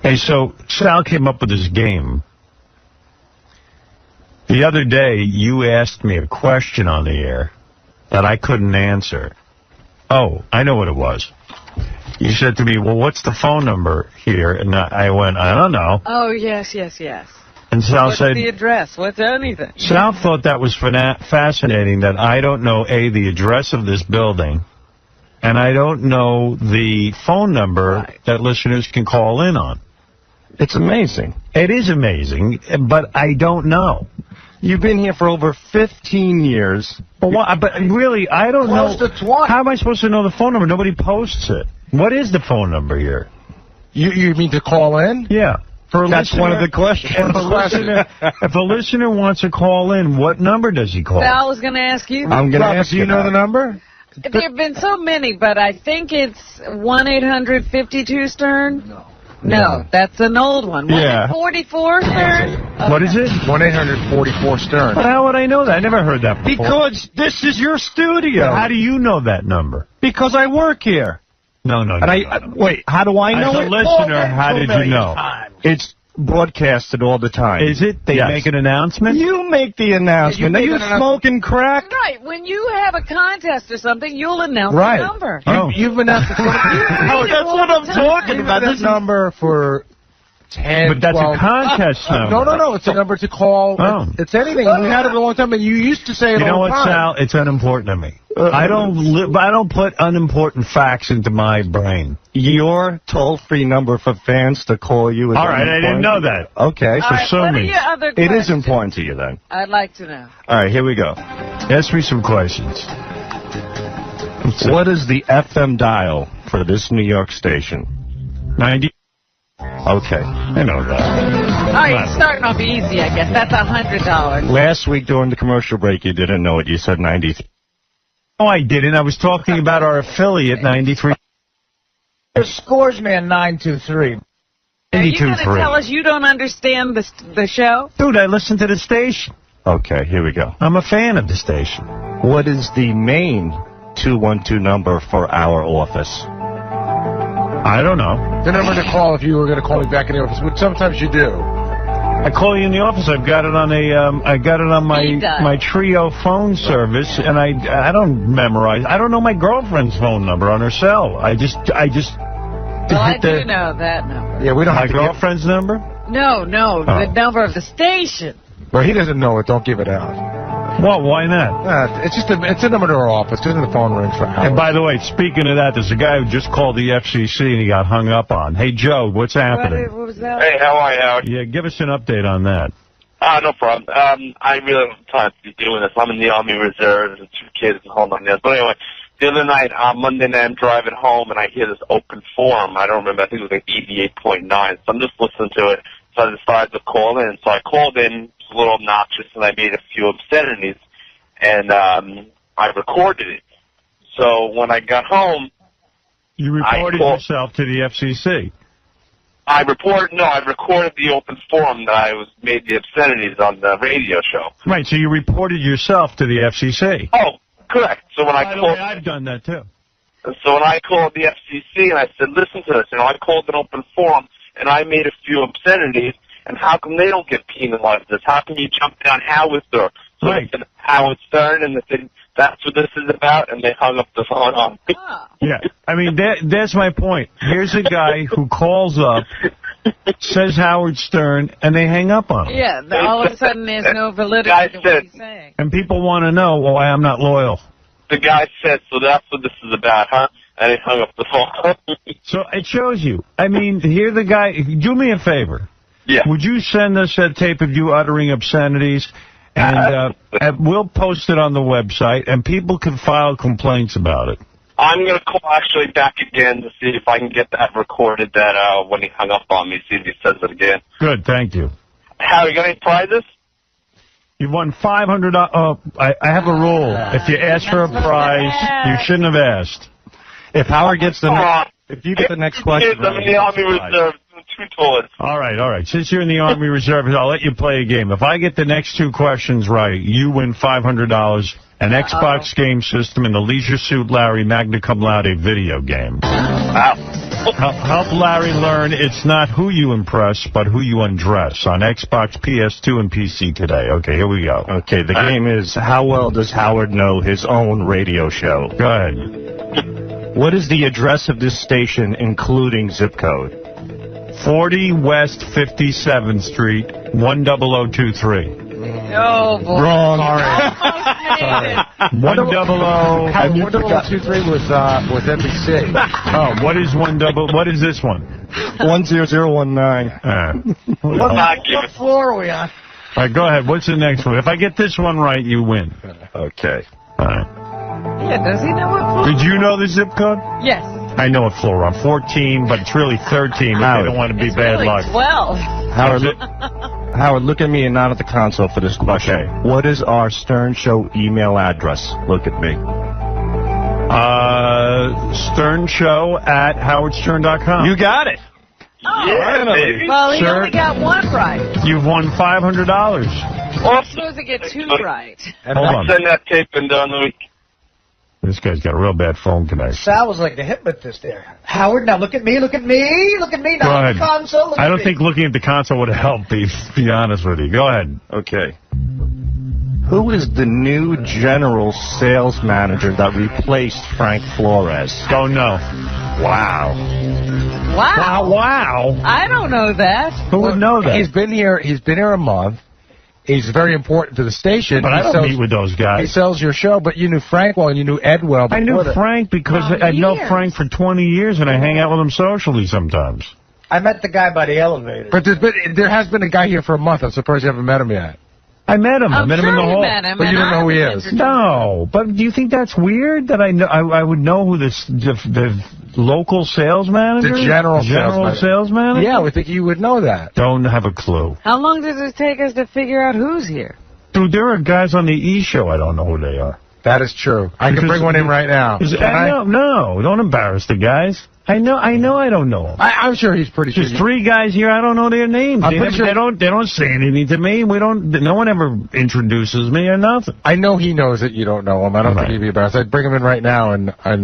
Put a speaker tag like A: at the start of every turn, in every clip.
A: Hey, so Sal came up with this game. The other day, you asked me a question on the air that I couldn't answer. Oh, I know what it was. You said to me, well, what's the phone number here? And I went, I don't know.
B: Oh, yes.
A: And Sal
B: What's
A: said...
B: the address? What's anything?
A: Sal thought that was fascinating, that I don't know, A, the address of this building, and I don't know the phone number that listeners can call in on.
C: It's amazing.
A: It is amazing, but I don't know.
C: You've been here for over 15 years.
A: But really, I don't know. How am I supposed to know the phone number? Nobody posts it. What is the phone number here?
D: You mean to call in?
A: Yeah.
C: That's one of the questions.
A: If a listener wants to call in, what number does he call?
B: I was going to ask you.
C: I'm going to ask
D: you. Know the number?
B: There have been so many, but I think it's 1-800-52-STERN. No, that's an old one.
A: Yeah.
B: 1-844-STERN?
A: What is it?
D: 1-800-44-STERN.
A: But how would I know that? I never heard that before.
C: Because this is your studio.
A: How do you know that number?
C: Because I work here.
A: No.
C: Wait, how do I know
A: it? As a listener, how did you know?
C: It's broadcasted all the time.
A: Is it? They make an announcement?
C: You make the announcement. Are you smoking crack?
B: Right. When you have a contest or something, you'll announce the number.
D: You've been asked
C: that's what I'm talking about.
D: This number for 10,
A: But that's
D: 12.
A: a contest number.
D: No. It's a number to call. It's anything. We had it a long time, and you used to say it all the time.
A: You know what, Sal? It's unimportant to me. I don't put unimportant facts into my brain.
C: Your toll-free number for fans to call you is
A: all right, I didn't know that.
C: Okay.
B: All right, what are your other questions?
C: It is important to you, then.
B: I'd like to know.
C: All right, here we go.
A: Ask me some questions.
C: What is the FM dial for this New York station?
A: 90.
C: Okay.
A: I know that.
B: All right, starting off easy, I guess. That's $100.
C: Last week during the commercial break, you didn't know it. You said 93.
A: No, I didn't. I was talking about our affiliate, 93.
D: The scores man 923.
B: Are you going to tell us you don't understand the show?
A: Dude, I listen to the station.
C: Okay, here we go.
A: I'm a fan of the station.
C: What is the main 212 number for our office?
A: I don't know.
D: The number to call if you were going to call me back in the office, which sometimes you do.
A: I call you in the office. I've got it on my Trio phone service, and I don't memorize. I don't know my girlfriend's phone number on her cell. I just.
B: Well, I do know that number.
D: Yeah, we don't
A: have
D: my
A: girlfriend's number.
B: No, the number of the station.
D: Well, he doesn't know it. Don't give it out.
A: Well, why not?
D: It's a number to our office. Because the phone rings for hours.
A: And by the way, speaking of that, there's a guy who just called the FCC and he got hung up on. Hey, Joe, what's happening?
B: What was that?
E: Hey, how are you, Howard?
A: Yeah, give us an update on that.
E: No problem. I really don't have time to be doing this. I'm in the Army Reserve and 2 kids and hold on this. But anyway, the other night, Monday night, I'm driving home and I hear this open forum. I don't remember. I think it was like 88.9. So I'm just listening to it. So I decided to call in. So I called in. A little obnoxious, and I made a few obscenities, and I recorded it. So when I got home,
A: you reported yourself to the FCC.
E: I recorded the open forum that I made the obscenities on the radio show.
A: Right, so you reported yourself to the FCC.
E: Oh, correct. So when
A: I've done that too.
E: So when I called the FCC and I said, "Listen to this," I called an open forum and I made a few obscenities. And how come they don't get penalized for this? How come you jump down Howard Stern? So they said Howard Stern, and they said, that's what this is about, and they hung up the phone on me.
A: Yeah, I mean, that's my point. Here's a guy who calls up, says Howard Stern, and they hang up on him.
B: Yeah, all of a sudden there's no validity to what he's saying.
A: And people want to know why I'm not loyal.
E: The guy said, so that's what this is about, huh? And he hung up the phone.
A: So it shows you. I mean, here the guy, do me a favor.
E: Yeah.
A: Would you send us that tape of you uttering obscenities? And we'll post it on the website, and people can file complaints about it.
E: I'm going to call actually back again to see if I can get that recorded, that when he hung up on me, see if he says it again.
A: Good, thank you.
E: How, you got any prizes?
A: You won $500. Oh, I have a rule. If you ask for a prize, you shouldn't have asked.
C: If Howard gets if you get the next question,
E: I'm in the Army Reserve.
A: All right. Since you're in the Army Reserve, I'll let you play a game. If I get the next 2 questions right, you win $500, an Xbox game system, and the Leisure Suit Larry Magna Cum Laude video game.
E: Wow.
A: Help Larry learn it's not who you impress, but who you undress on Xbox, PS2, and PC today. Okay, here we go.
C: Okay, the game is how well does Howard know his own radio show?
A: Go ahead.
C: What is the address of this station, including zip code?
A: 40 West 57th Street, 10023.
B: Oh, boy.
D: Wrong.
B: Sorry.
D: 1023 was NBC.
A: Oh, what is what is this one?
C: 10019.
D: What floor are we on?
A: All right, go ahead. What's the next one? If I get this one right, you win.
C: Okay.
A: All right.
B: Yeah, does he know what floor?
A: Did you know the zip code?
B: Yes.
A: I know what floor I'm 14, but it's really 13. I don't want to be
B: It's
A: bad
B: really
A: luck.
B: 12.
C: Howard, look at me and not at the console for this question.
A: Okay.
C: What is our Stern Show email address? Look at me.
A: SternShow@howardstern.com.
C: You got it.
E: Yeah, baby.
B: Well, he
A: Sir?
B: only got one right.
A: You've won $500.
B: I'm supposed to get two right.
A: Hold on.
E: Send that tape in during the week.
A: This guy's got a real bad phone connection.
D: Sal was like the hypnotist there. Howard, now look at me, look at me, look at me,
A: Go
D: not
A: ahead.
D: the console.
A: I don't think looking at the console would have helped, to be honest with you. Go ahead.
C: Okay. Who is the new general sales manager that replaced Frank Flores?
A: Don't know.
C: Wow.
B: Wow.
A: Wow.
B: I don't know that.
A: Who would know that?
D: He's been here a month. He's very important to the station.
A: But I don't meet with those
D: He
A: guys.
D: sells your show, but you knew Frank well and you knew Ed well.
A: I knew Frank because I know
B: years.
A: Frank for 20 years, and I hang out with him socially sometimes.
F: I met the guy by the elevator.
D: But there has been a guy here for a month. I'm surprised you haven't met him yet.
A: I met him. I
B: I'm
A: met him
B: sure
A: in the
B: you
A: hall.
B: met him,
D: But you
B: and
D: don't know who he
B: I was
D: is.
B: introduced.
A: No, but do you think that's weird that I would know who the local sales manager?
D: The general
A: sales manager?
D: Yeah, we think you would know that.
A: Don't have a clue.
B: How long does it take us to figure out who's here?
A: Dude, there are guys on the E! Show. I don't know who they are.
D: That is true. I can bring one in right now.
A: No, don't embarrass the guys. I know I don't know them.
D: I'm sure he's pretty sure.
A: There's three guys here. I don't know their names.
D: I'm pretty sure-
A: They don't say anything to me. No one ever introduces me or nothing.
D: I know he knows that you don't know him. I don't
A: Right.
D: think he'd be embarrassed. I'd bring him in right now and
A: I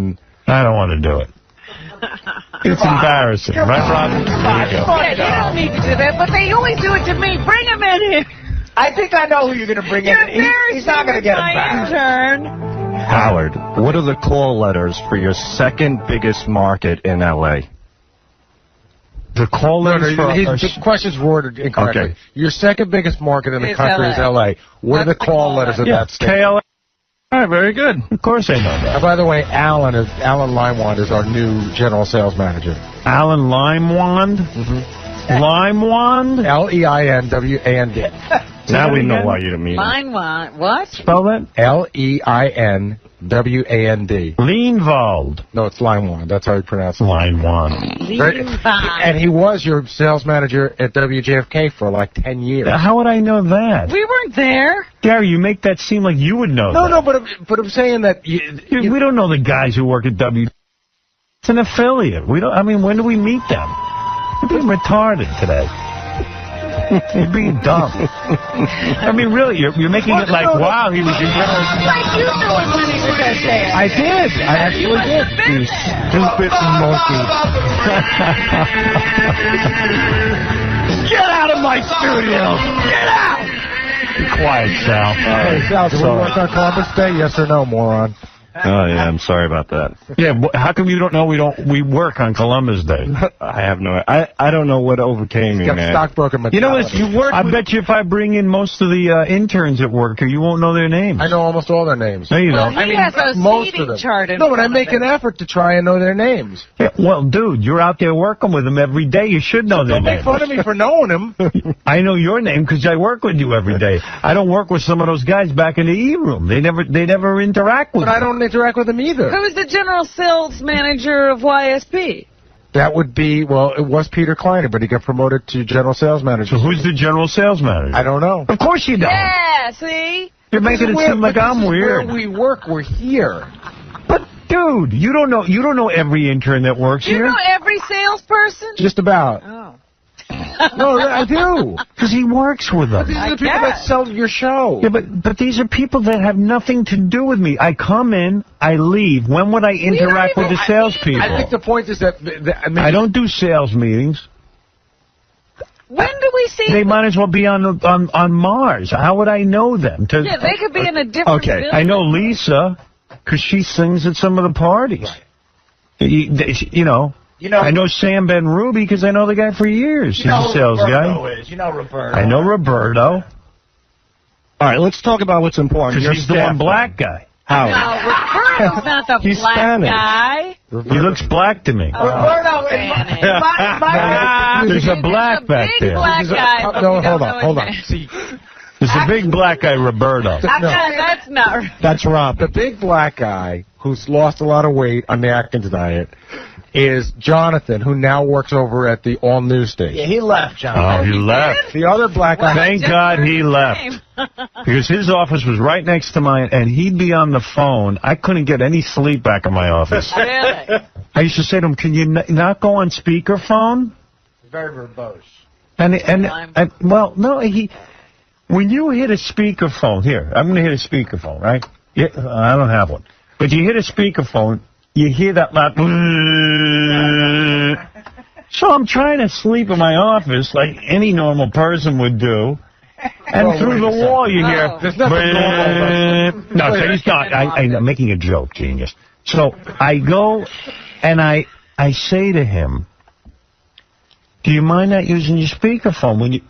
A: don't want to do it. It's embarrassing, right, Rob? There you go.
B: Yeah, you don't need to do that, but they always do it to me. Bring him in here.
F: I think I know who you're going to bring
B: You're
F: in. He's not going to get him
B: my
F: back.
B: intern.
C: Howard, what are the call letters for your second biggest market in L.A.?
A: The call letters for
D: the question's worded incorrectly.
C: Okay.
D: Your second biggest market in the
B: Is
D: country is
B: LA.
D: L.A. What are the
B: That's the
D: call
B: call
D: letters of
A: yeah,
D: that state?
A: KLA.
C: All right, very good.
A: Of course I know that.
D: And by the way, Alan Limewand is our new general sales manager.
A: Alan Limewand? Limewand?
D: Leinwand.
C: Now we know
A: again?
C: why you didn't mean it.
B: Mine want what?
A: Spell that?
D: Leinwand.
A: Leinwald.
D: No, it's Limewand. That's how you pronounce it.
A: Limewand.
D: And he was your sales manager at WJFK for like 10 years.
A: How would I know that?
B: We weren't there.
A: Gary, you make that seem like you would know that.
D: No, but I'm saying that
A: Dude, we don't know the guys who work at W. It's an affiliate. We don't. I mean, when do we meet them? You're being retarded today. You're being dumb. I mean, really, you're making it like, wow, he was your general.
B: Like you knew it when he was there.
D: I did. I actually did. You stupid monkey.
C: Get out of my studio! Get out!
A: Be quiet, Sal.
D: Hey, Sal, do we work on Columbus Day? Yes or no, moron?
C: Oh, yeah, I'm sorry about that.
A: Yeah, how come you don't know we work on Columbus Day?
C: I have no... I don't know what overcame me,
D: Got
C: man.
D: stockbroker
A: You know
D: mentality.
A: what? You work. I bet you if I bring in most of the interns at work, you won't know their names.
D: I know almost all their names.
A: No, you
B: Well,
A: don't.
B: he has a
D: most
B: seating
D: of them.
B: chart in
D: No, but I
B: front
D: make
B: of
D: an effort to try and know their names.
A: Yeah, well, dude, you're out there working with them every day. You should know their
D: Don't make
A: names.
D: fun of me for knowing them.
A: I know your name because I work with you every day. I don't work with some of those guys back in the E room. They never interact with
D: But
A: me.
D: I don't interact with them either.
B: Who's the general sales manager of YSP?
D: That would be, well, it was Peter Kleiner, but he got promoted to general sales manager.
A: So who's the general sales manager?
D: I don't know.
A: Of course you don't.
B: Yeah, see?
A: You're making it seem like I'm weird.
D: Where we work, we're here.
A: But dude, you don't know every intern that works
B: You
A: here.
B: know every salesperson?
D: Just about.
B: Oh.
D: No, I do.
A: Because he works with them.
D: These are the people that sell your show.
A: Yeah, but these are people that have nothing to do with me. I come in, I leave. When would I interact with the salespeople?
D: I think the point is that
A: I don't do sales meetings.
B: When do we see
A: They might as well be on Mars. How would I know them?
B: Yeah, they could be in a different building.
A: I know Lisa, because she sings at some of the parties. Right. You know, I know Sam Ben Ruby because I know the guy for years. He's a sales guy.
F: You know Roberto.
A: I know Roberto.
C: All right, let's talk about what's important.
A: Because he's the one black guy.
C: Howard.
B: No, Roberto's not the
C: He's
B: black
C: Spanish.
B: guy.
A: He looks black to me.
F: Roberto,
A: There's a black back
B: Big
A: there.
B: black guy.
D: No, hold on. See,
A: There's a big black guy, Roberto.
B: That's not right.
C: That's Rob.
D: the big black guy who's lost a lot of weight on the Atkins diet is Jonathan, who now works over at the All News station.
F: Yeah, he left, John.
A: Oh, he left.
D: The other black guy.
A: Thank God he left. Because his office was right next to mine, and he'd be on the phone. I couldn't get any sleep back in my office.
B: Really?
A: I used to say to him, can you not go on speakerphone?
F: Very verbose.
A: And well, no, when you hit a speakerphone, here, I'm going to hit a speakerphone, right? Yeah, I don't have one. But you hit a speakerphone, you hear that loud, so I'm trying to sleep in my office like any normal person would do. And through the wall you hear,
D: There's nothing normal.
A: no, so he's not, I'm making a joke, genius. So I go and I say to him, do you mind not using your speakerphone? When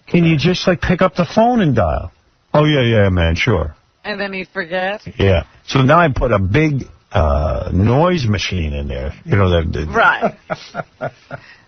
A: can you just like pick up the phone and dial? Oh, yeah, man, sure.
B: And then he forgets?
A: Yeah. So now I put a big noise machine in there. You know,
B: Right.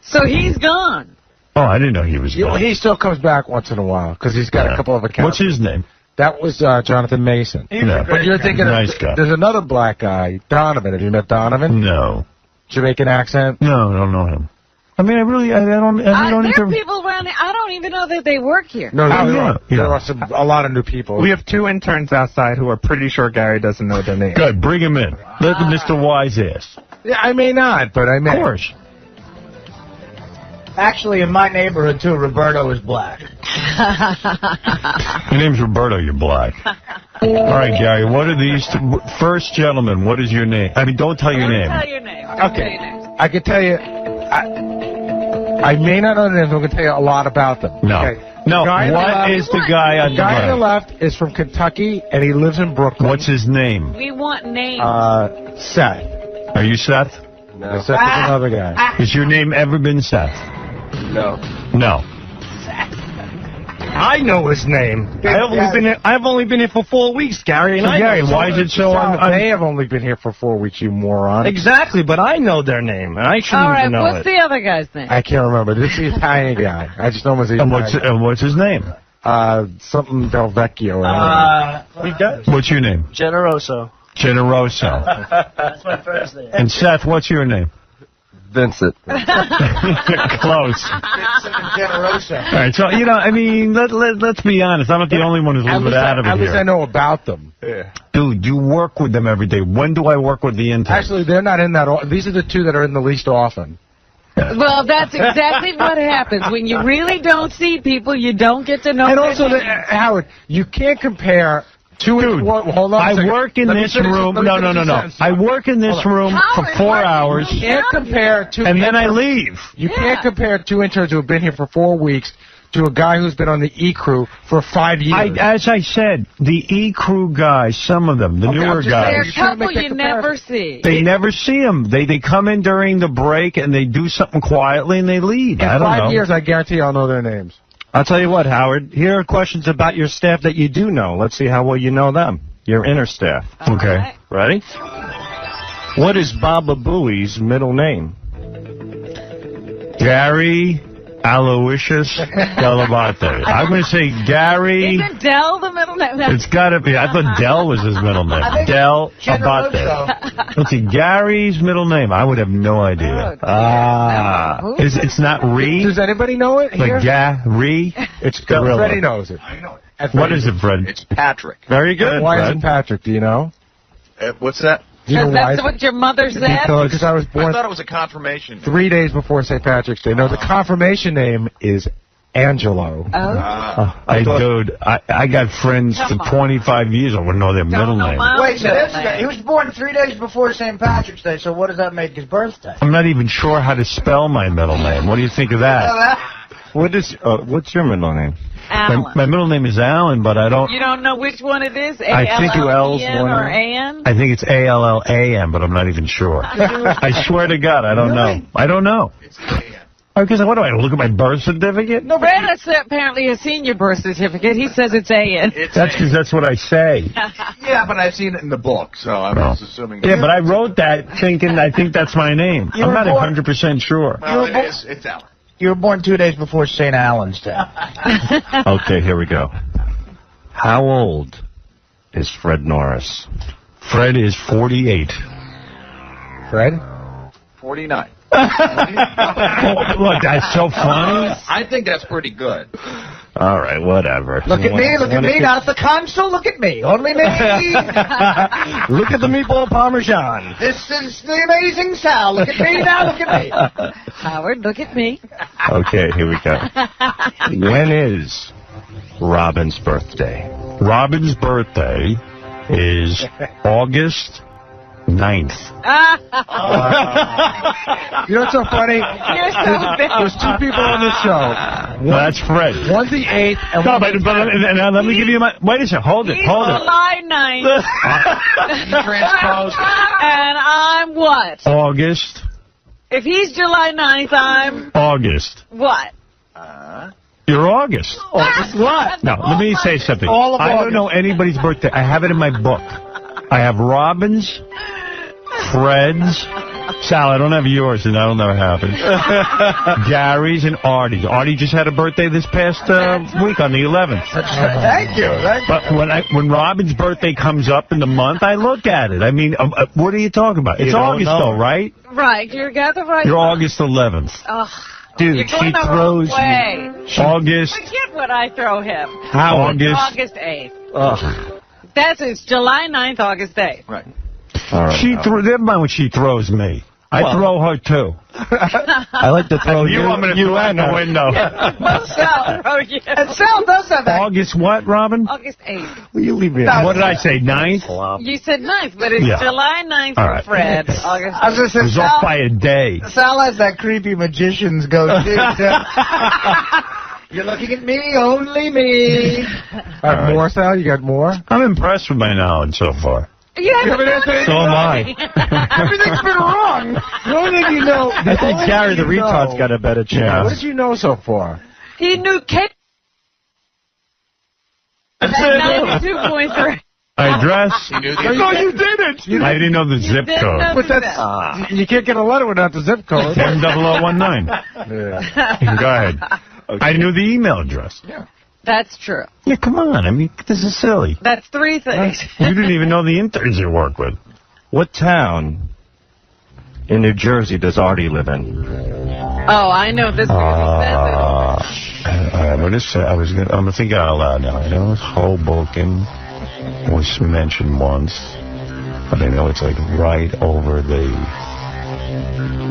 B: So he's gone.
A: Oh, I didn't know he was gone.
D: He still comes back once in a while because he's got a couple of accounts.
A: What's his name?
D: That was Jonathan Mason.
A: No.
D: But you're thinking
A: Nice guy.
D: There's another black guy, Donovan. Have you met Donovan?
A: No.
D: Jamaican accent?
A: No, I don't know him. I mean, I don't
B: There are
A: even...
B: people around here. I don't even know that they work here.
D: No,
A: yeah.
D: there are a lot of new people.
C: We have 2 interns outside who are pretty sure Gary doesn't know their name.
A: Good, bring him in. Let Mr. Wise ask.
D: Yeah, I may not, but I may.
A: Of course.
F: Actually, in my neighborhood, too, Roberto is black.
A: Your name's Roberto, you're black. All right, Gary, what are these... First gentleman, what is your name? I mean, don't tell your name.
B: Tell your name.
D: Okay. I can tell you... I may not know the names, but I'm going to tell you a lot about them.
A: No.
D: Okay.
A: No,
D: Guy
A: what is the guy on
D: The
A: the
D: guy on the
A: left?
D: left is from Kentucky, and he lives in Brooklyn.
A: What's his name?
B: We want names.
D: Seth.
A: Are you Seth?
D: No. Seth is another guy.
A: Has your name ever been Seth?
C: No.
A: No.
C: I know his name. I've only been here for 4 weeks, Gary. And
A: So, Gary, why is it so...
D: They have only been here for 4 weeks, you moron.
C: Exactly, but I know their name, and I shouldn't
B: All right,
C: even know
B: what's
C: it.
B: the other guy's name?
D: I can't remember. This is the Italian guy. I just know him as the
A: And
D: Italian.
A: what's his name?
D: Something Del Vecchio.
A: What's your name?
F: Generoso.
A: Generoso.
F: That's my first name.
A: And Seth, what's your name?
C: Vincent.
A: Close.
F: Generoso.
A: All right, so, you know, I mean, let's be honest. I'm not the only one who's a little bit out of it
D: At least I
A: here.
D: know about them.
C: Yeah.
A: Dude, you work with them every day. When do I work with the interns?
D: Actually, they're not in that. These are the 2 that are in the least often.
B: Well, that's exactly what happens. When you really don't see people, you don't get to know
D: And
B: their
D: also,
B: names.
D: Howard, you can't compare 2...
A: Dude,
D: hold on a
A: I
D: second.
A: work in
D: Let me
A: this
D: finish-
A: room.
D: let me
A: No.
D: finish the sentence.
A: I work in this room for 4 hours,
D: You can't compare 2
A: and then I leave.
D: You can't compare 2 interns who have been here for 4 weeks to a guy who's been on the E-Crew for 5 years.
A: As I said, the E-Crew guys, some of them, the
D: Okay,
A: newer
D: I'm just
B: There
A: guys,
B: are a
D: You're trying to
B: couple
D: make that
B: you never
D: comparison.
B: see.
A: they never see them. They come in during the break and they do something quietly and they leave.
D: In
A: I don't
D: 5
A: know.
D: years, I guarantee I'll know their names.
C: I'll tell you what, Howard. Here are questions about your staff that you do know. Let's see how well you know them. Your inner staff.
A: Okay.
C: Ready? What is Baba Booey's middle name?
A: Gary Aloysius Delabate. I'm going to say Gary.
B: Isn't Dell the middle name?
A: It's got to be. I thought Del was his middle name. Del Abate. Let's see. Gary's middle name. I would have no idea. It's not Ree?
D: Does anybody know it here?
A: Like Gary? It's Gorilla.
D: Freddie knows it.
A: What is it, Fred?
C: It's Patrick.
A: Very good.
D: Why
A: Fred.
D: is it Patrick? Do you know?
C: What's that?
D: You know why?
B: That's what your mother said?
D: Because I was
G: I
D: born
G: thought it was a confirmation.
D: 3 days before St. Patrick's Day. No, the confirmation name is Angelo.
A: Dude, I got friends for 25 years. I wouldn't know their middle name.
F: Wait, so this guy, he was born 3 days before St. Patrick's Day, so what does that make his birthday?
A: I'm not even sure how to spell my middle name. What do you think of that?
C: What's your middle name?
B: Alan.
A: My middle name is Alan, but I don't.
B: You don't know which one it is?
A: I think
B: A-L-L-E-N or A-N?
A: I think it's A-L-L-A-M, but I'm not even sure. I swear to God, I don't know. I don't know. Because what do I look at my birth certificate?
B: No, Brad apparently has seen your birth certificate. He says it's A-N.
A: That's because that's what I say.
G: Yeah, but I've seen it in the book, so I was assuming.
A: Yeah, but I wrote that thinking I think that's my name. I'm not 100% sure.
G: Well, it is. It's Alan.
F: You were born 2 days before St. Alan's Day.
C: Okay, here we go. How old is Fred Norris?
A: Fred is 48.
D: Fred?
G: 49.
A: Look, that's so funny.
G: I think that's pretty good.
C: All right, whatever.
F: Look at me, not the consul, look at me, only me.
C: Look at the meatball parmesan.
F: This is the amazing Sal, look at me now, look at me.
B: Howard, look at me.
C: Okay, here we go. When is Robin's birthday?
A: Robin's birthday is August 9th.
D: You know what's so funny?
B: You're so bad.
D: There's 2 people on this show.
A: That's Fred.
D: One's the 8th, and
A: No,
D: one's
A: but let me give you my... Wait a second. Hold it.
B: He's
A: Hold it.
B: July 9th.
G: Transposed.
B: And I'm what?
A: August.
B: If he's July 9th, I'm
A: August.
B: what?
A: You're August.
D: August what?
A: No, let me say something.
D: All of
A: I
D: August.
A: don't know anybody's birthday. I have it in my book. I have Robin's, Fred's, Sal, I don't have yours, and that'll never happen. Gary's and Artie's. Artie just had a birthday this past week on the 11th.
F: Thank you.
A: But when Robin's birthday comes up in the month, I look at it. I mean, what are you talking about? It's August, though, right?
B: Right, you got the right.
A: You're August 11th.
C: Dude,
B: You're
C: she
B: going the
C: throws
B: wrong way.
A: August.
B: Forget what I throw him.
A: How August?
B: August 8th. It's July 9th, August 8th.
G: Right.
C: All right.
A: Never mind when she throws me. I throw her, too.
C: I like to throw
A: You want me to throw out the window.
B: Sal throw you.
F: And Sal does have that.
A: August what, Robin?
B: August 8th.
C: Will you leave me
A: What did I say, 9th?
B: You said 9th, but it's
A: Yeah.
B: July 9th
A: All
B: for
A: right.
B: Fred. August
F: I was going to
A: It was
F: say,
A: off by a day.
F: Sal has that creepy magician's goatee. You're looking at me, only me.
D: All right, more, Sal? You got more?
A: I'm impressed with my knowledge so far.
B: You haven't
A: So am I.
F: Everything's been wrong.
D: The only thing you know...
C: I think Gary the retard's got a better chance.
D: What did you know so far?
B: He knew Kate. 92.3.
A: Address?
G: You knew the
A: No, you didn't. I didn't know the zip
B: didn't
A: code.
B: know
D: But that's... You can't get a letter without the zip code.
A: 10019.
D: Yeah.
A: Go ahead. I knew the email address.
B: That's true.
A: Yeah, come on. I mean, this is silly.
B: That's 3 things.
A: You didn't even know the interns you work with.
C: What town in New Jersey does Artie live in?
B: Oh, I know this.
A: I'm gonna say I'm gonna think out loud now. I know Hoboken was mentioned once, but I know it's like right over the.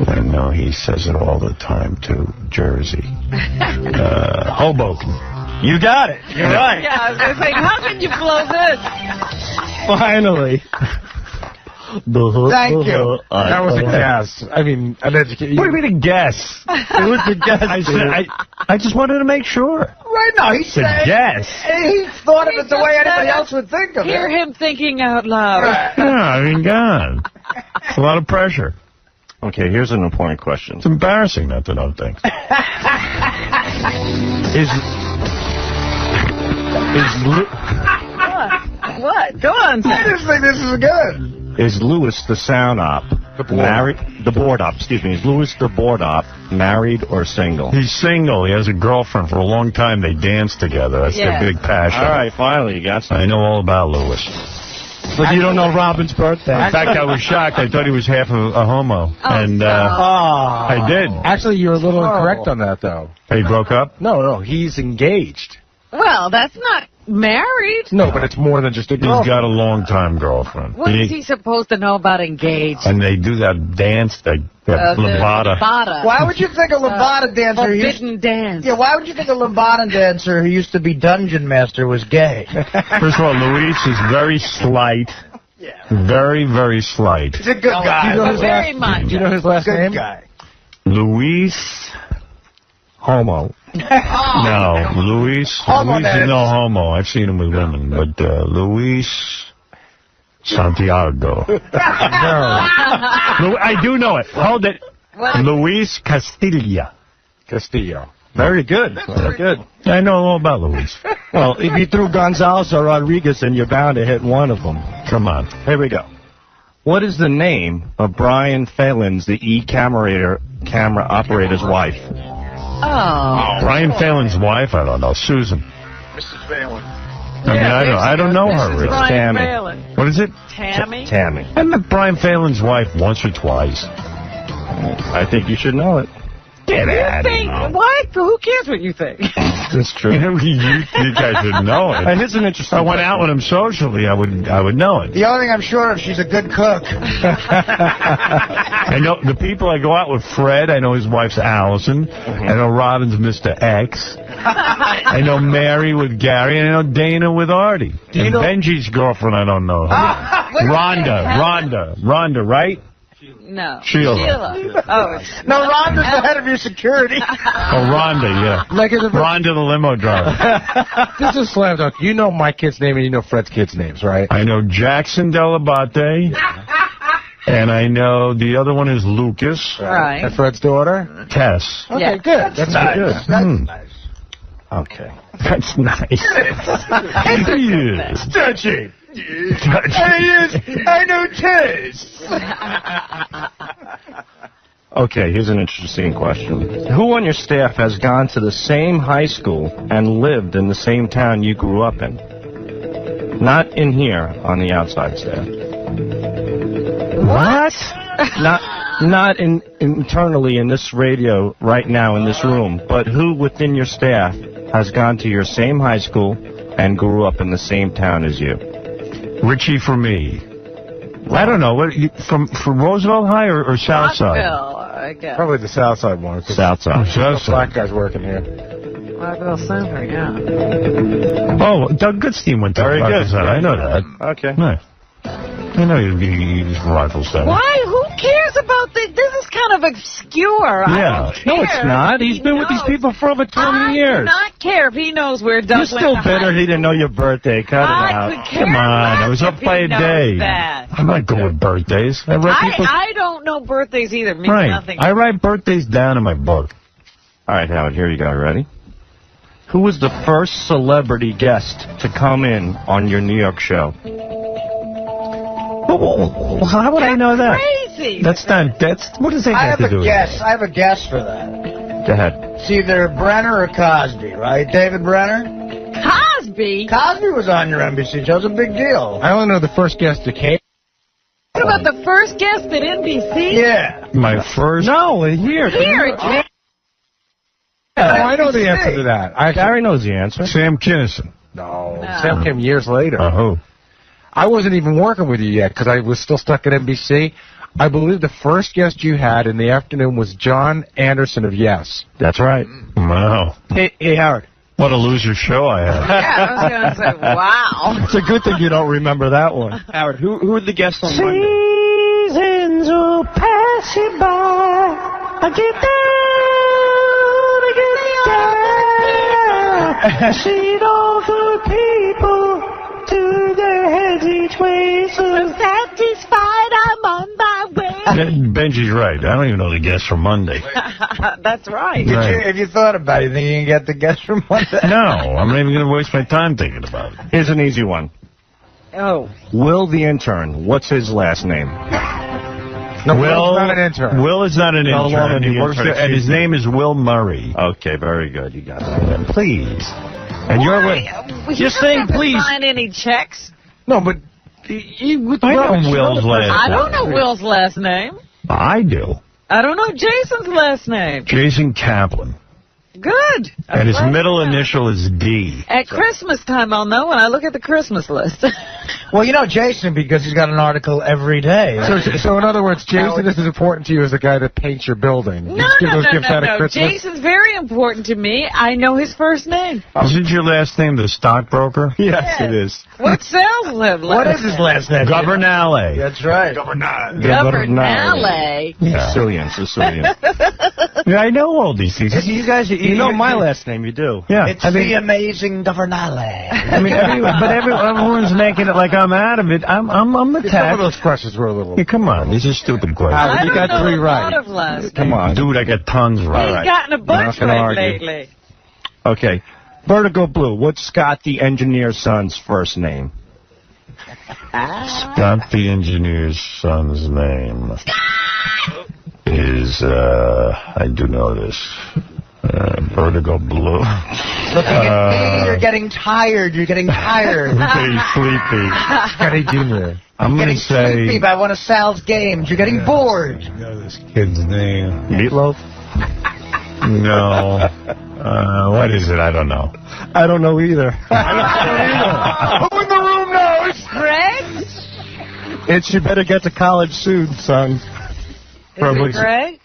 A: I know he says it all the time too. Jersey, Hoboken. You got it. You're right.
B: Yeah, I was going to say, how can you blow this?
C: Finally.
F: Thank you.
D: That was a guess. I mean, an education.
A: What do you mean a guess?
C: It was a guess.
A: I just wanted to make sure.
F: Right now, he
A: It's a
F: said
A: guess.
F: he thought of it the way anybody else would think of
B: Hear
F: it.
B: him thinking out loud.
A: Yeah, I mean, God. It's a lot of pressure.
C: Okay, here's an important question.
A: It's embarrassing not to know things.
B: What? Go on.
F: I just think this is good.
C: Is Louis the sound op married? The board op, excuse me. Is Louis the board op married or single?
A: He's single. He has a girlfriend for a long time. They dance together. That's
B: Yeah.
A: their big passion.
C: All right, finally, you got something.
A: I know all about Louis.
C: But you don't know Robin's birthday.
A: In fact, I was shocked. I thought he was half a homo. And I did.
D: Actually, you're a little incorrect on that, though.
A: He broke up?
D: No, he's engaged.
B: Well, that's not married.
D: No, but it's more than just a
A: He's
D: girlfriend.
A: got a long-time girlfriend.
B: What is he supposed to know about engaged?
A: And they do that dance, that lambada.
B: Lambada.
F: Why would you think a lambada dancer who used,
B: Forbidden dance.
F: yeah, why would you think a lambada dancer who used to be dungeon master was gay?
A: First of all, Luis is very slight. Very, very slight.
F: He's a good guy.
D: You know his
B: Very
D: last,
B: much.
D: do you know his last
F: Good
D: name?
F: guy.
A: Luis Homo. No, Luis.
F: Homo
A: Luis is
F: dance.
A: no homo. I've seen him with women, but Luis Santiago. I do know it. Hold it. Luis Castilla.
D: Castillo.
C: Very good. Very good.
A: I know all about Luis.
C: Well, if you threw Gonzalez or Rodriguez in, you're bound to hit one of them.
A: Come on.
C: Here we go. What is the name of Brian Phelan's, the camera operator's wife?
B: Oh.
A: Brian Phelan's wife? I don't know. Susan.
G: Mrs. Phelan.
A: I don't know her really.
B: Brian
C: Tammy.
B: Phelan.
A: What is it?
B: Tammy?
C: Tammy.
A: I met Brian Phelan's wife once or twice.
C: I think you should know it.
A: Get out of here.
B: Why? Who cares what you think?
C: That's true.
A: You guys would know it.
C: And it's an interesting.
A: If I went out with him socially, I would know it.
F: The only thing I'm sure of, she's a good cook.
A: I know the people I go out with. Fred, I know his wife's Allison. I know Robin's Mr. X. I know Mary with Gary, and I know Dana with Artie. And Benji's girlfriend, I don't know. Rhonda, right?
B: No.
A: Sheila.
B: Oh.
F: No, Rhonda's the head of your security.
A: Oh, Rhonda, yeah.
D: Like it's a,
A: Rhonda the limo driver.
D: this is a slam dunk. You know my kid's name and you know Fred's kids' names, right?
A: I know Jackson Delabate. And I know the other one is Lucas.
B: Right.
D: And Fred's daughter?
A: Tess.
D: Okay,
B: Yeah.
D: good. That's
F: nice.
D: good.
F: That's
A: Hmm.
F: nice.
C: Okay.
A: That's nice. Yes.
F: Touching. I know Tess.
C: Okay, here's an interesting question. Who on your staff has gone to the same high school and lived in the same town you grew up in? Not in here, on the outside staff.
A: What?
C: Not internally in this radio right now in this room, but who within your staff has gone to your same high school and grew up in the same town as you?
A: Richie for me. I don't know. What from Roosevelt High or South Side?
B: Rockville, I guess.
D: Probably the South Side one.
C: South side.
A: South
D: Black
A: Side.
D: guys working here.
B: Rockville Center, yeah.
A: Oh, Doug Goodstein went to
C: Very
A: Rockville
C: good.
A: Center. I know that.
C: Okay.
A: Nice. I know he's from Rockville Center.
B: Why? Who cares about this? This is kind of obscure. I
A: Yeah.
B: don't care.
C: No, it's not. He's been with these people for over 20
B: I
C: years.
B: do not care if he knows where Doug
C: You're still
B: went to
C: bitter
B: high
C: he didn't know your birthday. Cut it
B: I
C: out.
B: could care
A: Come on,
B: less
A: it was
B: if
A: up
B: he
A: by a
B: knows
A: day.
B: that.
A: I'm not good with birthdays. I write people.
B: I don't know birthdays either. It means
A: Right.
B: nothing.
A: I write birthdays down in my book.
C: All right, Howard, here you go. Ready? Who was the first celebrity guest to come in on your New York show?
A: Well, how would I know that?
B: Crazy.
A: What does that
F: I
A: have
F: have
A: to
F: a
A: do with
F: guess. I have a guess for that.
C: Go ahead.
F: It's either Brenner or Cosby, right? David Brenner?
B: Cosby?
F: Cosby was on your NBC show. It was a big deal.
D: I only know the first guest that came.
B: What about the first guest at NBC?
F: Yeah.
A: My first.
C: No, here.
B: Here, it came.
D: Oh, I know the answer to that.
C: Gary knows the answer.
A: Sam Kinison.
D: No.
B: No.
D: Sam came years later.
A: Who?
D: I wasn't even working with you yet because I was still stuck at NBC. I believe the first guest you had in the afternoon was John Anderson of Yes.
C: That's right.
A: Wow.
C: Hey, Howard.
A: What a loser show I had.
B: Yeah, I was going to say, wow.
C: It's a good thing you don't remember that one.
H: Howard, who are the guests on Monday?
C: Seasons will pass you by. I get down. See all the people turn their heads each way. So satisfied, I'm on my way.
A: Benji's right. I don't even know the guests from Monday.
B: That's right.
A: Right.
F: If you thought about it, you think you can get the guess from one day?
A: No, I'm not even going to waste my time thinking about it.
C: Here's an easy one.
B: Oh.
C: Will the intern, what's his last name?
D: No, Will's not an intern.
A: Will is not an
C: No
A: intern.
C: longer
A: And, he
C: the
A: works
C: intern,
A: there, and his name is Will Murray.
C: Okay, very good. You got that.
A: Please. And you're with.
B: You're
C: saying please.
B: Sign any checks?
D: No, but
A: I know Will's last
B: I
A: name.
B: don't know Will's last name.
A: I do.
B: I don't know Jason's last name.
A: Jason Kaplan.
B: Good.
A: And his
B: I'm
A: middle
B: glad.
A: initial is D.
B: At Christmas time, I'll know when I look at the Christmas list.
F: Well, you know Jason because he's got an article every day.
D: So in other words, Jason is as important to you as the guy that paints your building. You
B: No.
D: just give those gifts out at Christmas.
B: Jason's very important to me. I know his first name.
A: Isn't your last name the stockbroker?
C: Yes, it is.
B: What cells live
F: What is his last name?
A: Governale.
F: That's right.
B: Governale.
C: Sicilian.
A: Yeah, I know all these things.
F: You guys,
C: You know my last name, you do.
A: Yeah,
F: It's the amazing Governale.
A: I mean, everyone's making it like I'm out of it. I'm
D: Some of
A: attacked.
D: those questions were a little...
A: Yeah, come on, these are stupid questions.
B: I
D: You
B: don't
D: got
B: know
D: 3
B: a
D: right.
B: lot of last
C: Come on.
A: Dude, I got tons right.
B: He's gotten a bunch
C: gonna
B: right
C: argue.
B: lately.
C: Okay. Vertigo Blue, what's Scott the engineer's son's first name?
A: Scott the engineer's son's name is, I do know this, Vertigo Blue.
F: Looking at me, you're getting tired. You're getting tired.
A: Pretty sleepy.
D: Scotty Jr.
A: I'm going
F: Getting
A: to say...
F: sleepy by one of Sal's games. You're getting bored.
A: I know this kid's name.
C: Meatloaf?
A: No. What is it? I don't know.
C: I don't know either.
D: Who in the room knows?
B: Greg?
C: It's you better get to college soon, son.
B: Is it Greg?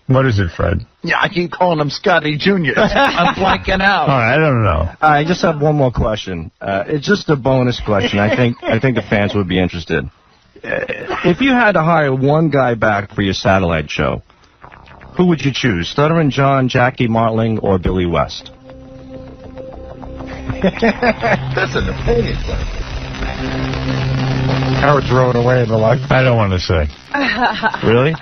A: What is it, Fred?
G: Yeah, I keep calling him Scotty Jr. I'm blanking out.
A: All right, I don't know.
C: I just have one more question. It's just a bonus question. I think the fans would be interested. If you had to hire one guy back for your satellite show, who would you choose? Stuttering John, Jackie Martling, or Billy West?
G: That's an opinion question.
D: Howard's rolling away in the life.
A: I don't want to say.
C: Really?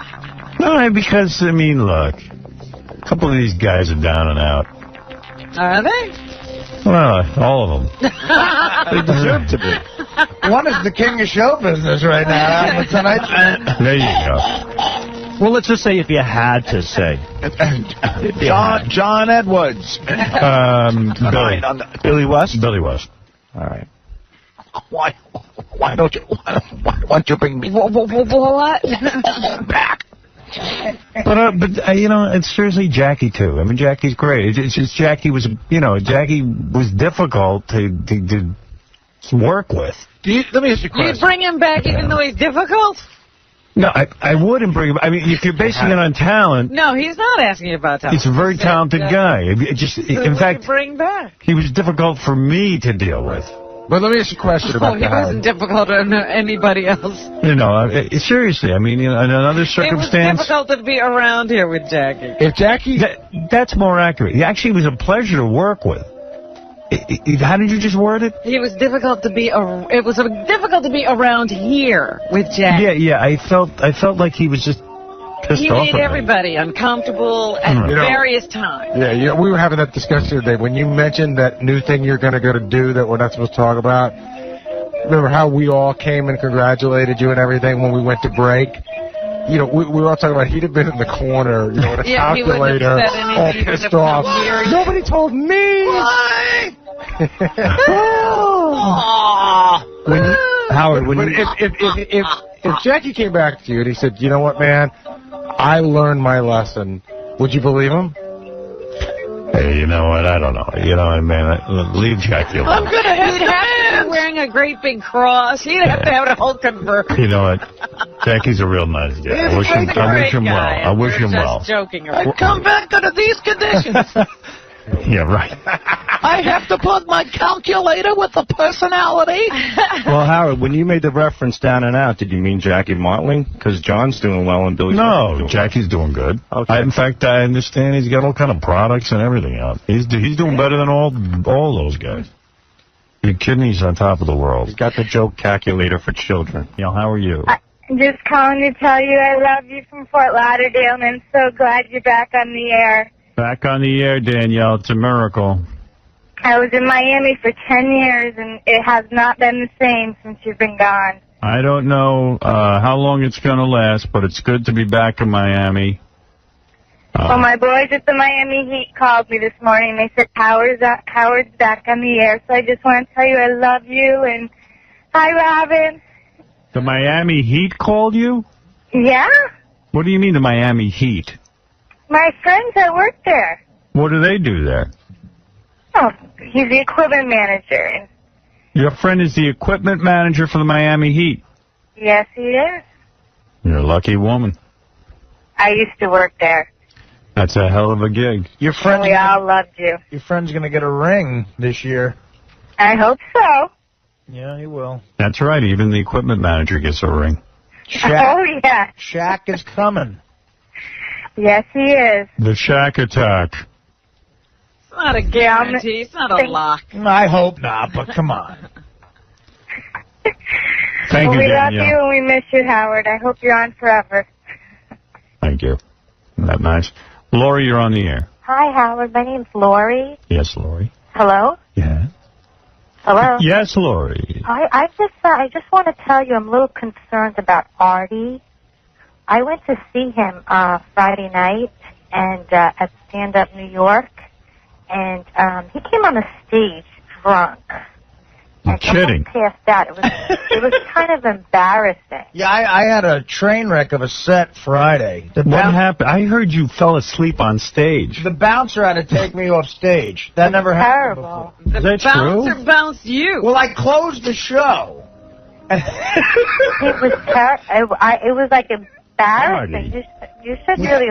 A: No, because, I mean, look, a couple of these guys are down and out.
B: Are they?
A: Well, all of them.
C: They deserve to be.
F: One is the king of show business right now. Tonight.
A: There you go.
C: Well, let's just say if you had to say.
G: John Edwards.
C: Billy West?
A: Billy West.
C: All right.
G: Why don't you bring me
B: What?
G: back?
A: But you know, it's seriously Jackie too. I mean, Jackie's great. It's just Jackie was difficult to work with.
D: Let me ask you a
B: You
D: question.
B: bring him back even though he's difficult?
A: No, I wouldn't bring him. I mean, if you're basing it on talent,
B: No, he's not asking you about talent.
A: he's a very talented guy. In fact,
B: bring back.
A: he was difficult for me to deal with.
D: But let me ask you a question
B: Oh,
D: about
B: he
D: Howard.
B: wasn't difficult to anybody else.
A: You know, seriously. I mean, in another
B: It was
A: circumstance,
B: difficult to be around here with Jackie.
D: If Jackie...
A: that's more accurate. He actually was a pleasure to work with. How did you just word it?
B: He was difficult to be. It was difficult to be around here with Jackie.
A: Yeah. I felt like he was just pissed
B: He
A: off
B: made
A: at me.
B: everybody uncomfortable at
A: You
D: know-
B: various times.
D: Yeah, we were having that discussion today. When you mentioned that new thing you're going to go to do that we're not supposed to talk about, remember how we all came and congratulated you and everything when we went to break? You know, we were all talking about he'd have been in the corner, you know, with a
B: Yeah, he wouldn't have
D: calculator,
B: said anything.
D: all
B: He would
D: pissed
B: have come
D: off.
B: here.
D: Nobody told me!
C: Howard,
D: But if Jackie came back to you and he said, you know what, man, I learned my lesson, would you believe him?
A: Hey, you know what? I don't know. You know, man, leave Jackie alone.
B: He'd have to be wearing a great big cross. He'd have to have a whole conversion.
A: You know what? Jackie's a real nice guy. I wish him well. I wish him well.
B: Just joking around.
G: Come back under these conditions.
A: Yeah, right.
G: I have to put my calculator with the personality.
C: well, Howard, when you made the reference down and out, did you mean Jackie Martling? Because John's doing well and Billy's
A: No, Jackie's doing good.
C: Okay.
A: In fact, I understand he's got all kind of products and everything out. He's doing better than all those guys. Your kidney's on top of the world.
C: He's got the joke calculator for children. You know, how are you?
I: I'm just calling to tell you I love you from Fort Lauderdale, and I'm so glad you're back on the air.
A: Back on the air, Danielle. It's a miracle.
I: I was in Miami for 10 years, and it has not been the same since you've been gone.
A: I don't know how long it's going to last, but it's good to be back in Miami.
I: Well, my boys at the Miami Heat called me this morning. They said Howard's back on the air, so I just want to tell you I love you, and hi, Robin.
A: The Miami Heat called you?
I: Yeah?
A: What do you mean the Miami Heat?
I: My friends that work there.
A: What do they do there?
I: Oh, he's the equipment manager.
A: Your friend is the equipment manager for the Miami Heat.
I: Yes, he is.
A: You're a lucky woman.
I: I used to work there.
A: That's a hell of a gig.
D: Your friend,
I: We all loved you.
D: your friend's gonna get a ring this year.
I: I hope so.
D: Yeah, he will.
A: That's right. Even the equipment manager gets a ring.
I: Oh, yeah.
D: Shaq is coming.
I: Yes, he is.
A: The Shaq attack.
B: It's not a guarantee. It's not a lock.
D: I hope not, but come on.
A: Thank you,
I: We love
A: Danielle.
I: you and we miss you, Howard. I hope you're on forever.
A: Thank you. Isn't that nice? Lori, you're on the air.
I: Hi, Howard. My name's Lori.
A: Yes, Lori.
I: Hello?
A: Yeah.
I: Hello?
A: Yes, Lori.
I: I just want to tell you I'm a little concerned about Artie. I went to see him Friday night and at Stand Up New York, and he came on the stage drunk.
A: You're
I: And
A: kidding.
I: almost passed out. It was kind of embarrassing.
D: Yeah, I had a train wreck of a set Friday.
A: What happened? I heard you fell asleep on stage.
D: The bouncer had to take me off stage. That never happened
I: Terrible.
D: before.
A: Is that
B: Bouncer
A: true?
B: bounced you.
D: Well, I closed the show.
I: It was like embarrassing. You should really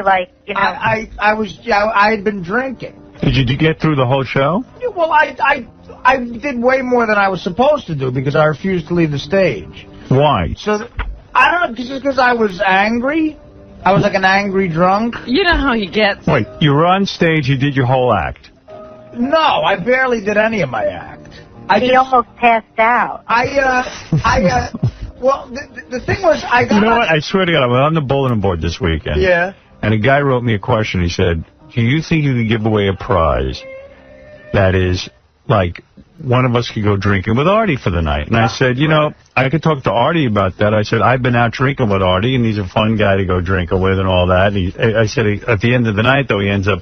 D: I had been drinking.
A: Did you get through the whole show?
D: Well, I did way more than I was supposed to do because I refused to leave the stage.
A: Why?
D: So I don't know, just because I was angry. I was like an angry drunk.
B: You know how he gets.
A: Wait, you were on stage, you did your whole act.
D: No, I barely did any of my act.
I: He almost passed out.
D: Well, the thing was, I got.
A: You know what? I swear to God, I was on the bulletin board this weekend.
D: Yeah.
A: And a guy wrote me a question. He said, do you think you could give away a prize that is, like, one of us could go drinking with Artie for the night? And I said, you know, I could talk to Artie about that. I said, I've been out drinking with Artie, and he's a fun guy to go drinking with and all that. And I said, at the end of the night, though, he ends up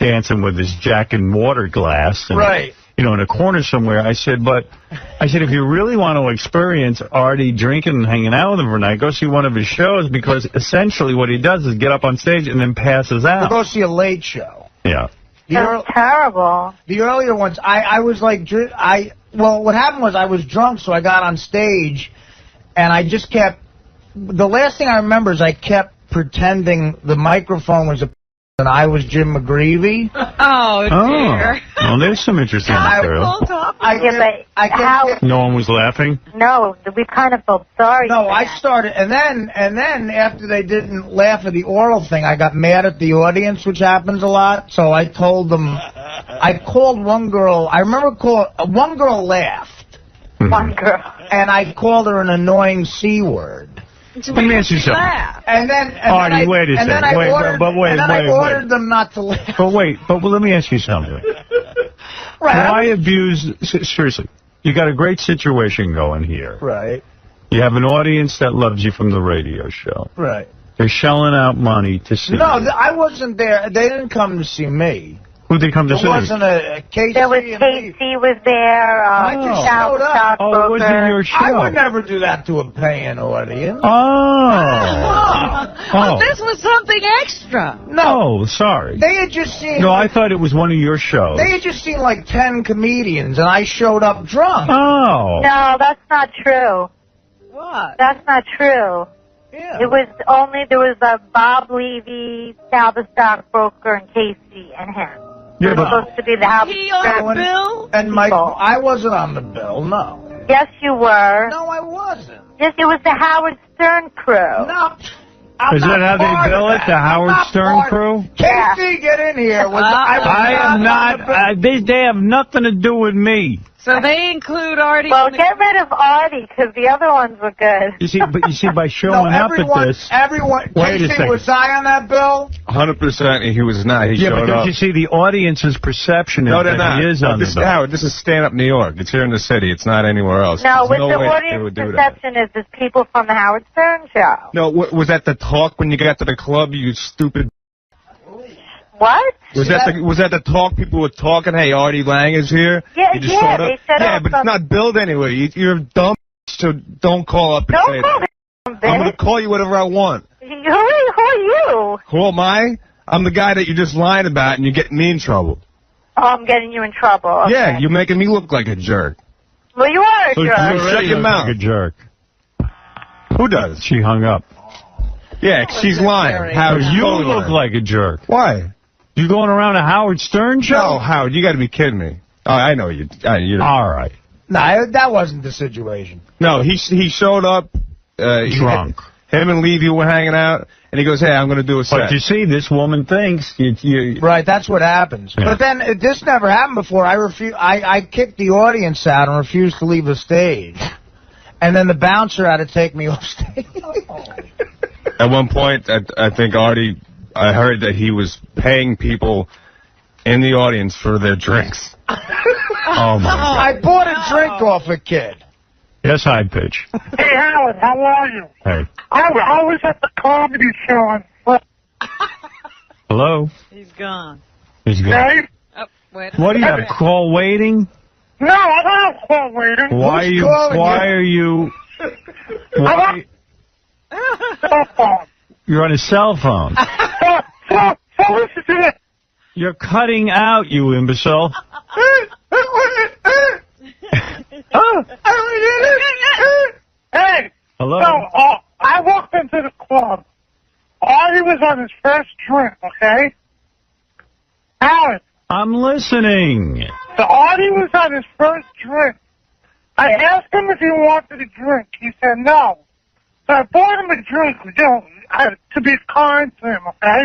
A: dancing with his Jack and water glass. And,
D: right.
A: You know, in a corner somewhere. I said, if you really want to experience Artie drinking and hanging out with him for a night, go see one of his shows, because essentially what he does is get up on stage and then passes out.
D: Go see a late show.
A: Yeah.
I: That's terrible.
D: The earlier ones, I was like, well, what happened was I was drunk, so I got on stage, and I just kept, the last thing I remember is I kept pretending the microphone was and I was Jim McGreevey.
B: Oh, dear.
A: Well, there's some interesting material. No one was laughing?
I: No, we kind of felt sorry.
D: No, I started, and then after they didn't laugh at the oral thing, I got mad at the audience, which happens a lot. So I told them, I called one girl. I remember one girl laughed.
I: One girl.
D: And I called her an annoying C word.
A: Let me ask you something.
D: And then,
A: Artie, wait a second.
D: I ordered them not to laugh.
A: But let me ask you something. Why abuse? Seriously, you got a great situation going here.
D: Right.
A: You have an audience that loves you from the radio show.
D: Right.
A: They're shelling out money to see.
D: No,
A: you.
D: I wasn't there. They didn't come to see me.
A: Who did they come to see?
D: There wasn't a Casey.
I: There was Casey was there.
D: I just showed up.
A: Oh, it wasn't your show.
D: I would never do that to a paying audience.
B: Oh, this was something extra.
A: No, sorry.
D: They had just seen.
A: No, I thought it was one of your shows.
D: They had just seen like 10 comedians, and I showed up drunk.
A: Oh.
I: No, that's not true.
B: What?
I: That's not true.
D: Yeah.
I: It was there was Bob Levy, Sal the stockbroker, and Casey and him.
A: Yeah,
I: It was supposed to be the house.
B: He on the bill?
D: And Michael, I wasn't on the bill, no.
I: Yes, you were.
D: No, I wasn't.
I: Yes, it was the Howard Stern crew.
D: No.
A: Is that how they bill it, the Howard Stern crew?
D: Casey, get in here.
A: I am not. They have nothing to do with me.
B: So they include Artie.
I: Well, get rid of Artie, because the other ones were good.
A: You see, by showing up at this.
D: Everyone.
A: Wait a
D: Casey,
A: second.
D: was I on that bill?
C: 100%. He was not. He
A: Yeah, but
C: showed
A: don't
C: up.
A: you see, the audience's perception is
C: No, they're
A: that
C: not.
A: he is on the bill.
C: Howard, this is stand-up New York. It's here in the city. It's not anywhere else.
I: No,
C: There's
I: with
C: no
I: the
C: way they
I: audience
C: would do that.
I: perception is people from the Howard Stern show.
C: No, was that the talk when you got to the club, you stupid...
I: What?
C: Was that the talk? People were talking, hey, Artie Lange is here?
I: Yeah,
C: You just
I: yeah,
C: showed up?
I: they said
C: Yeah, but it's not billed anyway. You're dumb, so don't call up and say
I: Don't call
C: that.
I: him,
C: I'm going to call you whatever I want.
I: Who are you?
C: Who am I?
J: I'm the guy that you just lied about, and you're getting me in trouble.
I: Oh, I'm getting you in trouble. Okay.
J: Yeah, you're making me look like a jerk.
I: Well, you are a
J: So
I: jerk.
J: shut your mouth.
A: Like a jerk.
J: Who does?
A: She hung up.
J: Yeah, she's lying. Howard,
A: You
J: totally
A: look
J: lying.
A: like a jerk.
J: Why?
A: You going around a Howard Stern show?
J: No, Howard, you got to be kidding me. Oh, I know you.
A: All right.
F: No, that wasn't the situation.
J: No, he showed up
A: Drunk.
J: Him and Levy were hanging out, and he goes, "Hey, I'm going to do a set."
A: But you see, this woman thinks you.
F: Right, that's what happens.
A: Yeah.
F: But then this never happened before. I kicked the audience out and refused to leave the stage. And then the bouncer had to take me off stage.
J: At one point, I think Artie, I heard that he was paying people in the audience for their drinks.
A: Oh, my God.
F: I bought a drink off a kid.
A: Yes, high pitch.
K: Hey, Howard, how are you?
A: Hey.
K: I was at the comedy show on
A: Hello?
B: He's gone.
A: He's good.
K: Friday.
B: Oh, wait.
A: What do you have, call waiting?
K: No, I don't have call waiting.
A: Why are you... Why,
K: Cell phone.
A: you're on a cell phone.
K: So listen to this.
A: You're cutting out, you imbecile.
K: Hey.
A: Hello?
K: So, I walked into the club. Artie was on his first drink, okay? Howard.
A: I'm listening.
K: So Artie was on his first drink. I asked him if he wanted a drink. He said no. So I bought him a drink, to be kind to him, okay?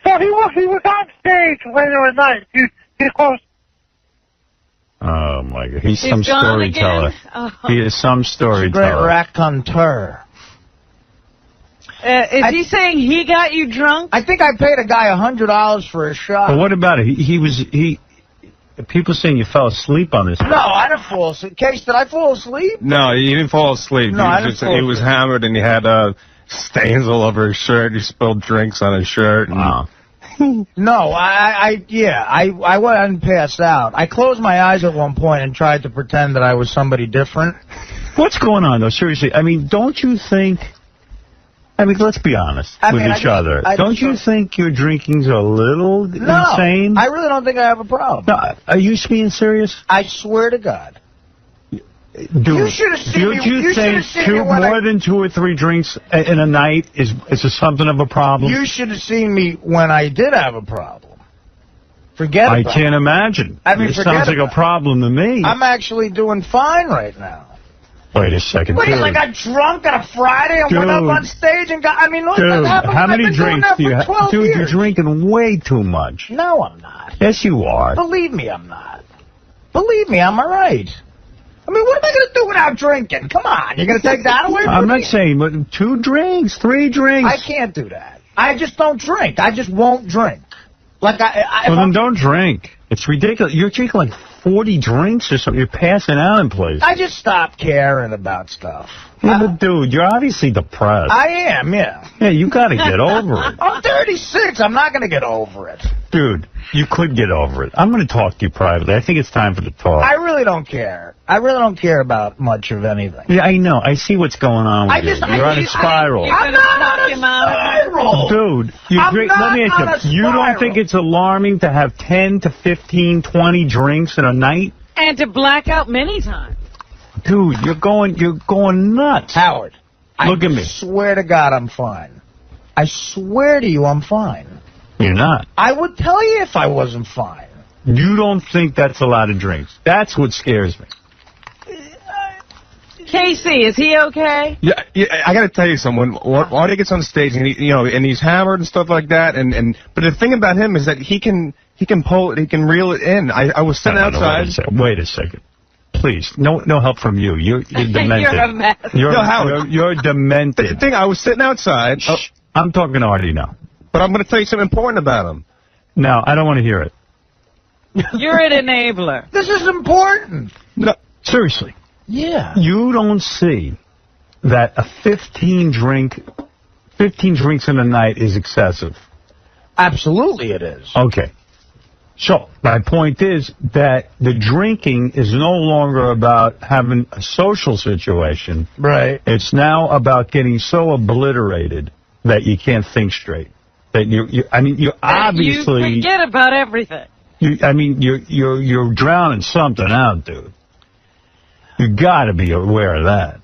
K: So he was on stage later at night. He goes,
A: Oh, my God. He's some
B: He's gone
A: storyteller.
B: again? Oh.
A: He is some
F: Great
A: storyteller.
F: raconteur.
B: Is he saying he got you drunk?
F: I think I paid a guy $100 for a shot.
A: But what about it? He people saying you fell asleep on this.
F: No, I didn't fall asleep. Case, did I fall asleep?
J: No, you didn't fall asleep.
F: No, I didn't fall
J: He was
F: asleep.
J: hammered, and he had stains all over his shirt. He spilled drinks on his shirt. And
A: Wow.
F: No, I wasn't passed out. I closed my eyes at one point and tried to pretend that I was somebody different.
A: What's going on, though? Seriously, I mean, don't you think... I mean, let's be honest with each other. Don't you think your drinking's a little insane?
F: I really don't think I have a problem.
A: No, are you being serious?
F: I swear to God.
A: Dude,
F: You should have seen me.
A: Do you
F: You should
A: think
F: have seen me when
A: more than 2 or 3 drinks in a night is something of a problem?
F: You should have seen me when I did have a problem. Forget
A: I
F: about
A: can't
F: it.
A: imagine.
F: I mean,
A: it
F: forget
A: sounds like a
F: about it.
A: problem to me.
F: I'm actually doing fine right now.
A: Wait a second,
F: What,
A: dude.
F: I got drunk on a Friday and went up
A: Dude.
F: on stage and got... I mean, look,
A: Dude,
F: that happened.
A: how
F: I've
A: many
F: been doing
A: drinks
F: that
A: do you
F: for
A: have?
F: 12
A: Dude,
F: years.
A: you're drinking way too much.
F: No, I'm not.
A: Yes, you are.
F: Believe me, I'm not. Believe me, I'm all right. I mean, what am I going to do without drinking? Come on, you're going to take that away from
A: I'm
F: me?
A: not saying, but 2 drinks, 3 drinks.
F: I can't do that. I just don't drink. I just won't drink. Like,
A: Well, then don't drink. It's ridiculous. You're drinking like 40 drinks or something. You're passing out in places.
F: I just stopped caring about stuff.
A: Yeah, but dude, you're obviously depressed.
F: I am, yeah.
A: Yeah, you got to get over it.
F: I'm 36. I'm not going to get over it.
A: Dude, you could get over it. I'm going to talk to you privately. I think it's time for the talk.
F: I really don't care. I really don't care about much of anything.
A: Yeah, I know. I see what's going on with you. You're on a spiral.
F: I'm not on a spiral.
A: Dude, you
F: I'm
A: drink,
F: not
A: let me
F: on
A: ask
F: a
A: you, you don't
F: spiral.
A: think it's alarming to have 10 to 15, 20 drinks in a night?
B: And to black out many times.
A: Dude, you're going nuts.
F: Howard,
A: Look at me.
F: I swear to God I'm fine. I swear to you I'm fine.
A: You're not.
F: I would tell you if I wasn't fine.
A: You don't think that's a lot of drinks. That's what scares me.
B: Casey, is he okay?
J: Yeah, I got to tell you something. When Artie gets on stage and and he's hammered and stuff like that, but the thing about him is that he can pull it, he can reel it in. I was sitting outside.
A: Wait a second. Please, no help from you. You're demented.
B: You're a mess.
A: You're demented.
J: The thing, I was sitting outside.
A: Shh. I'm talking to Artie now.
J: But I'm going to tell you something important about him.
A: No, I don't want to hear it.
B: You're an enabler.
F: This is important.
A: No, seriously.
F: Yeah.
A: You don't see that a 15 drinks in a night is excessive.
F: Absolutely it is.
A: Okay. So, my point is that the drinking is no longer about having a social situation.
F: Right.
A: It's now about getting so obliterated that you can't think straight. That you're obviously.
B: You forget about everything.
A: You're drowning something out, dude. You got to be aware of that.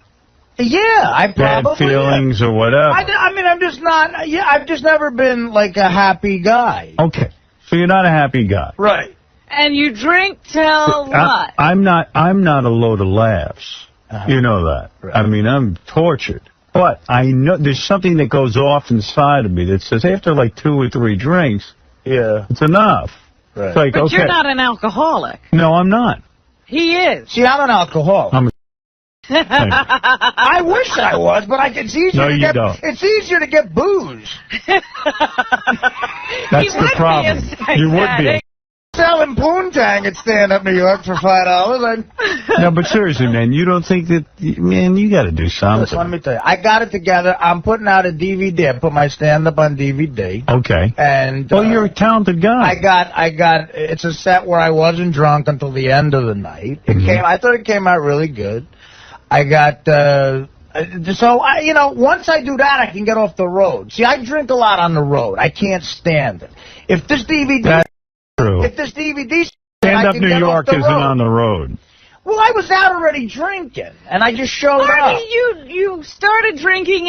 F: Yeah, I probably.
A: Bad feelings or whatever.
F: I'm just not. Yeah, I've just never been like a happy guy.
A: Okay, so you're not a happy guy,
F: right?
B: And you drink till what?
A: I'm not a load of laughs. You know that. Right. I'm tortured. But I know there's something that goes off inside of me that says after like 2 or 3 drinks, it's enough.
F: Right.
A: It's like,
B: but
A: okay.
B: You're not an alcoholic.
A: No, I'm not.
B: He is.
F: See, I'm an alcoholic. I wish I was, but it's easier to get.
A: Don't.
F: It's easier to get booze.
A: That's the problem. You would be.
F: Selling poontang at Stand Up New York for $5.
A: No, but seriously, man, you don't think that, man, you got to do something.
F: Listen, let me tell you, I got it together. I'm putting out a DVD. I put my stand-up on DVD.
A: Okay.
F: And
A: well, you're a talented guy.
F: I got. It's a set where I wasn't drunk until the end of the night. I thought it came out really good. I got. Once I do that, I can get off the road. See, I drink a lot on the road. I can't stand it. If this DVD.
A: True.
F: If this DVD
A: Stand Up New York isn't on the road.
F: Well, I was out already drinking, and I just showed up.
B: Artie, you started drinking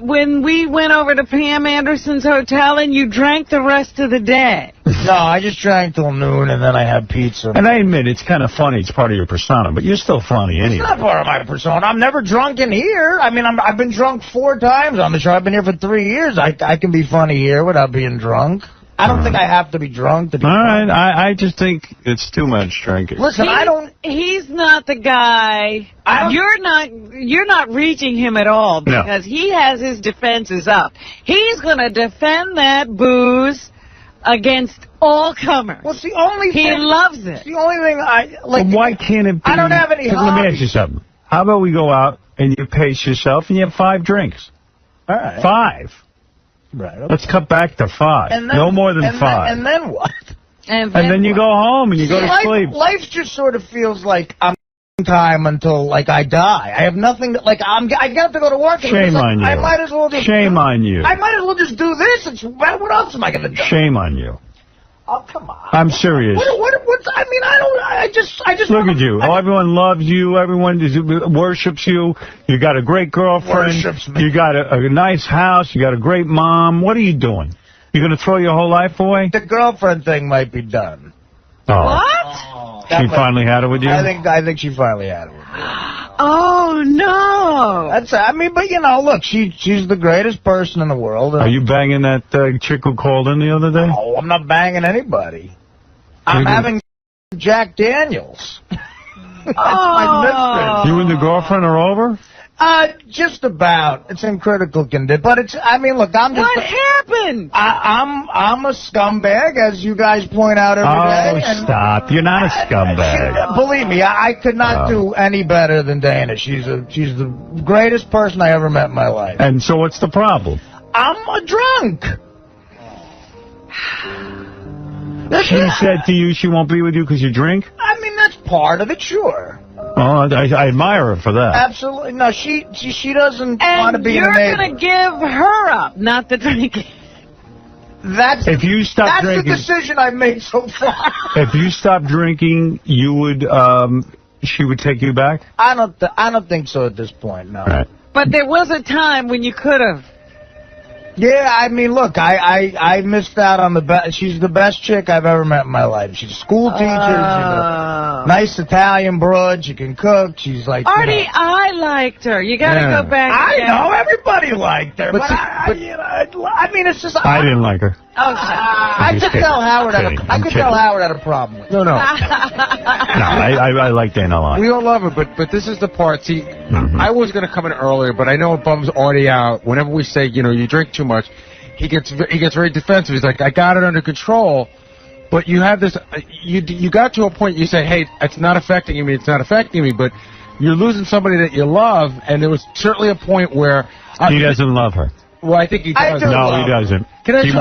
B: when we went over to Pam Anderson's hotel, and you drank the rest of the day.
F: No, I just drank till noon, and then I had pizza.
A: And I admit, it's kind of funny. It's part of your persona, but you're still funny anyway.
F: It's not part of my persona. I'm never drunk in here. I've been drunk 4 times on the show. I've been here for 3 years. I can be funny here without being drunk. I don't think I have to be drunk to be funny.
A: I just think it's too much drinking.
F: Listen,
B: He's not the guy. You're not reaching him at all because he has his defenses up. He's going to defend that booze against all comers.
F: Well, it's the only thing.
B: He loves it.
F: It's the only thing
A: Well, why can't it be?
F: I don't have any hobbies.
A: Let me ask you something. How about we go out and you pace yourself and you have 5 drinks?
F: All right.
A: 5.
F: Right. Okay.
A: Let's cut back to 5. No more than 5.
F: And then what?
B: And
A: then you go home and you go to sleep.
F: Life just sort of feels like I'm time until I die. I have nothing to, I have to go to work.
A: Shame on you.
F: I might as well just.
A: Shame on you.
F: I might as well just do this. What else am I going to do?
A: Shame on you.
F: Oh, come on.
A: I'm serious.
F: I just
A: look at you. Everyone loves you. Everyone worships you. You got a great girlfriend.
F: Worships me.
A: You got a nice house. You got a great mom. What are you doing? You going to throw your whole life away?
F: The girlfriend thing might be done.
A: Oh.
B: What?
A: She finally had it with you?
F: I think she finally had it with me.
B: Oh, no.
F: But look, she's the greatest person in the world.
A: Are you banging that chick who called in the other day?
F: No, I'm not banging anybody. I'm having Jack Daniels. That's my mistress.
A: You and the girlfriend are over?
F: Just about. It's in critical condition. But look, I'm just...
B: What happened?
F: I'm a scumbag, as you guys point out every day.
A: Oh, stop. You're not a scumbag.
F: Believe me, I could not do any better than Dana. She's the greatest person I ever met in my life.
A: And so what's the problem?
F: I'm a drunk.
A: She said to you she won't be with you because you drink?
F: That's part of it, sure.
A: Oh, I admire her for that.
F: Absolutely. No, she doesn't want to be a neighbor.
B: You're going to give her up, not the drinking.
F: That's the decision I've made so far.
A: If you stopped drinking, you would, she would take you back?
F: I don't think so at this point, no.
A: Right.
B: But there was a time when you could have.
F: Yeah, look, I missed out on the best. She's the best chick I've ever met in my life. She's a school teacher. She's a nice Italian broad. She can cook. She's like...
B: Artie, I liked her. You got to go back.
F: I know. Everybody liked her. But it's just...
A: I didn't like her.
F: I could tell Howard had a problem with it.
J: No.
A: No, I like Dana a lot.
D: We all love her, but this is the part. See, I was going to come in earlier, but I know it bums Artie out. Whenever we say, you drink too much, he gets very defensive. He's like, I got it under control. But you have this, you got to a point you say, hey, it's not affecting me, but you're losing somebody that you love, and there was certainly a point where...
A: he doesn't love her.
D: Well, I think he does.
A: No, he doesn't. He's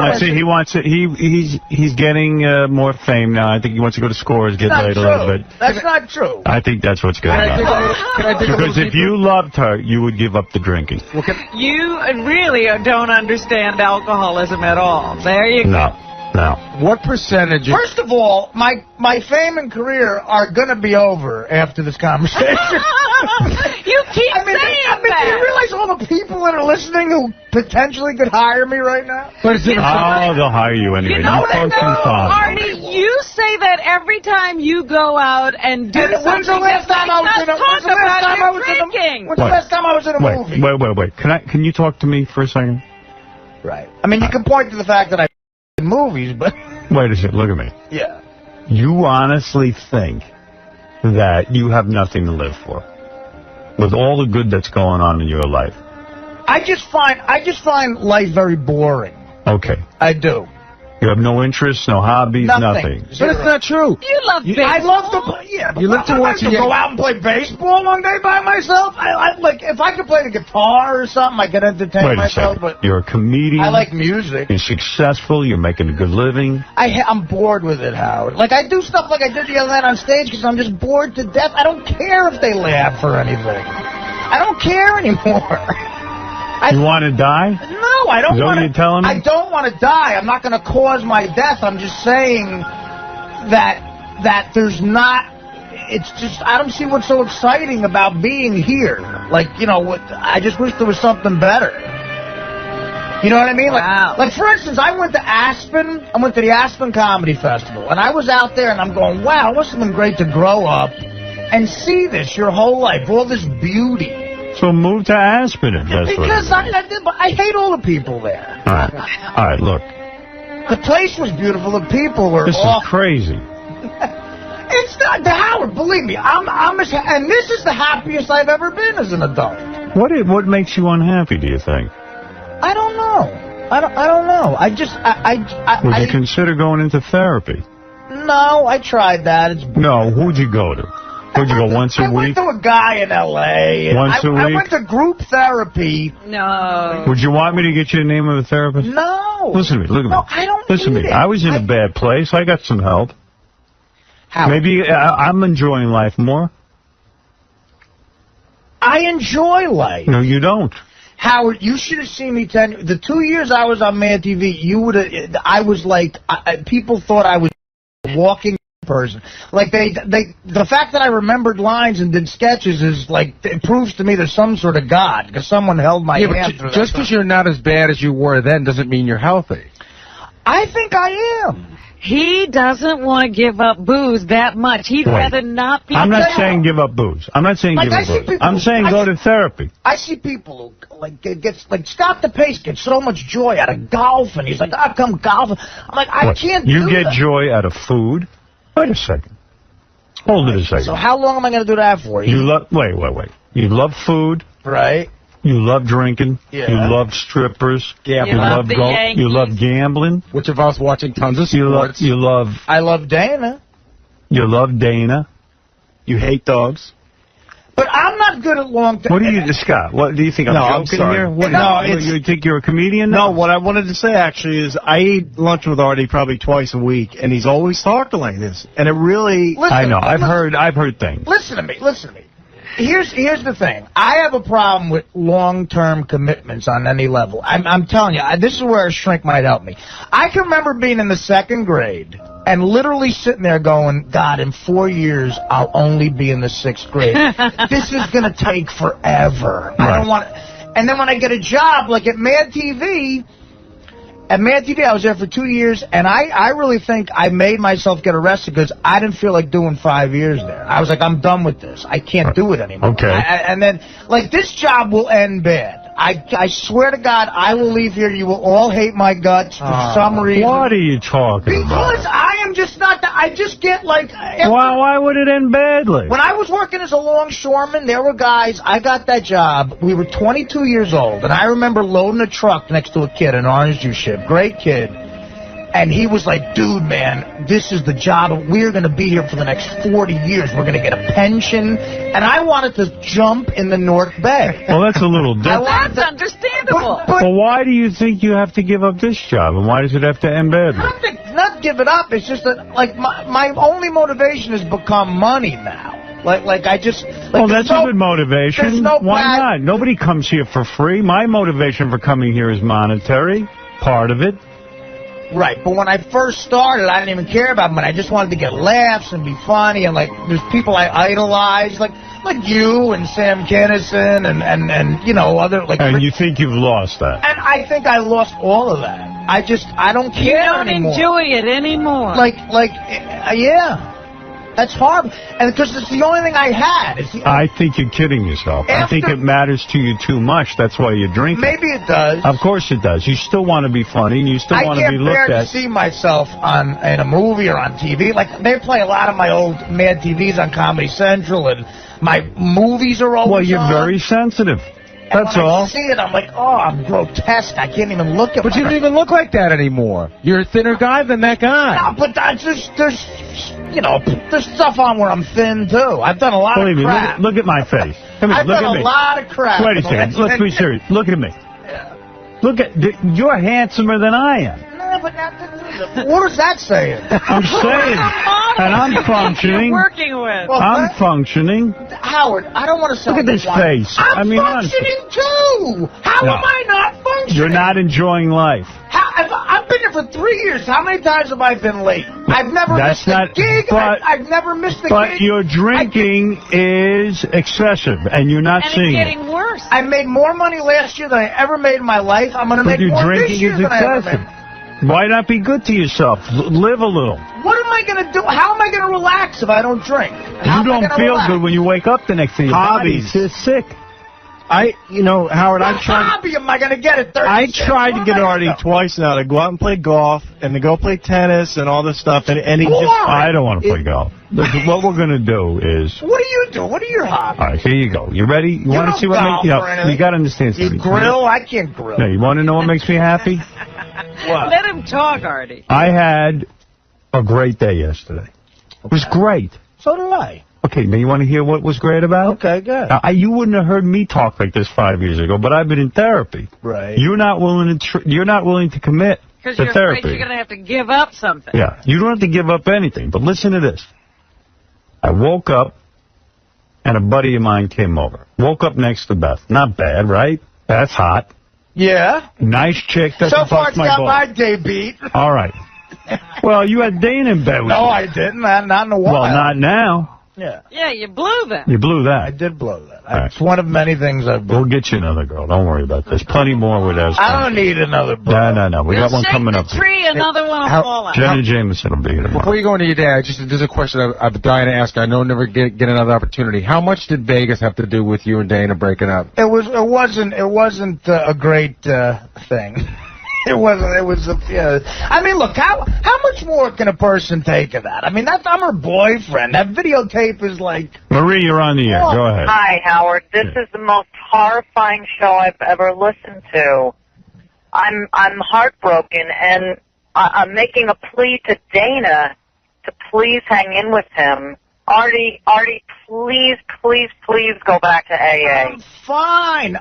A: getting more fame now. I think he wants to go to Scores, get laid a little bit.
F: That's not true.
A: I think that's what's going on. Because if you loved her, you would give up the drinking.
B: You really don't understand alcoholism at all. There you go.
A: No.
D: What percentage?
F: First of all, my fame and career are going to be over after this conversation.
B: You keep saying that.
F: Do you realize all the people that are listening who potentially could hire me right now?
A: They'll hire you anyway.
B: You know Artie, you say that every time you go out and do something.
F: When's the last time I was in a movie?
A: Wait. Can you talk to me for a second?
F: Right. I mean, you can point to the fact that I in movies, but...
A: Wait a second, look at me.
F: Yeah.
A: You honestly think that you have nothing to live for? With all the good that's going on in your life?
F: I just find life very boring.
A: Okay.
F: I do.
A: You have no interests, no hobbies, nothing.
D: But it's not true.
B: You love baseball.
F: I love to play. Yeah,
D: you live to watch.
F: Go out and play baseball one day by myself. I like if I could play the guitar or something, I could entertain myself. But
A: you're a comedian.
F: I like music.
A: You're successful. You're making a good living.
F: I'm bored with it, Howard. Like I do stuff like I did the other night on stage because I'm just bored to death. I don't care if they laugh or anything. I don't care anymore.
A: You want to die?
F: No, I don't want to.
A: You're telling me?
F: I don't want to die. I'm not going to cause my death. I'm just saying that there's not. It's just I don't see what's so exciting about being here. Like I just wish there was something better. You know what I mean? Like for instance, I went to Aspen. I went to the Aspen Comedy Festival, and I was out there, and I'm going, wow, it must have been great to grow up and see this your whole life, all this beauty.
A: So move to Aspen if that's
F: because I hate all the people there.
A: All right, look.
F: The place was beautiful. The people were
A: This is crazy.
F: It's not, Howard, believe me. And this is the happiest I've ever been as an adult.
A: What makes you unhappy, do you think?
F: I don't know. I don't know.
A: Would you consider going into therapy?
F: No, I tried that.
A: No, who'd you go to? Would you go once a week?
F: I went to a guy in L.A.
A: Once a week?
F: I went to group therapy.
B: No.
A: Would you want me to get you the name of a therapist?
F: No.
A: Listen to me. Look at me.
F: No, I don't
A: Listen to me. I was in a bad place. I got some help.
F: How?
A: Maybe I'm enjoying life more.
F: I enjoy life.
A: No, you don't.
F: Howard, you should have seen me the 2 years I was on Mad TV, I was like, people thought I was walking person. Like the fact that I remembered lines and did sketches is like, it proves to me there's some sort of God, because someone held my hand.
D: But just because you're not as bad as you were then doesn't mean you're healthy.
F: I think I am.
B: He doesn't want to give up booze that much. He'd rather not be.
A: I'm not saying give up booze. I'm not saying give up booze. I'm saying go to therapy.
F: I see people who like Scott DePace gets so much joy out of golf, and he's like, "I come golfing." I'm like, I can't.
A: You get joy out of food. Wait a second. Hold it a second.
F: So how long am I going to do that for?
A: Wait. You love food.
F: Right.
A: You love drinking.
F: Yeah.
A: You love strippers.
F: Yeah.
A: You love gambling.
D: Which involves watching tons of sports.
F: I love Dana.
A: You love Dana.
J: You hate dogs.
F: But I'm not good at long-term.
A: What do you, Scott? What do you think? I'm joking here? You think you're a comedian now?
J: No, what I wanted to say actually is I eat lunch with Artie probably twice a week, and he's always talking like this, and it really.
F: Listen,
A: I know. I've heard things.
F: Listen to me. Here's the thing. I have a problem with long-term commitments on any level. I'm telling you, this is where a shrink might help me. I can remember being in the 2nd grade and literally sitting there going, God, in 4 years, I'll only be in the 6th grade. This is going to take forever. Right. I don't want to. And then when I get a job, like at Mad TV, I was there for 2 years, and I really think I made myself get arrested because I didn't feel like doing 5 years there. I was like, I'm done with this. I can't do it anymore.
A: Okay.
F: And then, like, this job will end bad. I swear to God, I will leave here. You will all hate my guts for some reason.
A: What are you talking about?
F: Because I am just not that. I just get like.
A: Why would it end badly?
F: When I was working as a longshoreman, there were guys. I got that job. We were 22 years old, and I remember loading a truck next to a kid, an orange juice ship. Great kid. And he was like, dude, man, this is the job. We're going to be here for the next 40 years. We're going to get a pension. And I wanted to jump in the North Bay.
A: Well, that's a little different.
B: That's understandable.
A: But why do you think you have to give up this job? And why does it have to end badly?
F: Not give it up. It's just that, like, my only motivation has become money now. Like I just... Like,
A: well, that's a good motivation. Why not? Nobody comes here for free. My motivation for coming here is monetary. Part of it.
F: Right, but when I first started, I didn't even care about money. I just wanted to get laughs and be funny, and, like, there's people I idolize, like you and Sam Kinison and you know, other, like...
A: And you think you've lost that?
F: And I think I lost all of that. I don't care anymore.
B: You don't enjoy it anymore.
F: Yeah. That's hard. And because it's the only thing I had.
A: I think you're kidding yourself. I think it matters to you too much. That's why you're drinking.
F: Maybe it does.
A: Of course it does. You still want to be funny, and you still want to be looked at.
F: I can't bear to see myself in a movie or on TV. Like, they play a lot of my old Mad TVs on Comedy Central, and my movies are always
A: Well, you're very sensitive. That's all.
F: When I see it, I'm like, oh, I'm grotesque. I can't even look at
D: But you don't even look like that anymore. You're a thinner guy than that guy.
F: No, but there's stuff on where I'm thin, too. I've done a lot of crap.
A: Look at my face. Come here,
F: I've
A: look
F: done
A: at me.
F: a lot of crap.
A: Wait a second. Let's be serious. Look at me. Look at... You're handsomer than I am.
F: No, but what is that saying?
A: I'm saying, and I'm functioning.
B: You're working with.
A: I'm functioning.
F: Howard, I don't want to sound...
A: Look at this face.
F: I'm functioning too. How am I not functioning?
A: You're not enjoying life.
F: I've been here for 3 years. How many times have I been late? I've never missed a gig. I've never missed a gig.
A: But your drinking is excessive, and you're not seeing it.
B: And it's getting worse.
F: I made more money last year than I ever made in my life. I'm going to make more this year than I ever made.
A: Why not be good to yourself? Live a little.
F: What am I going to do? How am I going to relax if I don't drink?
A: You don't feel good when you wake up the next day. Your body's sick.
C: Howard, I'm trying.
F: Hobby am I going to get at 30?
C: I tried to get Artie twice now to go out and play golf and to go play tennis and all this stuff, and he just...
A: I don't want to play golf. Listen, what we're going to do is...
F: What do you do? What are your hobbies?
A: All right, here you go. You ready? You want to see what makes... You got to understand something.
F: You grill? I can't grill.
A: No, you want to know what makes me happy?
F: What?
B: Let him talk, Artie.
A: I had a great day yesterday. It was great.
F: So did I.
A: Okay, now you want to hear what was great about?
F: Okay, good.
A: You wouldn't have heard me talk like this 5 years ago, but I've been in therapy.
F: Right.
A: You're not willing to commit to
B: Because you're
A: therapy.
B: afraid you're going to have to give up something.
A: Yeah, you don't have to give up anything, but listen to this. I woke up, and a buddy of mine came over. Woke up next to Beth. Not bad, right? That's hot.
F: Yeah.
A: Nice chick.
F: So far, it's got my day beat.
A: All right. Well, you had Dana in bed with you.
F: No, I didn't. Not in a while.
A: Well, not now.
F: Yeah.
B: Yeah, you blew that.
A: You blew that.
F: I did blow that.
A: Right.
F: It's one of many things I've done.
A: We'll get you another girl. Don't worry about this. Plenty more with us.
F: I don't need another girl.
A: No. We got one coming up.
B: Tree, another one will fall out.
A: Jenny Jameson will be here tomorrow.
D: Before you go into your day, there's a question I've dying to ask. I know I'll never get another opportunity. How much did Vegas have to do with you and Dana breaking up?
F: It wasn't a great thing. It was I mean, look, how much more can a person take of that? I mean, I'm her boyfriend. That videotape is like...
A: Marie, you're on the air. Go ahead.
L: Hi, Howard. This is the most horrifying show I've ever listened to. I'm heartbroken, and I'm making a plea to Dana to please hang in with him. Artie, please go back to AA.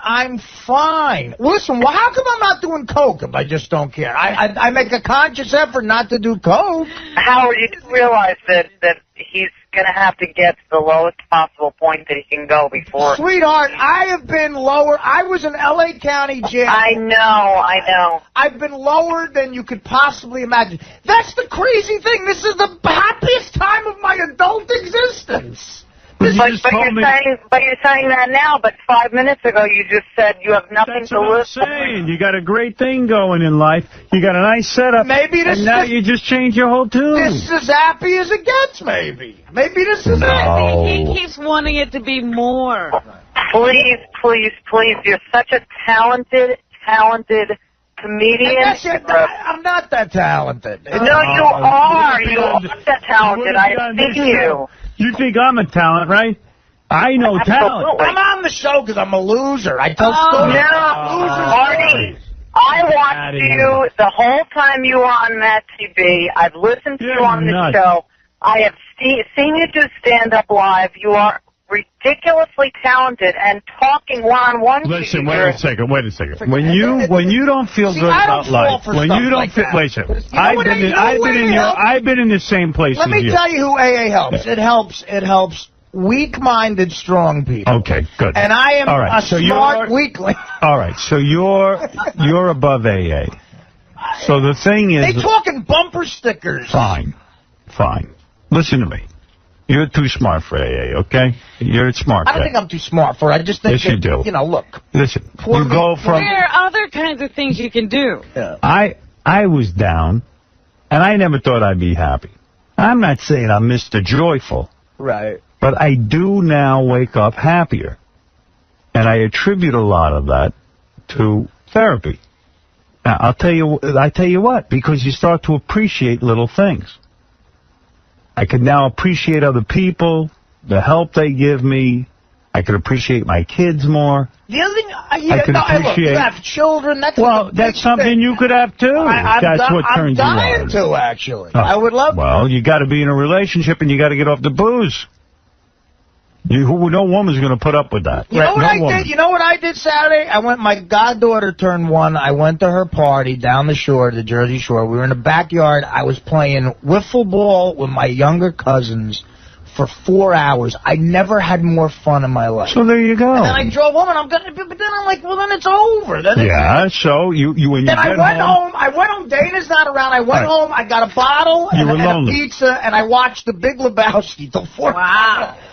F: I'm fine. Listen, well, how come I'm not doing coke if I just don't care? I make a conscious effort not to do coke.
L: Howard, you do realize that he's going to have to get to the lowest possible point that he can go before...
F: Sweetheart, I have been lower. I was in L.A. County jail.
L: I know.
F: I've been lower than you could possibly imagine. That's the crazy thing. This is the happiest time of my adult existence.
L: But you're saying that now, but 5 minutes ago you just said you have nothing to lose.
A: That's what I'm saying. You got a great thing going in life. You got a nice setup. And now you just change your whole tune.
F: This is as happy as it gets, maybe. Maybe this is
B: it. He keeps wanting it to be more.
L: Please. You're such a talented comedian.
F: I'm not that talented.
L: No, you are. You are that talented. I've seen you.
A: You think I'm a talent, right? I know talent.
F: I'm on the show because I'm a loser. I tell stories.
L: No, Artie. I watched you the whole time you were on Matt TV. I've listened to you on the show. I have seen you do stand-up live. You are ridiculously talented and talking one-on-one.
A: Listen, wait a second. When you don't feel good about life, when you don't feel, listen, I've been in the same place as you.
F: Let me tell you who AA helps. It helps weak-minded, strong people.
A: Okay, good.
F: And I am a smart weakling.
A: All right, so you're above AA. So the thing is,
F: they talking bumper stickers.
A: Fine. Listen to me. You're too smart for AA, okay? You're a smart guy.
F: I don't think I'm too smart for it. I just think
A: yes, you do.
F: You know, look.
A: Listen, you go from...
B: There are other kinds of things you can do.
F: Yeah.
A: I was down, and I never thought I'd be happy. I'm not saying I'm Mr. Joyful.
F: Right.
A: But I do now wake up happier. And I attribute a lot of that to therapy. Now, I tell you what, because you start to appreciate little things. I can now appreciate other people, the help they give me. I can appreciate my kids more.
F: The other thing,
A: appreciate.
F: Look, you have children.
A: That's something you could have too. That's what turns you on.
F: I'm dying to, actually. I would love.
A: Well, you got to be in a relationship and you got to get off the booze. No woman's going to put up with that.
F: You know what I did? You know what I did Saturday? My goddaughter turned 1. I went to her party down the shore, the Jersey Shore. We were in the backyard. I was playing wiffle ball with my younger cousins for 4 hours. I never had more fun in my life.
A: So there you go.
F: And then I drove home, and but then I'm like, well, then it's over.
A: So when you get
F: home. I went home. Dana's not around. I went home. I got a bottle and a pizza, and I watched The Big Lebowski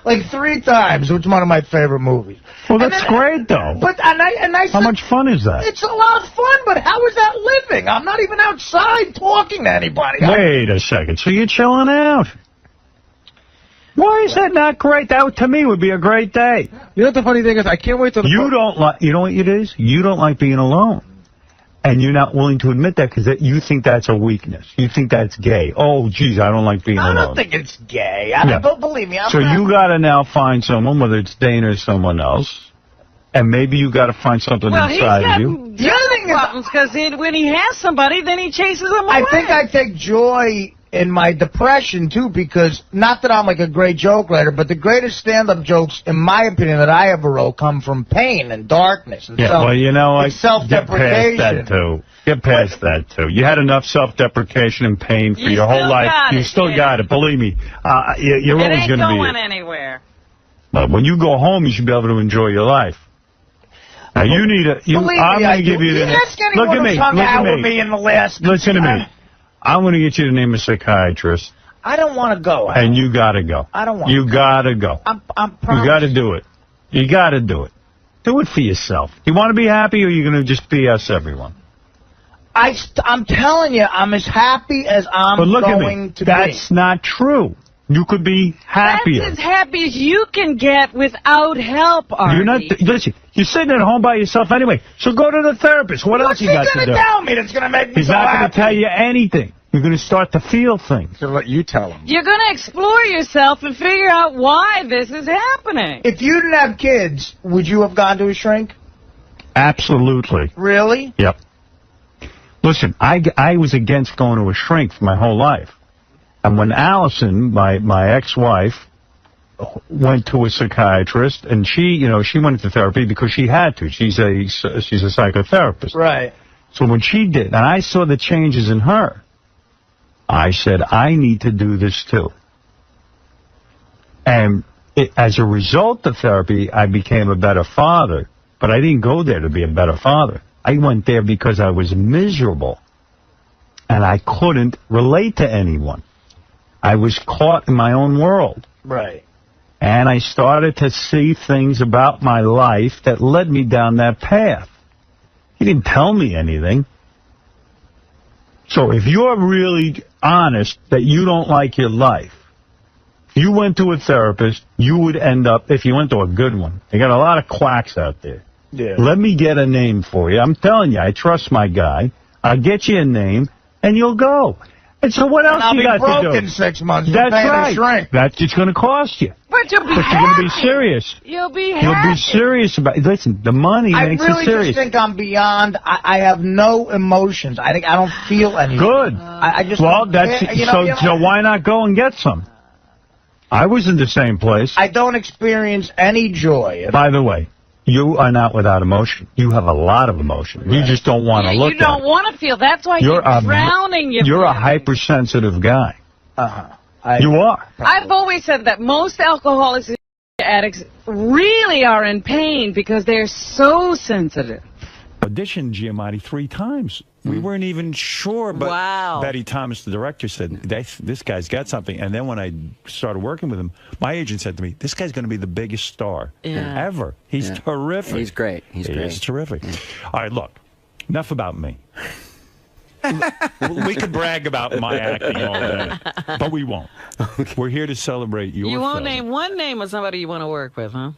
F: like 3 times, which is one of my favorite movies.
A: Well, that's great, though.
F: But I said,
A: how much fun is that?
F: It's a lot of fun, but how is that living? I'm not even outside talking to anybody.
A: Wait a second. So you're chilling out? Why is that not great? That, to me, would be a great day.
D: You know what the funny thing is? I can't wait till
A: you don't like. You know what it is? You don't like being alone, and you're not willing to admit that because you think that's a weakness. You think that's gay. Oh, geez, I don't like being alone.
F: I don't think it's gay. Don't believe me.
A: So you got to now find someone, whether it's Dana or someone else, and maybe you got to find something inside of you.
B: The other thing is, because when he has somebody, then he chases them away.
F: I think I take joy in my depression, too, because not that I'm like a great joke writer, but the greatest stand-up jokes, in my opinion, that I ever wrote come from pain and darkness and
A: self-deprecation. Get past that, too. You had enough self-deprecation and pain for your whole life. You still got it. Believe me. You're always going to be
B: going anywhere.
A: But when you go home, you should be able to enjoy your life. Now, you need a... I'm going to give you the...
F: Look at me.
A: Listen to me. I'm going to get you to name a psychiatrist.
F: I don't want to go.
A: And you got to go.
F: I don't want
A: You got to go.
F: I'm
A: You got to do it. You got to do it. Do it for yourself. You want to be happy, or are you going to just BS everyone?
F: I'm telling you, I'm as happy as I'm going to be.
A: That's not true. You could be happier.
B: That's as happy as you can get without help, Artie.
A: You're not. Listen, you're sitting at home by yourself anyway. So go to the therapist. What else you got to do?
F: What's he going to tell me that's going to make me
A: He's
F: so
A: not
F: happy?
A: going to tell you anything. You're going to start to feel things.
D: He's going to let you tell him.
B: You're going to explore yourself and figure out why this is happening.
F: If you didn't have kids, would you have gone to a shrink?
A: Absolutely.
F: Really?
A: Yep. Listen, I was against going to a shrink for my whole life. And when Allison, my ex-wife, went to a psychiatrist, and she went to therapy because she had to. She's a psychotherapist.
F: Right.
A: So when she did, and I saw the changes in her, I said, I need to do this too. And as a result of therapy, I became a better father. But I didn't go there to be a better father. I went there because I was miserable. And I couldn't relate to anyone. I was caught in my own world.
F: Right.
A: And I started to see things about my life that led me down that path. He didn't tell me anything. So if you're really honest that you don't like your life, if you went to a therapist, you would end up, if you went to a good one, they got a lot of quacks out there.
F: Yeah.
A: Let me get a name for you. I'm telling you, I trust my guy. I'll get you a name, and you'll go. And so what else
F: I'll
A: you
F: be
A: got
F: broke
A: to do?
F: in 6 months.
A: That's
F: paying
A: right.
F: The shrink.
A: That's it's going to cost you.
B: But you'll be
A: But you're going to be serious.
B: You'll be
A: You'll
B: happy.
A: be serious about it. Listen, the money
F: I
A: makes
F: really
A: it serious.
F: just think I'm beyond. I have no emotions. I think I don't feel anything.
A: Good.
F: I just
A: well,
F: don't
A: that's
F: care, you know,
A: so why not go and get some? I was in the same place.
F: I don't experience any joy.
A: By the way, you are not without emotion. You have a lot of emotion. Right. You just don't want to look at it.
B: You don't want to feel. That's why you're drowning your
A: You're a
B: feelings.
A: hypersensitive guy.
F: Uh-huh.
A: You are.
B: I've always said that most alcoholics and addicts really are in pain because they're so sensitive.
M: Auditioned Giamatti 3 times. We weren't even sure, but Betty Thomas, the director, said, this guy's got something. And then when I started working with him, my agent said to me, this guy's going to be the biggest star ever. He's terrific.
N: He's great. He's great.
M: He's terrific. All right, look, enough about me. We could brag about my acting all day, but we won't. We're here to celebrate your
B: You won't
M: film.
B: name one name of somebody you want to work with, huh?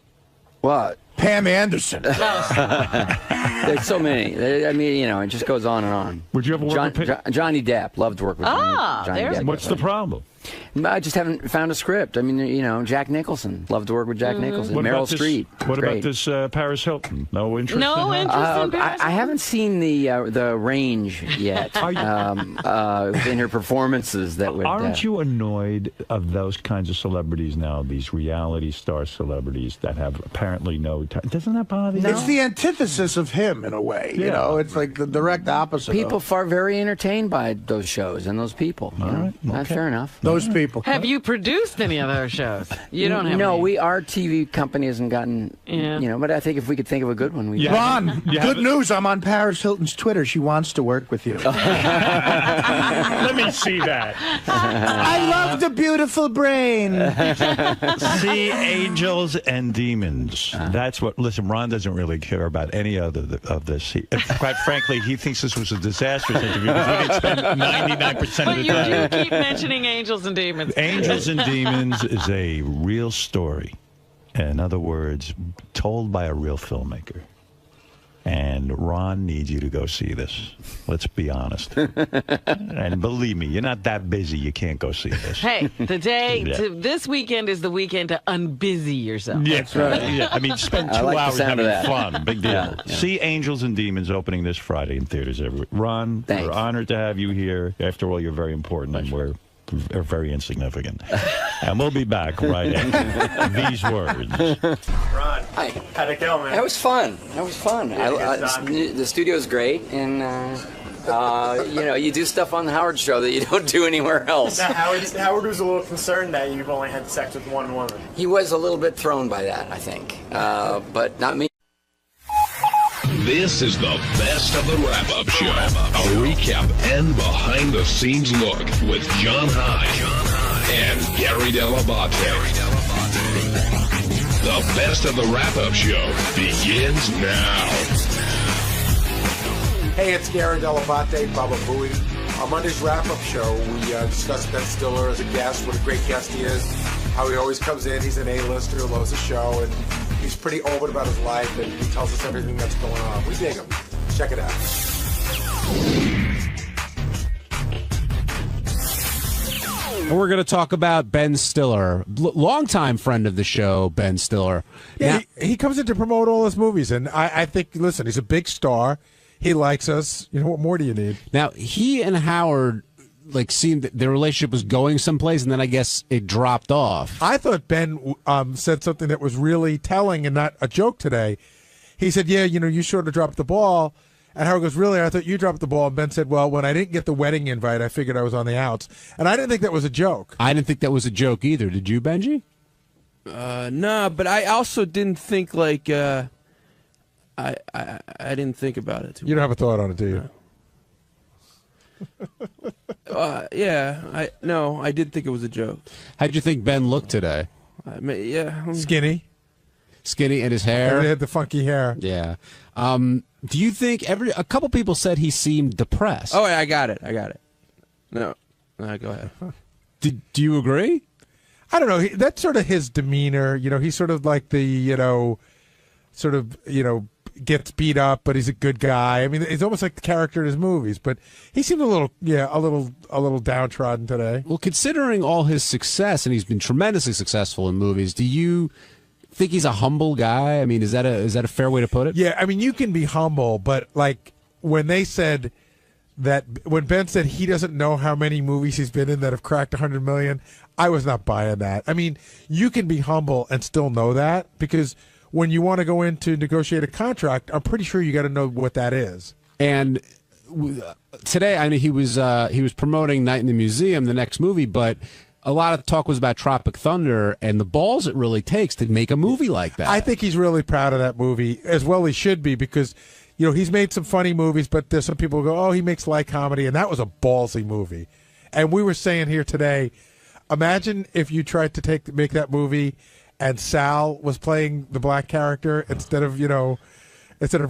N: What?
O: Pam Anderson.
N: There's so many. I mean, you know, it just goes on and on.
M: Would you ever work with
N: Johnny Depp? Loved to work with Johnny Depp.
M: What's the problem?
N: I just haven't found a script. I mean, you know, Jack Nicholson. Loved to work with Jack Nicholson. Meryl Streep.
M: What
N: Great.
M: about this Paris Hilton? No interest
B: No
M: in
B: interest
M: her?
B: in Paris
N: I haven't seen the range yet in her performances that would...
M: Aren't you annoyed of those kinds of celebrities now, these reality star celebrities that have apparently no time? Doesn't that bother you?
O: It's the antithesis of him, in a way. You know, it's like the direct opposite.
N: People are very entertained by those shows and those people. You know? That's fair enough.
O: Those people.
B: Have you produced any of those shows? You don't have
N: No,
B: any.
N: our TV company hasn't gotten, you know, but I think if we could think of a good one, we
O: Ron, good news. I'm on Paris Hilton's Twitter. She wants to work with you.
M: Let me see that.
O: I love the beautiful brain.
M: See Angels and Demons. That's what. Listen, Ron doesn't really care about any other of this. Quite frankly, he thinks this was a disastrous interview because we didn't spend 99% of the
B: But
M: time.
B: you do keep mentioning Angels and Demons.
M: Angels and Demons is a real story. In other words, told by a real filmmaker. And Ron needs you to go see this. Let's be honest. And believe me, you're not that busy. You can't go see this.
B: Hey, this weekend is the weekend to unbusy yourself.
M: Yeah, that's right. Yeah, I mean, spend 2 hours having fun. Big deal.
N: Yeah.
M: See Angels and Demons opening this Friday in theaters everywhere. Ron, we're honored to have you here. After all, you're very important, and we're very insignificant. And we'll be back right after these words.
P: Ron,
N: Hi.
P: how'd it go, man?
N: That was fun. The studio's great, and you know, you do stuff on the Howard Show that you don't do anywhere else.
P: Now, Howard was a little concerned that you've only had sex with one woman.
N: He was a little bit thrown by that, I think, but not me.
Q: This is the best of the wrap-up show. A recap and behind-the-scenes look with John High and Gary Dell'Abate. The best of the wrap-up show begins now.
R: Hey, it's Gary Dell'Abate, Baba Booey. On Monday's wrap-up show, we discussed Ben Stiller as a guest, what a great guest he is, how he always comes in, he's an A-lister who loves the show, and he's pretty open about his life, and he tells us everything that's going on. We dig him. Check it out.
S: We're going to talk about Ben Stiller, longtime friend of the show, Ben Stiller.
D: Yeah, he comes in to promote all his movies, and I think, listen, he's a big star. He likes us. You know, what more do you need?
S: Now, he and Howard, seemed that their relationship was going someplace, and then I guess it dropped off.
D: I thought Ben said something that was really telling and not a joke today. He said, yeah, you know, you sort of dropped the ball. And Howard goes, really? I thought you dropped the ball. And Ben said, well, when I didn't get the wedding invite, I figured I was on the outs. And I didn't think that was a joke.
S: I didn't think that was a joke either. Did you, Benji?
H: No, but I also didn't think I didn't think about it.
D: You don't have a thought on it, do you?
H: I did think it was a joke.
S: How'd you think Ben looked today?
D: Skinny.
S: Skinny, and his hair.
D: And he had the funky hair.
S: Yeah. Do you think a couple people said he seemed depressed?
H: Oh, I got it. No, go ahead.
S: Do you agree?
D: I don't know. That's sort of his demeanor. You know, he's sort of like the, gets beat up, but he's a good guy. I mean, it's almost like the character in his movies. But he seemed a little downtrodden today.
S: Well, considering all his success, and he's been tremendously successful in movies, do you think he's a humble guy? I mean, is that a fair way to put it?
D: Yeah, I mean, you can be humble, but like when they said that, when Ben said he doesn't know how many movies he's been in that have cracked 100 million, I was not buying that. I mean, you can be humble and still know that, because when you want to go in to negotiate a contract, I'm pretty sure you got to know what that is.
S: And today, I mean, he was promoting Night in the Museum, the next movie, but a lot of talk was about Tropic Thunder and the balls it really takes to make a movie like that.
D: I think he's really proud of that movie, as well he should be, because he's made some funny movies, but there's some people who go, oh, he makes light comedy, and that was a ballsy movie. And we were saying here today, imagine if you tried to make that movie and Sal was playing the black character instead of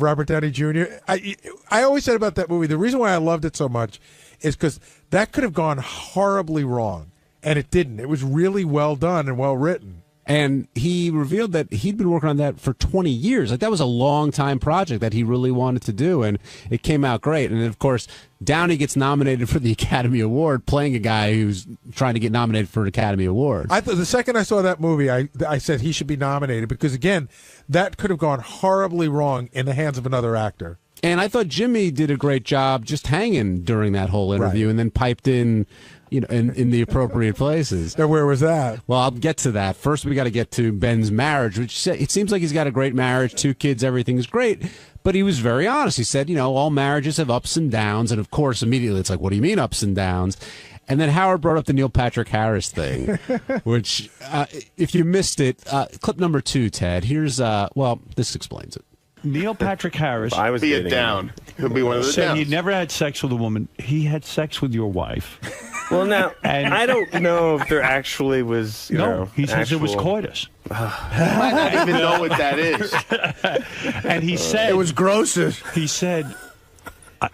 D: Robert Downey Jr. I always said about that movie, the reason why I loved it so much is because that could have gone horribly wrong, and it didn't. It was really well done and well written.
S: And he revealed that he'd been working on that for 20 years. Like, that was a long-time project that he really wanted to do, and it came out great. And, of course, Downey gets nominated for the Academy Award, playing a guy who's trying to get nominated for an Academy Award.
D: I thought the second I saw that movie, I said he should be nominated, because, again, that could have gone horribly wrong in the hands of another actor.
S: And I thought Jimmy did a great job just hanging during that whole interview, and then piped in, in the appropriate places.
D: And where was that?
S: Well, I'll get to that. First, we got to get to Ben's marriage, which it seems like he's got a great marriage, 2 kids, everything's great. But he was very honest. He said, all marriages have ups and downs. And, of course, immediately it's like, what do you mean ups and downs? And then Howard brought up the Neil Patrick Harris thing, which, if you missed it, clip number 2, Ted, here's, this explains it.
M: Neil Patrick Harris.
J: I was
T: be it down. He'll be one of the
M: said
T: downs.
M: he never had sex with a woman. He had sex with your wife.
C: Well, now,
M: and
C: I don't know if there actually was,
M: he says it was coitus.
T: He might not even know what that is.
M: And he said...
O: It was grosses.
M: He said...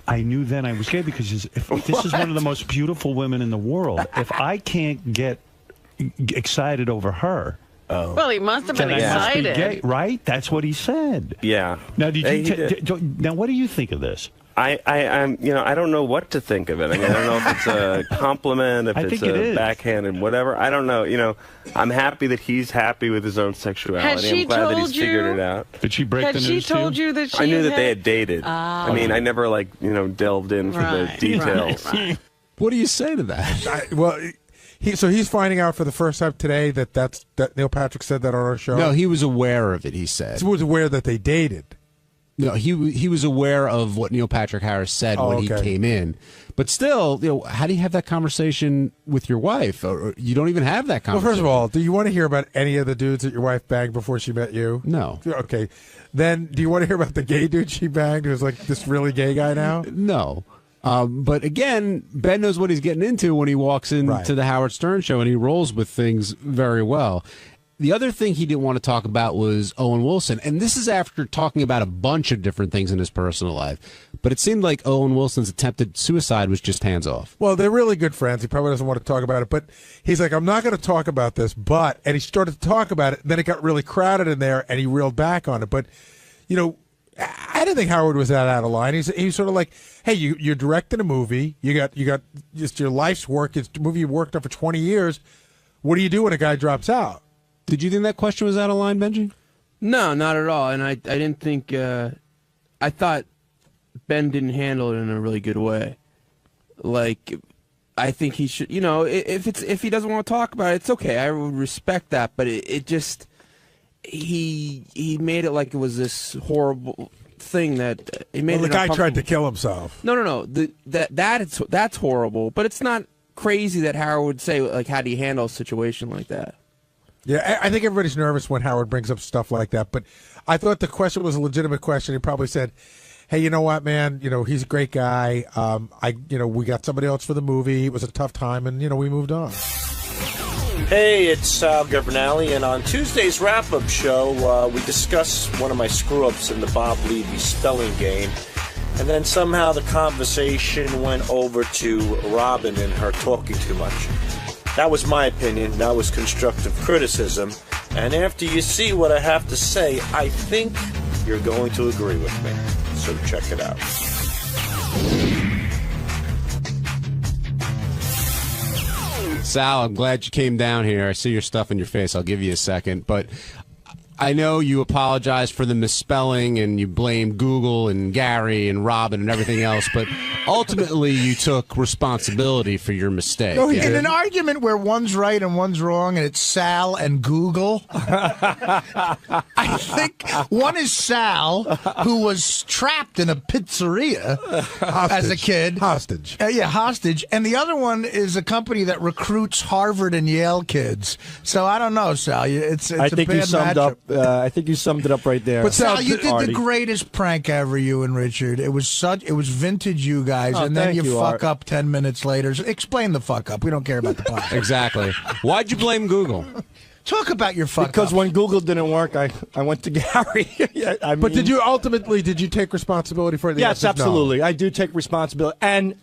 M: I knew then I was gay, because this is one of the most beautiful women in the world. If I can't get excited over her...
B: Oh. Well, he must have been
M: then
B: excited.
M: I must be gay, right? That's what he said.
C: Yeah.
M: Now, now, what do you think of this?
C: I don't know what to think of it. I mean, I don't know if it's a compliment, if it's a backhanded, whatever. I don't know. I'm happy that he's happy with his own sexuality. I'm glad that he's figured it out.
M: Did she break the news to you?
B: Had she told you that she
C: I knew that they had dated.
B: I
C: mean, I never, delved in for the details.
B: Right.
S: What do you say to that?
D: He's finding out for the first time today that Neil Patrick said that on our show?
S: No, he was aware of it, he said.
D: He was aware that they dated.
S: No, he was aware of what Neil Patrick Harris said when he came in. But still, how do you have that conversation with your wife? Or you don't even have that conversation.
D: Well, first of all, do you want to hear about any of the dudes that your wife banged before she met you?
S: No.
D: Okay. Then, do you want to hear about the gay dude she banged who's like this really gay guy now?
S: No. But again, Ben knows what he's getting into when he walks into the Howard Stern show, and he rolls with things very well. The other thing he didn't want to talk about was Owen Wilson, and this is after talking about a bunch of different things in his personal life. But it seemed like Owen Wilson's attempted suicide was just hands off.
D: Well, they're really good friends. He probably doesn't want to talk about it, but he's like, I'm not going to talk about this, and he started to talk about it, then it got really crowded in there, and he reeled back on it. But, I didn't think Howard was that out of line. He's sort of like, hey, you're directing a movie. You got just your life's work. It's a movie you worked on for 20 years. What do you do when a guy drops out?
S: Did you think that question was out of line, Benji?
H: No, not at all. And I didn't think. I thought Ben didn't handle it in a really good way. I think he should. If he doesn't want to talk about it, it's okay. I would respect that. But it just. He made it like it was this horrible thing that he made.
D: Well, the guy tried to kill himself.
H: No. That's horrible, but it's not crazy that Howard would say how do you handle a situation like that?
D: Yeah, I think everybody's nervous when Howard brings up stuff like that. But I thought the question was a legitimate question. He probably said, "Hey, you know what, man? He's a great guy. We got somebody else for the movie. It was a tough time, and we moved on."
U: Hey, it's Sal Governale, and on Tuesday's wrap-up show, we discuss one of my screw-ups in the Bob Levy spelling game, and then somehow the conversation went over to Robin and her talking too much. That was my opinion. That was constructive criticism, and after you see what I have to say, I think you're going to agree with me. So check it out.
S: Sal, I'm glad you came down here. I see your stuff in your face. I'll give you a second. But I know you apologized for the misspelling and you blamed Google and Gary and Robin and everything else, but ultimately you took responsibility for your mistake.
F: No, in an argument where one's right and one's wrong and it's Sal and Google, I think one is Sal, who was trapped in a pizzeria as a kid.
O: Hostage.
F: Hostage. And the other one is a company that recruits Harvard and Yale kids. So I don't know, Sal. It's
U: I think
F: a bad
U: you summed
F: matchup.
U: up. I think you summed it up right there.
F: But Sal, you did
U: Artie.
F: the greatest prank ever, you and Richard. It was vintage, you guys,
U: Oh,
F: and then
U: thank
F: you
U: you,
F: fuck
U: Art.
F: up 10 minutes later. So explain the fuck up. We don't care about the podcast.
S: Exactly. Why'd you blame Google?
F: Talk about your fuck
U: Because
F: up.
U: when Google didn't work, I went to Gary.
O: But did you take responsibility for it?
U: Yes, absolutely. I do take responsibility. And,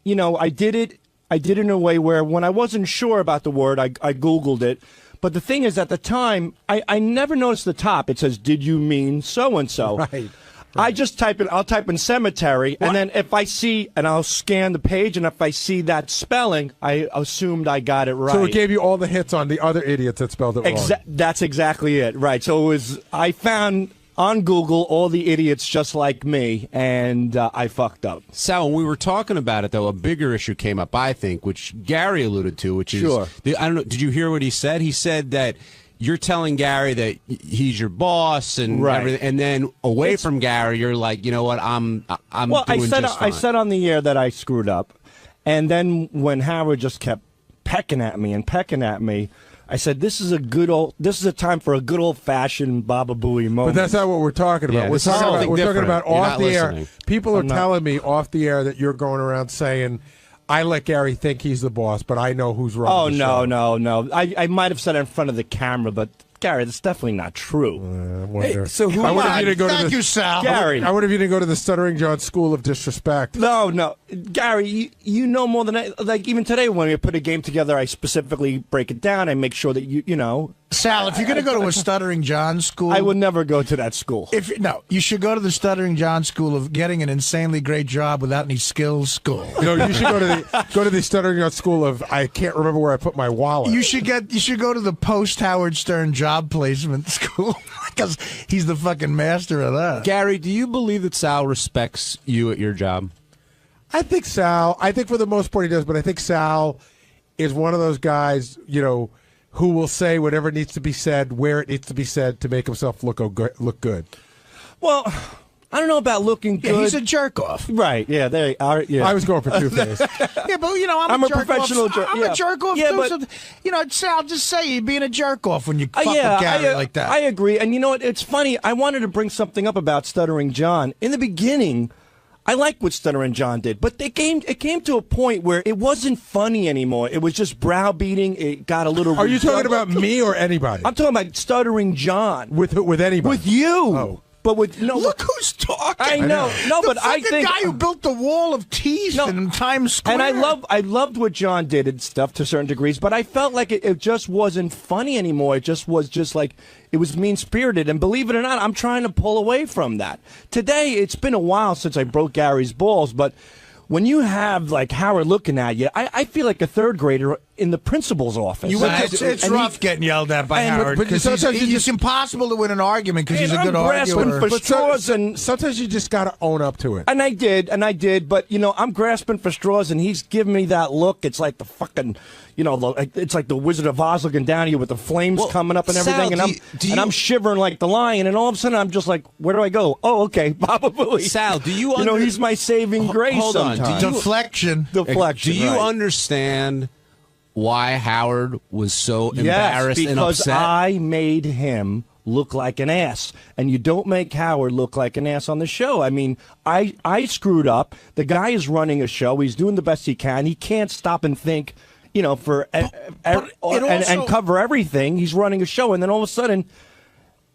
U: I did it in a way where when I wasn't sure about the word, I Googled it. But the thing is, at the time, I never noticed the top. It says, did you mean so-and-so?
O: Right.
U: I just I'll type in cemetery, and then if I see, and I'll scan the page, and if I see that spelling, I assumed I got it right.
O: So it gave you all the hits on the other idiots that spelled it wrong.
U: That's exactly it, right. So I found on Google all the idiots just like me, and I fucked up.
S: Sal, when we were talking about it, though, a bigger issue came up, I think, which Gary alluded to, which is,
U: Sure.
S: I don't know, did you hear what he said? He said that you're telling Gary that he's your boss and
U: Right.
S: everything, and then away from Gary, you're like, you know what, I'm
U: Well,
S: doing just
U: I
S: fine.
U: said on the air that I screwed up, and then when Howard just kept pecking at me, I said, this is a time for a good old-fashioned Baba Booey moment.
O: But that's not what we're talking about.
S: Yeah,
O: we're
S: this is
O: talking
S: something
O: about
S: different. You're
O: off
S: not
O: the
S: listening.
O: air. People are
U: I'm not.
O: telling me off the air that you're going around saying, I let Gary think he's the boss, but I know who's wrong.
U: Oh, no. I might have said it in front of the camera, but Gary, that's definitely not true.
S: So who?
O: I wonder if you didn't go
F: Thank
O: to the,
F: you, Sal.
U: Gary.
O: I wonder if you didn't go to the Stuttering John School of Disrespect.
U: No, Gary, you know more than like even today when we put a game together, I specifically break it down. I make sure that you know.
F: Sal, if you're going to go to a Stuttering John school,
U: I would never go to that school.
F: You should go to the Stuttering John school of getting an insanely great job without any skills school.
O: You should go to the Stuttering John School of I can't remember where I put my wallet.
F: You should go to the post Howard Stern job placement school because he's the fucking master of that.
S: Gary, do you believe that Sal respects you at your job?
O: I think for the most part he does, but I think Sal is one of those guys, who will say whatever needs to be said, where it needs to be said to make himself look good.
U: Well, I don't know about looking good.
F: Yeah, he's a jerk off.
U: Right, yeah, they are. Yeah.
O: I was going for two-face.
F: Yeah, but
U: I'm
F: a
U: a
F: jerk
U: professional
F: off.
U: jerk.
F: I'm
U: Yeah.
F: a jerk off
U: Yeah,
F: too.
U: but-
F: Sal, just say you're being a jerk off when you fuck with
U: yeah,
F: Gary like that.
U: I agree. And you know what? It's funny. I wanted to bring something up about Stuttering John. In the beginning, I liked what Stuttering John did, but it came to a point where it wasn't funny anymore. It was just browbeating. It got a little.
O: Are you talking about me or anybody?
U: I'm talking about Stuttering John.
O: With anybody?
U: With you.
O: Oh.
U: But with no.
F: Look who's talking.
U: I know. No,
F: The
U: but I
F: fucking
U: think
F: guy who built the wall of teeth in Times Square.
U: And I loved what John did and stuff to certain degrees, but I felt like it just wasn't funny anymore. It just was like it was mean-spirited. And believe it or not, I'm trying to pull away from that. Today, it's been a while since I broke Gary's balls, but when you have like Howard looking at you, I feel like a third grader in the principal's office.
F: It's rough getting yelled at by Howard
O: but
F: because
O: sometimes
F: it's impossible to win an argument because he's a good
U: grasping
F: arguer.
U: for straws, and
O: sometimes you just got to own up to it.
U: And I did, but I'm grasping for straws, and he's giving me that look. It's like the fucking, it's like the Wizard of Oz looking down here with the flames coming up and everything,
S: Sal,
U: and I'm shivering like the lion, and all of a sudden I'm just like, where do I go? Oh, okay, Baba Booey.
S: Sal, do you?
U: He's my saving grace.
S: Hold on,
U: sometimes.
F: Deflection.
S: Do you
U: right.
S: understand why Howard was so embarrassed
U: yes,
S: and
U: because
S: upset?
U: I made him look like an ass, and you don't make Howard look like an ass on the show. I mean, I screwed up. The guy is running a show. He's doing the best he can. He can't stop and think, and cover everything. He's running a show, and then all of a sudden,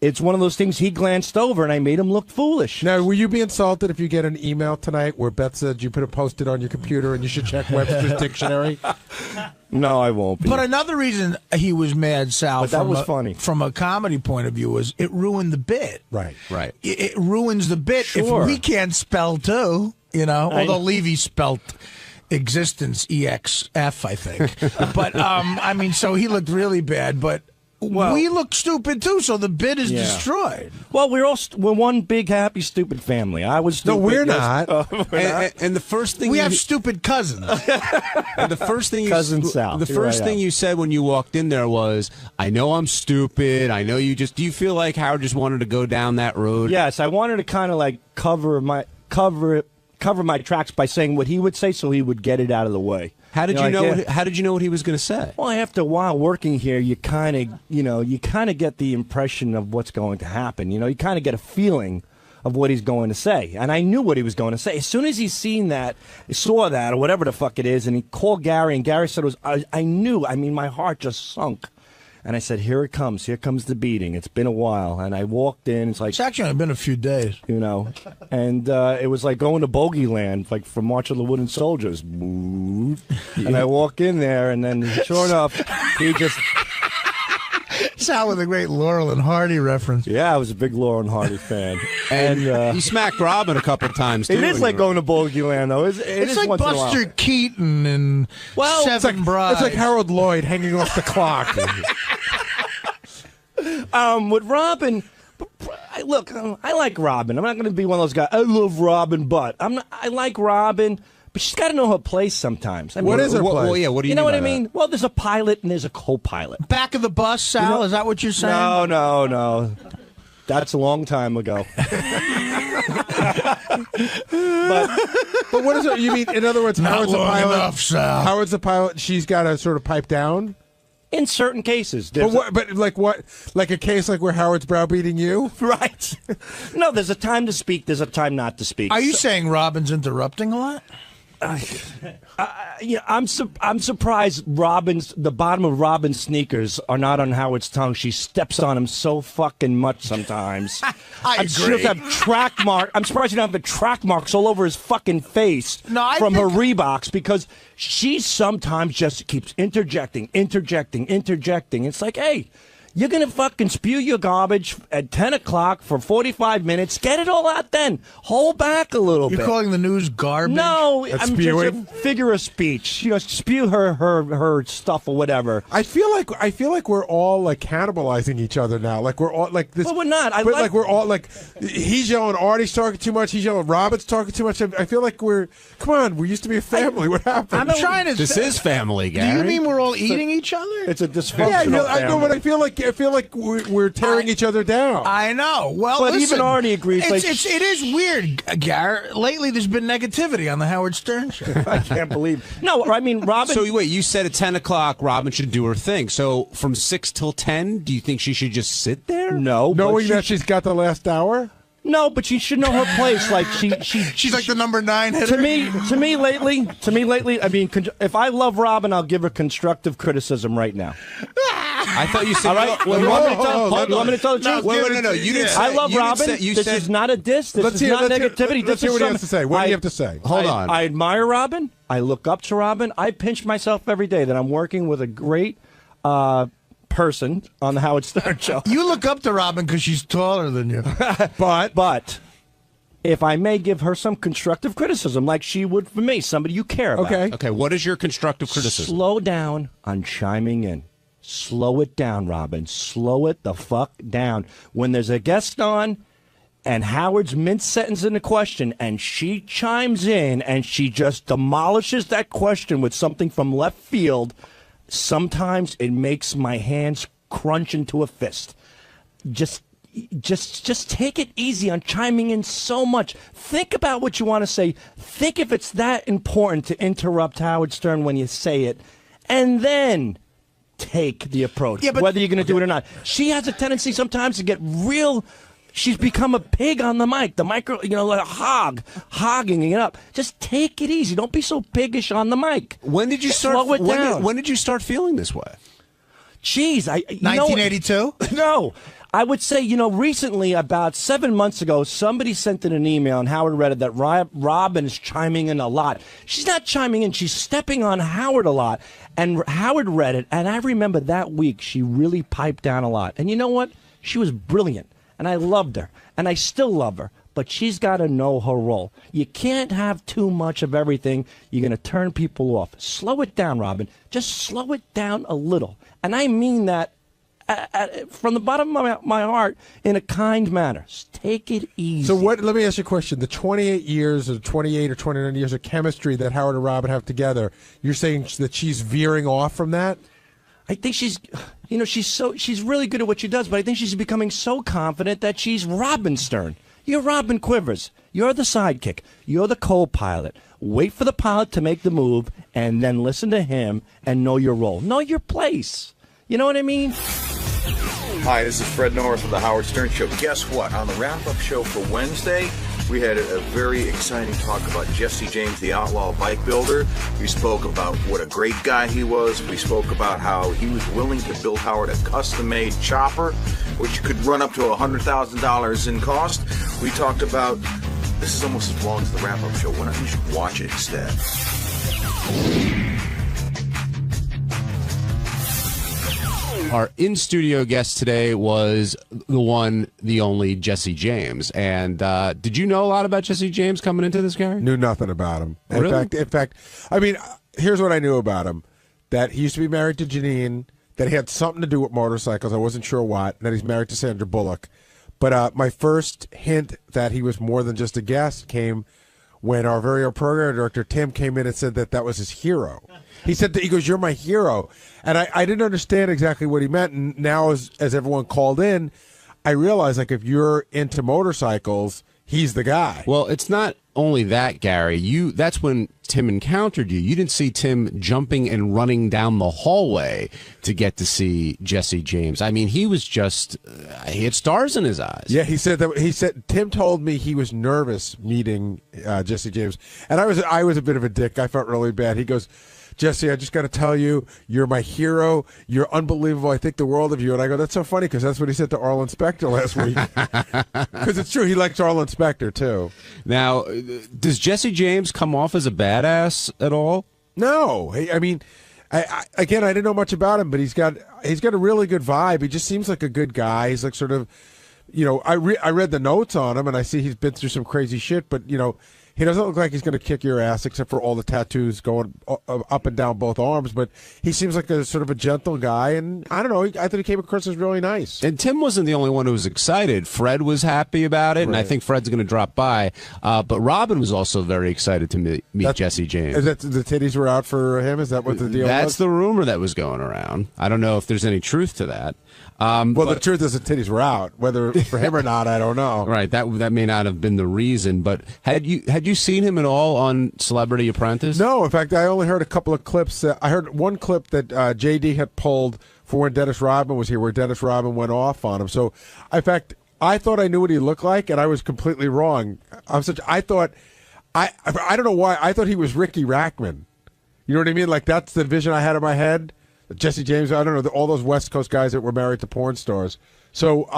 E: it's one of those things he glanced over, and I made him look foolish.
O: Now, will you be insulted if you get an email tonight where Beth said you put a post-it on your computer and you should check Webster's dictionary?
E: No, I won't be.
F: But another reason he was mad, Sal,
E: But that was funny.
F: From a comedy point of view, was it ruined the bit.
O: Right.
F: It ruins the bit
E: Sure.
F: if we can't spell too,
E: I-
F: although Levy spelt existence EXF, I think. But, I mean, so he looked really bad, but we look stupid too, so the bit is destroyed.
E: Well, we're one big happy stupid family. I was stupid.
O: No, we're
E: yes.
O: not.
S: And the first thing
F: we have stupid cousins.
S: And the first thing
E: Cousin Sal.
S: The first thing you said when you walked in there was, "I know I'm stupid. I know you just." Do you feel like Howard just wanted to go down that road?
E: Yes, I wanted to kind of like cover my tracks by saying what he would say, so he would get it out of the way.
S: How did you know? How did you know what he was going to say?
E: Well, after a while working here, you kind of get the impression of what's going to happen. You kind of get a feeling of what he's going to say, and I knew what he was going to say as soon as he saw that, or whatever the fuck it is, and he called Gary, and Gary said, I knew. I mean, my heart just sunk. And I said, here it comes. Here comes the beating. It's been a while. And I walked in. It's
F: actually only been a few days.
E: And it was like going to Bogey Land, like from March of the Wooden Soldiers. And I walk in there, and then sure enough, he just...
F: Sal with a great Laurel and Hardy reference.
E: Yeah, I was a big Laurel and Hardy fan.
S: And you smacked Robin a couple of times, too.
E: It is like going to Bogey Land, though. It is
F: like
E: once in a while.
F: Buster Keaton and Seven Brides.
O: It's like Harold Lloyd hanging off the clock.
E: With Robin, look, I like Robin. I'm not going to be one of those guys. I love Robin, but I like Robin, but she's got to know her place sometimes. I mean,
O: what is her place?
S: Well, yeah, what do you
E: know
S: mean
E: what
S: by
E: I mean? Well, there's a pilot and there's a co-pilot.
F: Back of the bus, Sal? Is that what you're saying?
E: No. That's a long time ago.
O: But what is it? You mean, in other words,
F: Not
O: Howard's a
F: long
O: pilot?
F: enough, Sal.
O: Howard's the pilot. She's got to sort of pipe down.
E: In certain cases,
O: But like what? Like a case like where Howard's browbeating you?
E: Right. No, there's a time to speak. There's a time not to speak.
F: Are you saying Robin's interrupting a lot?
E: I'm surprised the bottom of Robin's sneakers are not on Howard's tongue. She steps on him so fucking much sometimes.
F: I agree.
E: She have track mark. I'm surprised she don't have the track marks all over his fucking face from her Reeboks, because she sometimes just keeps interjecting. It's like, hey, you're going to fucking spew your garbage at 10 o'clock for 45 minutes. Get it all out then. Hold back a little bit.
F: You're calling the news garbage?
E: No,
O: That's
E: I'm
O: spewing?
E: just a figure of speech. Spew her stuff or whatever.
O: I feel like we're all like cannibalizing each other now. Like we're all like this.
E: Well, we're not.
O: But like we're all like, he's yelling, Artie's talking too much. He's yelling, Robin's talking too much. I feel like come on, we used to be a family. What happened?
F: I'm trying to.
S: This is family,
F: Do
S: Gary.
F: you mean we're all eating each other?
E: It's a dysfunctional
O: Yeah, I know,
E: family.
O: but I feel like we're tearing each other down.
F: I know. Well,
E: But
F: listen,
E: even Artie agrees,
F: It
E: like-
F: is weird, Garrett. Lately, there's been negativity on the Howard Stern show.
E: I can't believe. No, I mean, Robin.
S: So wait, you said at 10 o'clock Robin should do her thing. So from 6 till 10, do you think she should just sit there?
E: No,
O: Knowing that she's got the last hour?
E: No, but she should know her place. Like
F: she's like the number 9 hitter.
E: To me lately. I mean, if I love Robin, I'll give her constructive criticism right now.
S: I thought you said.
E: All right.
S: Well,
E: You want me to tell the truth?
S: No. You didn't.
E: I love Robin. This
S: said
E: is not a diss. This is not negativity.
O: Let's hear what he has to say. What do you have to say?
S: Hold on.
E: I admire Robin. I look up to Robin. I pinch myself every day that I'm working with a great person on the Howard Stern show.
F: You look up to Robin because she's taller than you.
E: But if I may give her some constructive criticism, like she would for me, somebody you care about.
S: Okay. What is your constructive criticism?
E: Slow down on chiming in. Slow it down, Robin. Slow it the fuck down. When there's a guest on and Howard's mid-sentence in the question and she chimes in and she just demolishes that question with something from left field, sometimes it makes my hands crunch into a fist. Just take it easy on chiming in so much. Think about what you want to say. Think if it's that important to interrupt Howard Stern when you say it, and then take the approach, whether you're going to do it or not. She has a tendency sometimes to get real. She's become a pig on the mic. The micro, like a hog, hogging it up. Just take it easy. Don't be so piggish on the mic.
S: When did you start?
E: Slow it down.
S: When did you start feeling this way?
E: Geez,
F: 1982?
E: No. I would say, recently, about 7 months ago, somebody sent in an email, and Howard read it, that Robin is chiming in a lot. She's not chiming in. She's stepping on Howard a lot. And Howard read it, and I remember that week she really piped down a lot. And you know what? She was brilliant, and I loved her, and I still love her. But she's got to know her role. You can't have too much of everything. You're going to turn people off. Slow it down, Robin. Just slow it down a little. And I mean that from the bottom of my heart in a kind manner. Just take it easy.
O: So let me ask you a question. The 28 years or 28 or 29 years of chemistry that Howard and Robin have together, you're saying that she's veering off from that?
E: I think she's really good at what she does, but I think she's becoming so confident that she's Robin Stern. You're Robin Quivers. You're the sidekick. You're the co-pilot. Wait for the pilot to make the move, and then listen to him and know your role. Know your place. You know what I mean?
G: Hi, this is Fred Norris of the Howard Stern Show. Guess what? On the wrap-up show for Wednesday, we had a very exciting talk about Jesse James, the outlaw bike builder. We spoke about what a great guy he was. We spoke about how he was willing to build Howard a custom-made chopper, which could run up to $100,000 in cost. We talked about, this is almost as long as the wrap-up show. Why don't you just watch it instead?
S: Our in-studio guest today was the one, the only Jesse James. And did you know a lot about Jesse James coming into this, Gary?
O: Knew nothing about him.
S: Really?
O: In fact, I mean, here's what I knew about him. That he used to be married to Janine, that he had something to do with motorcycles. I wasn't sure what. And that he's married to Sandra Bullock. But my first hint that he was more than just a guest came when our very own program director, Tim, came in and said that was his hero. He said that, he goes, "You're my hero." And I didn't understand exactly what he meant. And now as everyone called in, I realized, like, if you're into motorcycles, he's the guy.
S: Well, it's not only that, Gary. That's when Tim encountered you. You didn't see Tim jumping and running down the hallway to get to see Jesse James. I mean, he was just, he had stars in his eyes.
O: Yeah, he said Tim told me he was nervous meeting Jesse James. And I was a bit of a dick. I felt really bad. He goes, "Jesse, I just got to tell you, you're my hero. You're unbelievable. I think the world of you." And I go, "That's so funny," because that's what he said to Arlen Specter last week. Because it's true. He likes Arlen Specter, too.
S: Now, does Jesse James come off as a badass at all?
O: No. I mean, I didn't know much about him, but he's got a really good vibe. He just seems like a good guy. He's like sort of, I read the notes on him, and I see he's been through some crazy shit, but, he doesn't look like he's going to kick your ass, except for all the tattoos going up and down both arms. But he seems like a sort of a gentle guy, and I don't know. I thought he came across as really nice.
S: And Tim wasn't the only one who was excited. Fred was happy about it, and I think Fred's going to drop by. But Robin was also very excited to meet Jesse James.
O: Is that the titties were out for him? Is that what the deal was?
S: That's the rumor that was going around. I don't know if there's any truth to that.
O: The truth is the titties were out. Whether for him or not, I don't know.
S: Right, that may not have been the reason. But had you seen him at all on Celebrity Apprentice?
O: No, in fact, I only heard a couple of clips. I heard one clip that JD had pulled for when Dennis Rodman was here, where Dennis Rodman went off on him. So, in fact, I thought I knew what he looked like, and I was completely wrong. I don't know why. I thought he was Ricky Rackman. You know what I mean? Like, that's the vision I had in my head. Jesse James, I don't know, all those West Coast guys that were married to porn stars. So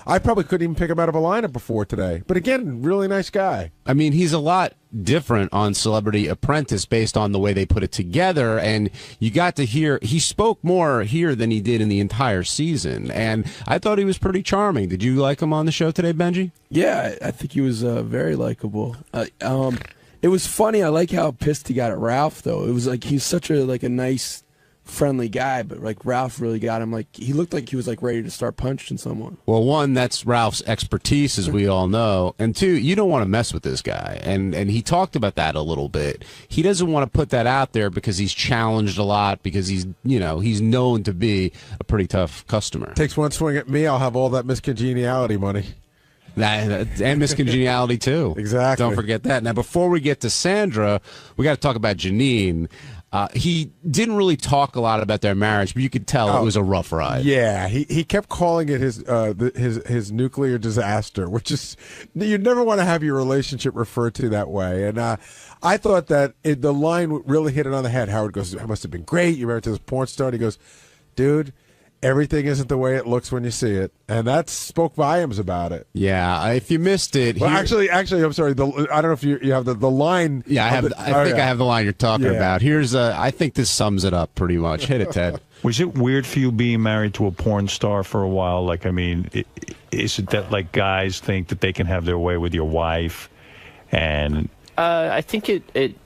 O: I probably couldn't even pick him out of a lineup before today. But again, really nice guy.
S: I mean, he's a lot different on Celebrity Apprentice based on the way they put it together. And you got to hear, he spoke more here than he did in the entire season. And I thought he was pretty charming. Did you like him on the show today, Benji?
H: Yeah, I think he was very likable. It was funny. I like how pissed he got at Ralph, though. It was like he's such a nice, friendly guy, but like Ralph really got him. Like he looked like he was like ready to start punching someone.
S: Well, one, that's Ralph's expertise, as we all know, and two, you don't want to mess with this guy, and he talked about that a little bit. He doesn't want to put that out there because he's challenged a lot, because he's known to be a pretty tough customer.
O: Takes one swing at me, I'll have all that miscongeniality money.
S: And miscongeniality too.
O: Exactly.
S: Don't forget that. Now, before we get to Sandra, we got to talk about Janine. He didn't really talk a lot about their marriage, but you could tell it was a rough ride.
O: Yeah, he kept calling it his nuclear disaster, which is, you'd never want to have your relationship referred to that way. And I thought that the line really hit it on the head. Howard goes, "It must have been great. You're married to this porn star." And he goes, "Dude, everything isn't the way it looks when you see it, and that spoke volumes about it.
S: Yeah, if you missed it,
O: well, actually, I'm sorry. I don't know if you have the line.
S: Yeah, I have. I think I have the line you're talking about. Here's I think this sums it up pretty much. Hit it, Ted.
M: Was it weird for you being married to a porn star for a while? Like, I mean, is it that like guys think that they can have their way with your wife, and
I: I think it.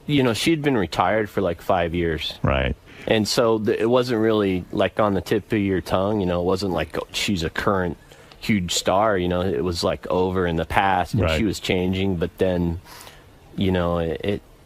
I: You know, she'd been retired for like 5 years,
M: right?
I: And so it wasn't really like on the tip of your tongue. You know, it wasn't like she's a current huge star. You know, it was like over in the past, and she was changing. But then, you know,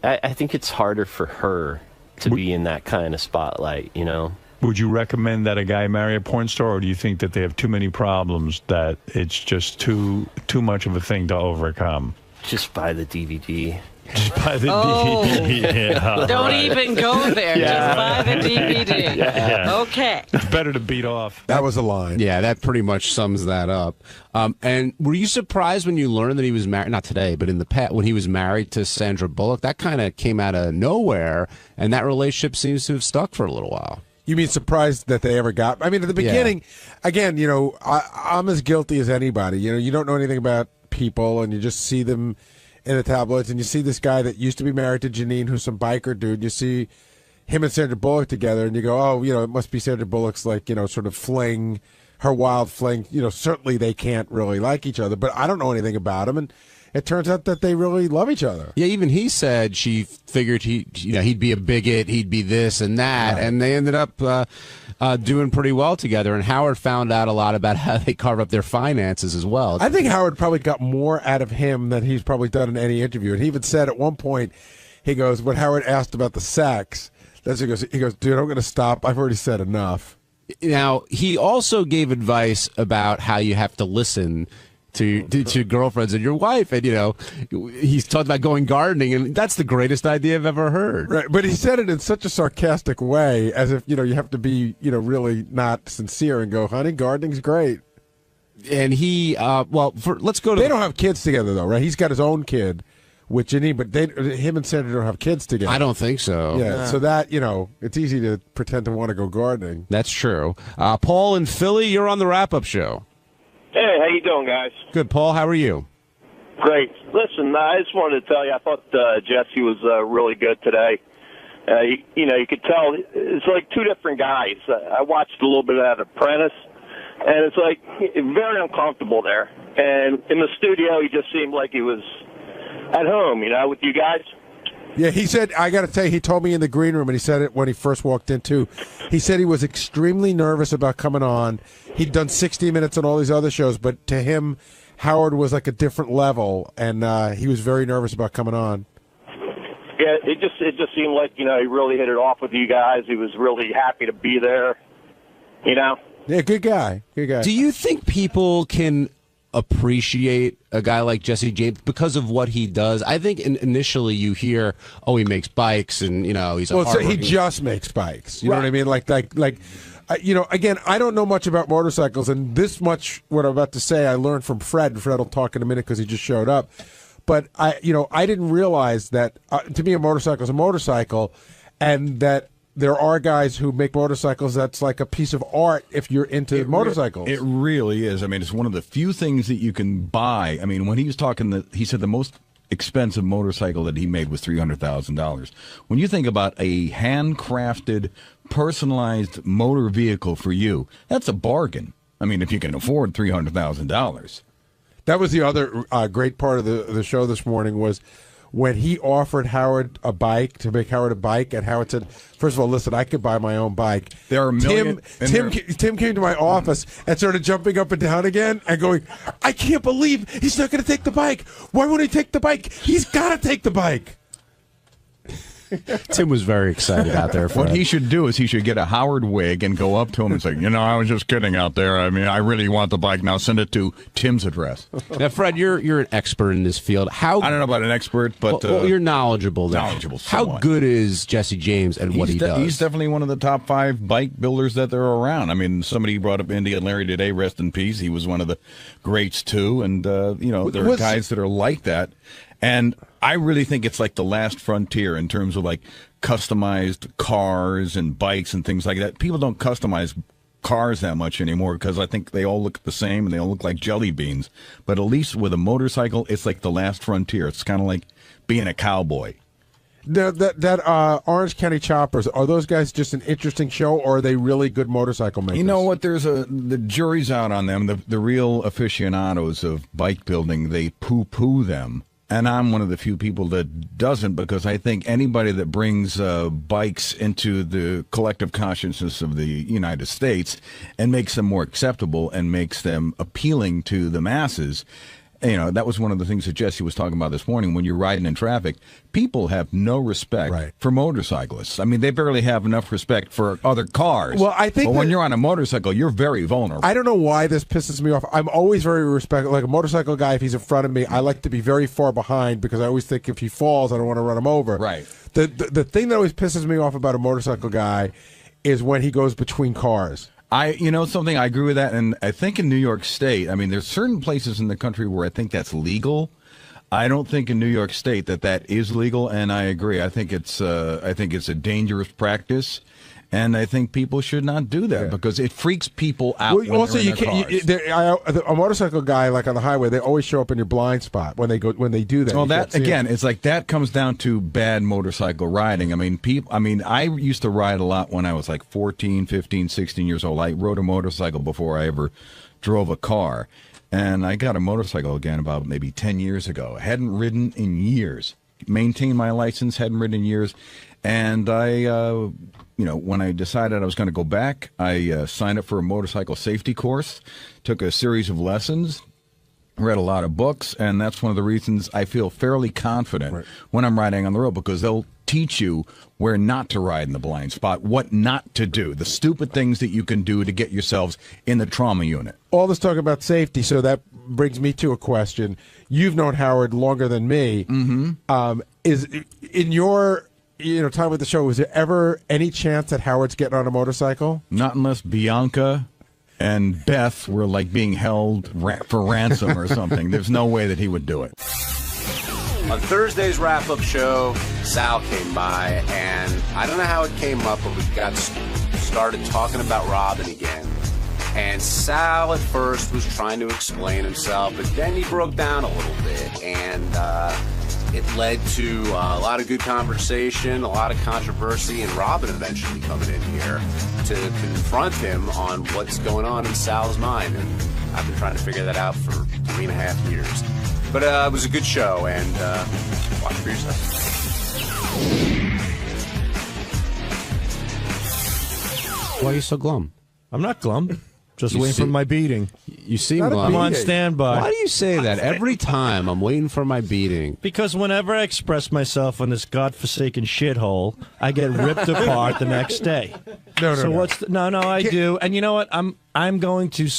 I: I think it's harder for her to be in that kind of spotlight, you know.
M: Would you recommend that a guy marry a porn star, or do you think that they have too many problems that it's just too much of a thing to overcome?
I: Just buy the DVD.
M: Just buy the DVD. Yeah,
B: don't even go there. Just buy the DVD.
M: Yeah.
B: Okay.
M: It's better to beat off.
O: That was a line.
S: Yeah, that pretty much sums that up. And were you surprised when you learned that he was married? Not today, but in the past, when he was married to Sandra Bullock? That kind of came out of nowhere, and that relationship seems to have stuck for a little while.
O: You mean surprised that they ever got? I mean, at the beginning, again, you know, I'm as guilty as anybody. You know, you don't know anything about people, and you just see them in the tabloids, and you see this guy that used to be married to Janine, who's some biker dude. You see him and Sandra Bullock together, and you go, oh, you know, it must be Sandra Bullock's, like, you know, sort of fling, her wild fling. You know, certainly they can't really like each other, but I don't know anything about him, and it turns out that they really love each other.
S: Yeah, even he said she figured he'd be a bigot, he'd be this and that, and they ended up doing pretty well together. And Howard found out a lot about how they carve up their finances as well.
O: I think Howard probably got more out of him than he's probably done in any interview. And he even said at one point, he goes, when Howard asked about the sex, he goes, dude, I'm going to stop. I've already said enough.
S: Now, he also gave advice about how you have to listen to girlfriends and your wife, and you know, he's talked about going gardening, and that's the greatest idea I've ever heard.
O: Right, but he said it in such a sarcastic way, as if, you know, you have to be, you know, really not sincere and go, honey, gardening's great.
S: And he, let's go to.
O: They don't have kids together though, right? He's got his own kid with Janine, but him and Sandra don't have kids together.
S: I don't think so.
O: Yeah, so that, you know, it's easy to pretend to want to go gardening.
S: That's true. Paul in Philly, you're on the wrap-up show.
V: Hey, how you doing, guys?
S: Good, Paul. How are you?
V: Great. Listen, I just wanted to tell you, I thought Jesse was really good today. You know, you could tell it's like two different guys. I watched a little bit of that Apprentice, and it's like very uncomfortable there. And in the studio, he just seemed like he was at home, you know, with you guys.
O: Yeah, he said, I got to tell you, he told me in the green room, and he said it when he first walked in, too. He said he was extremely nervous about coming on. He'd done 60 Minutes on all these other shows, but to him, Howard was like a different level, and he was very nervous about coming on.
V: Yeah, it just seemed like, you know, he really hit it off with you guys. He was really happy to be there, you know.
O: Yeah, good guy. Good guy.
S: Do you think people can appreciate a guy like Jesse James because of what he does? I think initially you hear, oh, he makes bikes, and you know he's
O: he just makes bikes. You know what I mean? Like you know, again, I don't know much about motorcycles, and this much what I'm about to say I learned from Fred. And Fred will talk in a minute because he just showed up. But I didn't realize that to me a motorcycle is a motorcycle, and that there are guys who make motorcycles that's like a piece of art if you're into motorcycles.
W: It really is. I mean, it's one of the few things that you can buy. I mean, when he was talking, he said the most expensive motorcycle that he made was $300,000. When you think about a handcrafted, personalized motor vehicle for you, that's a bargain. I mean, if you can afford $300,000.
O: That was the other great part of the show this morning was when he offered Howard a bike, to make Howard a bike, and Howard said, first of all, listen, I could buy my own bike.
W: There are million,
O: Tim came to my office and started jumping up and down again and going, I can't believe he's not going to take the bike. Why won't he take the bike? He's got to take the bike.
S: Tim was very excited out there.
W: What he should do is he should get a Howard wig and go up to him and say, you know, I was just kidding out there. I mean, I really want the bike. Now send it to Tim's address.
S: Now, Fred, you're an expert in this field. I don't
W: know about an expert, but
S: you're knowledgeable.
W: Knowledgeable.
S: How good is Jesse James and what he does?
W: He's definitely one of the top 5 bike builders that there are around. I mean, somebody brought up Indy and Larry today, rest in peace. He was one of the greats too, and you know, there are guys that are like that. And I really think it's like the last frontier in terms of like customized cars and bikes and things like that. People don't customize cars that much anymore because I think they all look the same and they all look like jelly beans. But at least with a motorcycle, it's like the last frontier. It's kind of like being a cowboy.
O: Now, that Orange County Choppers, are those guys just an interesting show, or are they really good motorcycle makers?
W: You know what? The jury's out on them. The real aficionados of bike building, they poo-poo them. And I'm one of the few people that doesn't, because I think anybody that brings bikes into the collective consciousness of the United States and makes them more acceptable and makes them appealing to the masses, that was one of the things that Jesse was talking about this morning. When you're riding in traffic, people have no respect for motorcyclists. I mean, they barely have enough respect for other cars.
O: Well, I think
W: but when you're on a motorcycle, you're very vulnerable.
O: I don't know why this pisses me off. I'm always very respectful. Like a motorcycle guy, if he's in front of me, I like to be very far behind because I always think if he falls, I don't want to run him over.
W: Right.
O: The thing that always pisses me off about a motorcycle guy is when he goes between cars.
W: I agree with that, and I think in New York State, I mean, there's certain places in the country where I think that's legal. I don't think in New York State that is legal, and I agree. I think it's a dangerous practice, and I think people should not do that because it freaks people out. Well,
O: also,
W: you can't.
O: A motorcycle guy, like on the highway, they always show up in your blind spot when they do that.
W: Well, that again, it's like that comes down to bad motorcycle riding. I mean, I used to ride a lot when I was like 14, 15, 16 years old. I rode a motorcycle before I ever drove a car, and I got a motorcycle again about maybe 10 years ago. I hadn't ridden in years. Maintained my license, hadn't ridden in years, and I. When I decided I was going to go back, I signed up for a motorcycle safety course, took a series of lessons, read a lot of books, and that's one of the reasons I feel fairly confident when I'm riding on the road, because they'll teach you where not to ride in the blind spot, what not to do, the stupid things that you can do to get yourselves in the trauma unit.
O: All this talk about safety, so that brings me to a question. You've known Howard longer than me. Mm-hmm. Is in your time with the show, was there ever any chance that Howard's getting on a motorcycle?
W: Not unless Bianca and Beth were like being held for ransom or something. There's no way that he would do it.
A: On Thursday's wrap-up show, Sal came by, and I don't know how it came up, but we got started talking about Robin again. And Sal at first was trying to explain himself, but then he broke down a little bit, and it led to a lot of good conversation, a lot of controversy, and Robin eventually coming in here to confront him on what's going on in Sal's mind. And I've been trying to figure that out for 3.5 years. But it was a good show, and watch for yourself.
S: Why are you so glum?
E: I'm not glum. Just waiting for my beating.
S: You seem glum.
E: I'm on standby.
S: Why do you say that every time? I'm waiting for my beating.
E: Because whenever I express myself on this godforsaken shithole, I get ripped apart the next day. No, I do. And you know what? I'm going to.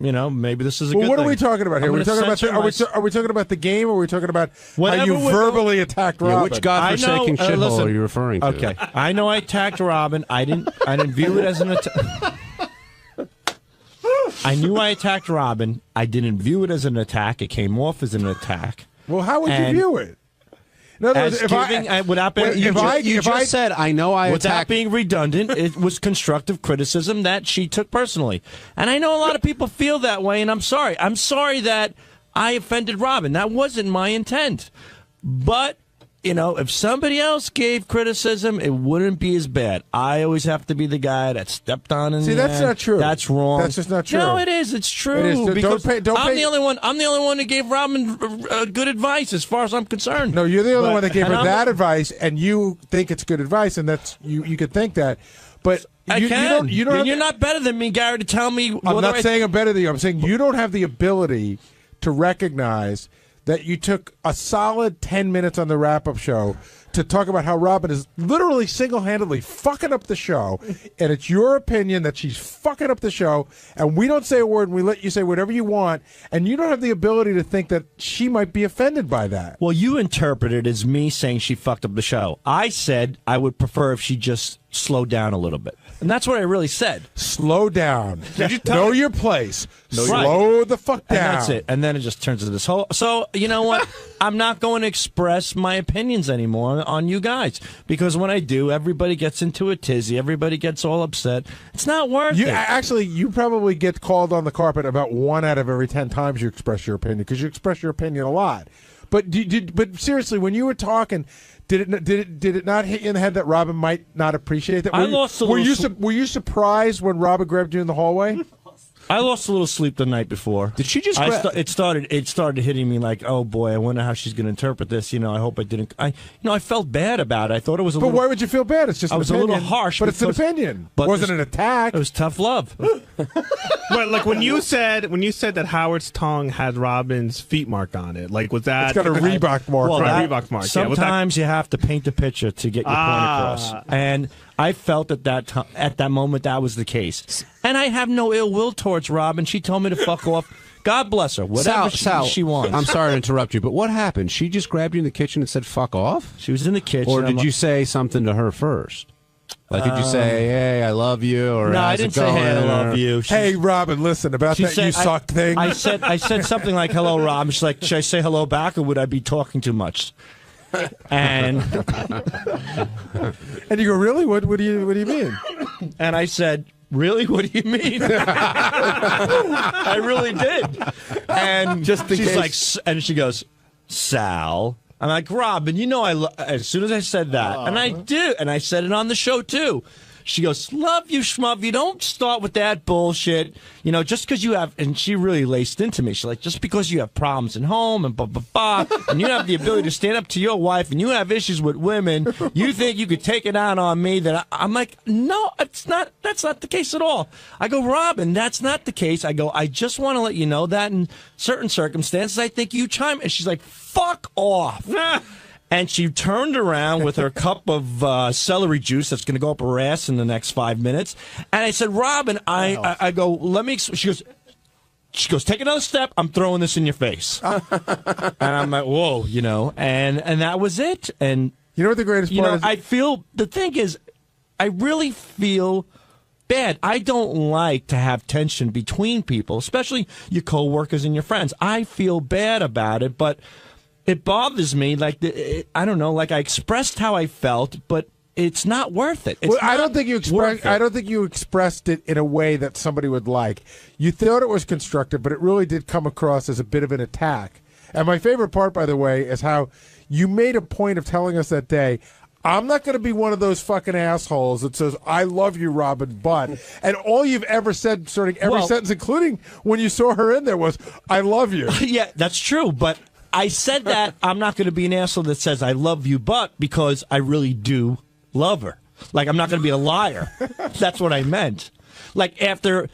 E: Maybe this is a good thing.
O: What are we talking about here? Are we talking about the game, or are we talking about how you verbally attacked Robin?
S: Which godforsaken shithole are you referring to?
E: Okay, I know I attacked Robin. I didn't view it as an attack. I knew I attacked Robin. I didn't view it as an attack. It came off as an attack.
O: Well, how would you view it?
E: You just
S: said, I know I attacked.
E: Without being redundant, it was constructive criticism that she took personally. And I know a lot of people feel that way, and I'm sorry. I'm sorry that I offended Robin. That wasn't my intent. But, if somebody else gave criticism, it wouldn't be as bad. I always have to be the guy that stepped on in the
O: that's
E: end.
O: not true.
E: That's wrong.
O: That's just not true.
E: No, it is. It's true.
O: It is.
E: Because I'm the only one. I'm the only one that gave Robin good advice, as far as I'm concerned.
O: No, you're the only one that gave her that advice, and you think it's good advice, and that's you could think that. But
E: I can. You're not better than me, Gary, to tell me.
O: I'm not saying I'm better than you. I'm saying you don't have the ability to recognize that you took a solid 10 minutes on the wrap-up show to talk about how Robin is literally single-handedly fucking up the show, and it's your opinion that she's fucking up the show, and we don't say a word, and we let you say whatever you want, and you don't have the ability to think that she might be offended by that.
E: Well, you interpret it as me saying she fucked up the show. I said I would prefer if she just slow down a little bit. And that's what I really said.
O: Slow down. Know your place.
E: Right.
O: Slow the fuck down.
E: And that's it. And then it just turns into this whole... So, you know what? I'm not going to express my opinions anymore on you guys. Because when I do, everybody gets into a tizzy. Everybody gets all upset. It's not worth it.
O: Actually, you probably get called on the carpet about 1 out of every 10 times you express your opinion, because you express your opinion a lot. But but seriously, when you were talking... Did it not hit you in the head that Robin might not appreciate that? Were you surprised when Robin grabbed you in the hallway?
E: I lost a little sleep the night before.
S: Did she just?
E: It started hitting me like, oh boy, I wonder how she's going to interpret this. I hope I didn't. I felt bad about it. I thought it was a little.
O: But why would you feel bad? It's just.
E: I was a little harsh,
O: but it's an opinion. It wasn't an attack.
E: It was tough love.
K: But like when you said that Howard's tongue had Robin's feet mark on it, like was that?
O: It's got a Reebok mark.
K: Well, Reebok mark.
E: Sometimes you have to paint the picture to get your point across, and I felt at that moment that was the case. And I have no ill will towards Robin. She told me to fuck off. God bless her. Whatever
S: Sal,
E: she wants.
S: I'm sorry to interrupt you, but what happened? She just grabbed you in the kitchen and said, fuck off?
E: She was in the kitchen.
S: Or did you say something to her first? Like, did you say, hey, I love you? Or
E: no, I didn't say, hey, I love you.
O: Hey, Robin, listen, about that you suck thing.
E: I said something like, hello, Robin. She's like, should I say hello back, or would I be talking too much? And
O: you go, really? What do you mean?
E: And I said, really? What do you mean? I really did. And she's like, and she goes, Sal. I'm like, Robin, as soon as I said that, and I did, and I said it on the show too. She goes, love you, schmuff. You don't start with that bullshit. Just because you have, and she really laced into me. She's like, just because you have problems at home and and you have the ability to stand up to your wife and you have issues with women, you think you could take it out on me? I'm like, no, it's not. That's not the case at all. I go, Robin, that's not the case. I go, I just want to let you know that in certain circumstances, I think you chime. And she's like, fuck off. And she turned around with her cup of celery juice that's going to go up her ass in the next 5 minutes. And I said, Robin, I go, let me. She goes, take another step. I'm throwing this in your face. And I'm like, whoa, and that was it. And
O: you know what the greatest part is?
E: I feel, the thing is, I really feel bad. I don't like to have tension between people, especially your coworkers and your friends. I feel bad about it, but it bothers me. Like, I don't know. Like, I expressed how I felt, but it's not worth it.
O: I don't think you expressed it in a way that somebody would like. You thought it was constructive, but it really did come across as a bit of an attack. And my favorite part, by the way, is how you made a point of telling us that day, I'm not going to be one of those fucking assholes that says, I love you, Robin, but... And all you've ever said, starting every sentence, including when you saw her in there, was, I love you.
E: Yeah, that's true, but I said that I'm not going to be an asshole that says, I love you, but, because I really do love her. Like, I'm not going to be a liar. That's what I meant. Like, after,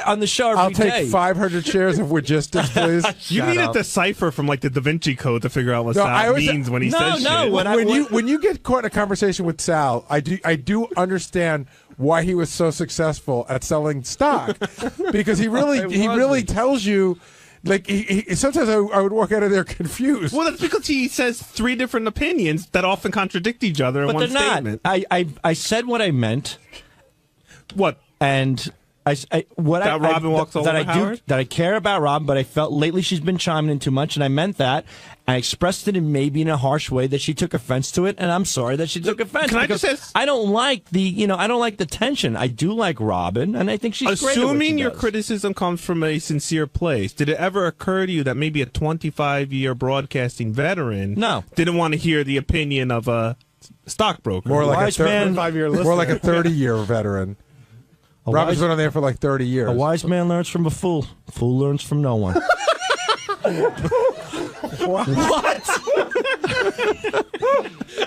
E: on the show every day.
O: I'll take 500 shares of logistics, please.
K: You need a decipher from, like, the Da Vinci Code to figure out what Sal means when he says shit.
O: When you get caught in a conversation with Sal, I do understand why he was so successful at selling stock. Because he really tells you... Like, sometimes I would walk out of there confused.
K: Well, that's because he says 3 different opinions that often contradict each other in one statement.
E: I said what I meant.
K: What?
E: And
K: Robin walks all over Howard?
E: That I care about Robin, but I felt lately she's been chiming in too much, and I meant that. I expressed it maybe in a harsh way that she took offense to it, and I'm sorry that she took offense.
K: Can I just say,
E: I don't like I don't like the tension. I do like Robin, and I think she's great.
K: Assuming your criticism comes from a sincere place, did it ever occur to you that maybe a 25-year broadcasting veteran didn't want to hear the opinion of a stockbroker?
O: More like a 30-year veteran. Robin's been on there for like 30 years.
E: A wise man learns from a fool. A fool learns from no one. What?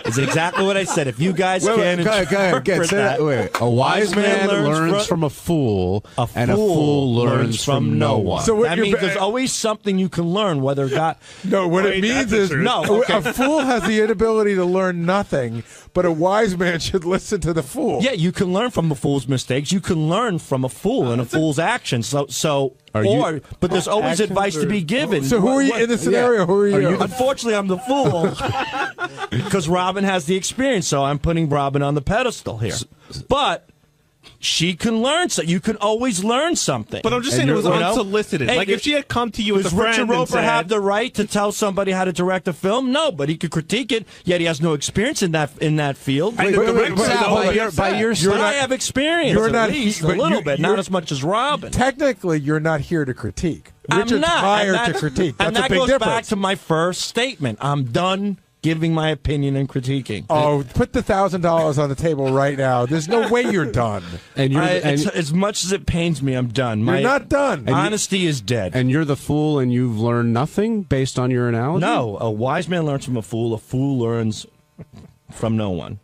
E: It's exactly what I said. If you guys can
S: interpret that. Wait. A wise man learns from a fool, and a fool learns from no one.
E: So that means there's always something you can learn, whether God...
O: No, what it means is a fool has the inability to learn nothing, but a wise man should listen to the fool.
E: Yeah, you can learn from a fool's mistakes. You can learn from a fool and a fool's actions. So But there's always advice to be given.
O: So who are you in the scenario? Who are you?
E: Unfortunately, I'm the fool because Robin has the experience, so I'm putting Robin on the pedestal here. But she can learn, so you can always learn something.
K: But I'm just saying it was unsolicited.
E: Hey,
K: like if she had come to you with a
E: does
K: friend
E: Richard
K: and
E: Roper
K: said,
E: have the right to tell somebody how to direct a film? No, but he could critique it. Yet he has no experience in that field.
S: By your
E: But I have experience.
O: You're
E: at
O: not
E: least a
O: but
E: little
O: you-
E: bit,
O: you're-
E: not as much as Robin.
O: Technically, you're not here to critique. Richard's
E: I'm not.
O: hired
E: And
O: to
E: that's-
O: critique. That's
E: and that
O: a big
E: goes
O: difference.
E: back to my first statement. I'm done giving my opinion and critiquing.
O: Oh, put the $1,000 on the table right now. There's no way you're done.
E: As much as it pains me, I'm done.
O: You're not done.
E: Honesty is dead.
S: And you're the fool, and you've learned nothing based on your analogy?
E: No, a wise man learns from a fool. A fool learns from no one.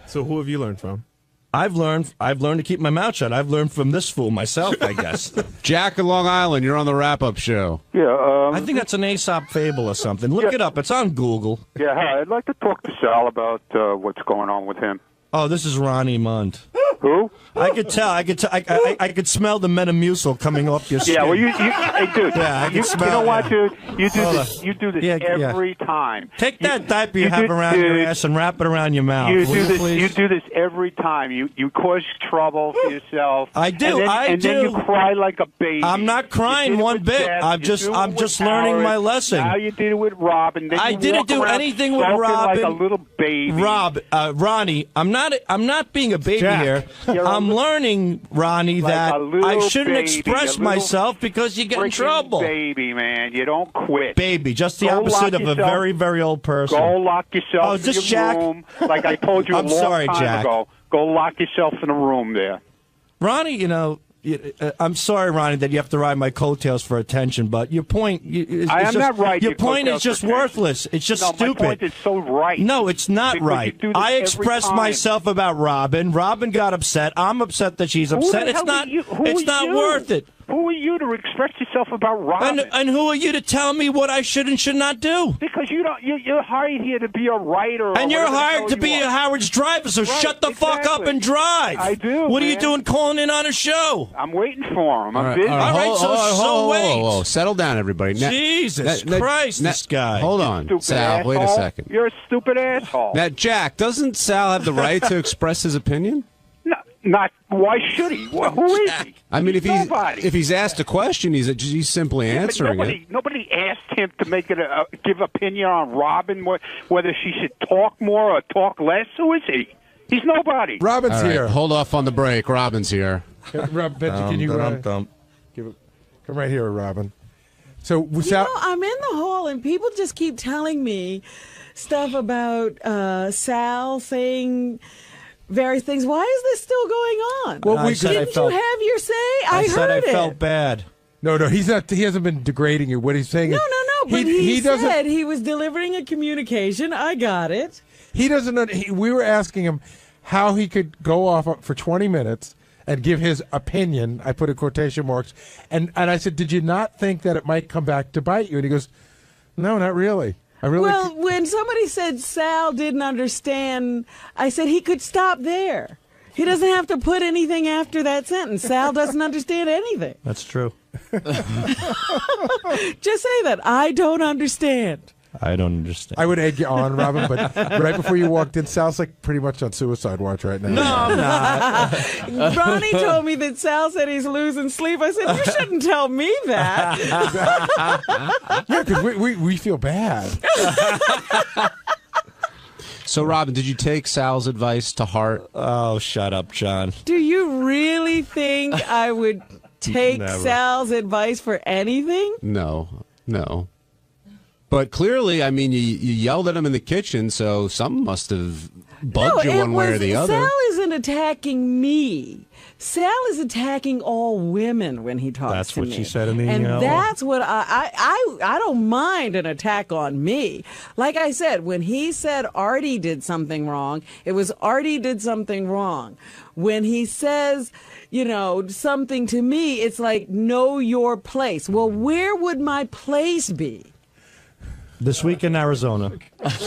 K: So who have you learned from?
E: I've learned to keep my mouth shut. I've learned from this fool myself, I guess.
S: Jack in Long Island, you're on the wrap-up show.
L: Yeah,
E: I think that's an Aesop fable or something. Look it up. It's on Google.
L: Yeah, hi. I'd like to talk to Sal about what's going on with him.
E: Oh, this is Ronnie Mund.
L: Who?
E: I could tell. I could smell the Metamucil coming off your skin.
L: Yeah, well, hey, dude.
E: Yeah, I
L: you,
E: can smell.
L: You know what, dude? You do
E: Hold
L: this.
E: on.
L: You do this
E: Yeah,
L: every time.
E: Take that diaper you have around your ass and wrap it around your mouth.
L: You
E: will
L: do this.
E: please?
L: You do this every time. You cause trouble for yourself.
E: I do.
L: And then you cry like a baby.
E: I'm not crying one bit. I'm just learning my lesson.
L: Now you did it with Rob, and then
E: I
L: you
E: didn't
L: walk
E: do
L: around
E: anything with
L: sulking
E: Robin.
L: like a little baby.
E: Ronnie, I'm not being a baby
L: Jack,
E: here.
L: you're
E: I'm learning, Ronnie,
L: like
E: that
L: a little
E: I shouldn't
L: baby,
E: express
L: a little
E: myself because you get in
L: freaking
E: trouble.
L: Baby, man, you don't quit.
E: Baby, just the
L: Go
E: opposite
L: lock
E: of a
L: yourself-
E: very, very old person.
L: Go lock yourself
E: Oh,
L: in
E: just
L: your
E: Jack?
L: room, like I told you
E: I'm
L: a long
E: sorry,
L: time
E: Jack.
L: ago. Go lock yourself in a room there.
E: Ronnie, I'm sorry, Ronnie, that you have to ride my coattails for attention, but your point
L: I am not riding
E: your
L: your
E: point is
L: coattails
E: just
L: for attention.
E: worthless. It's just
L: No,
E: stupid.
L: my point is so right.
E: No, it's not
L: Because
E: right.
L: you do this
E: I
L: every
E: expressed
L: time.
E: myself about Robin. Robin got upset. I'm upset that she's
L: Who
E: upset.
L: the
E: It's
L: hell
E: not.
L: are you? Who
E: It's
L: are
E: not
L: you?
E: worth it.
L: Who are you to express yourself about Robin?
E: And who are you to tell me what I should and should not do?
L: Because you don't. You're hired here to be a writer.
E: And you're
L: or whatever the
E: hired
L: hell
E: to
L: you
E: be
L: are.
E: a Howard's driver, so
L: Right,
E: shut the fuck up
L: exactly.
E: and drive.
L: I do.
E: What are you
L: man.
E: doing calling in on a show?
L: I'm waiting for him. I'm
S: All right,
L: busy.
E: All right, so wait.
S: Whoa, settle down, everybody.
E: Jesus Christ, this guy.
S: Hold on,
L: Stupid
S: Sal. Wait a
L: asshole.
S: second.
L: You're a stupid asshole.
S: Now, Jack, doesn't Sal have the right to express his opinion?
L: No, not. Why should he? Who is he?
S: I mean,
L: Nobody.
S: if he's asked a question, he's simply
L: Yeah, but
S: answering it.
L: nobody asked him to make it give opinion on Robin, whether she should talk more or talk less. Who is he? He's nobody.
O: Robin's
S: All right,
O: here.
S: hold off on the break. Robin's here.
O: Rob, Benji, can you come right here, Robin? So,
N: I'm in the hall and people just keep telling me stuff about Sal saying various things. Why is this still going on?
O: Well,
N: didn't you have your say? I
E: said
N: heard
E: I
N: it.
E: felt bad.
O: No, he's not. He hasn't been degrading you. What he's saying
N: No,
O: is,
N: but he
O: doesn't.
N: said he was delivering a communication. I got it.
O: He doesn't. We were asking him how he could go off for 20 minutes and give his opinion. I put in quotation marks, and I said, "Did you not think that it might come back to bite you?" And he goes, "No, not really. I really."
N: Well, when somebody said Sal didn't understand, I said he could stop there. He doesn't have to put anything after that sentence. Sal doesn't understand anything.
E: That's true.
N: Just say that. I don't understand.
E: I don't understand.
O: I would egg you on, Robin, but right before you walked in, Sal's like pretty much on suicide watch right now.
E: No, I'm not.
N: Ronnie told me that Sal said he's losing sleep. I said, you shouldn't tell me that.
O: Yeah, because we feel bad.
S: So, Robin, did you take Sal's advice to heart?
E: Oh, shut up, John.
N: Do you really think I would take
E: Never.
N: Sal's advice for anything?
S: No. But clearly, I mean, you yelled at him in the kitchen, so something must have bugged you one way or the other.
N: Sal isn't attacking me. Sal is attacking all women when he talks
E: That's
N: to
E: what
N: me.
E: she said in the
N: and
E: email.
N: that's what I don't mind an attack on me. Like I said, when he said Artie did something wrong, it was Artie did something wrong. When he says, something to me, it's like, know your place. Well, where would my place be?
E: This week in Arizona.
O: Howard's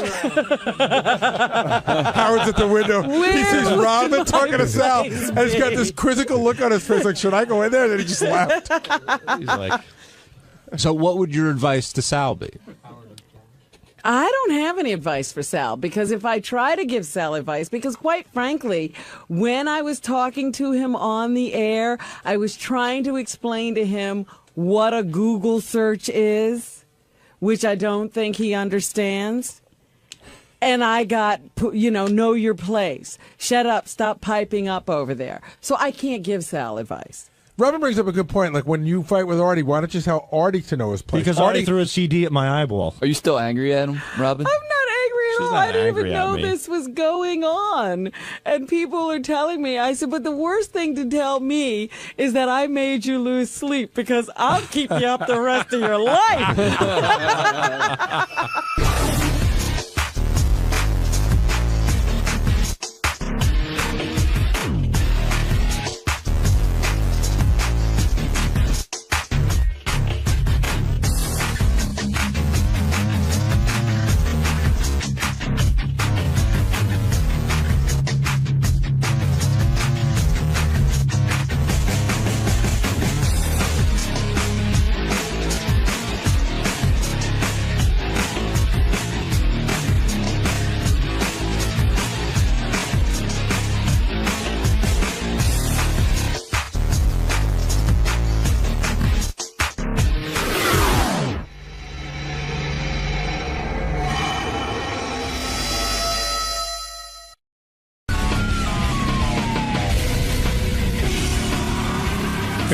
O: at the window. He sees Robin talking to Sal, and he's got this quizzical look on his face like, should I go in there? And then he just left.
S: He's like, so what would your advice to Sal be?
N: I don't have any advice for Sal, because if I try to give Sal advice, because quite frankly, when I was talking to him on the air, I was trying to explain to him what a Google search is, which I don't think he understands. And I got, know your place. Shut up, stop piping up over there. So I can't give Sal advice.
O: Robin brings up a good point. Like, when you fight with Artie, why don't you tell Artie to know his place?
E: Because Artie threw a CD at my eyeball.
P: Are you still angry at him, Robin?
N: I'm not angry at all. I didn't even know this was going on. And people are telling me, I said, but the worst thing to tell me is that I made you lose sleep, because I'll keep you up the rest of your life.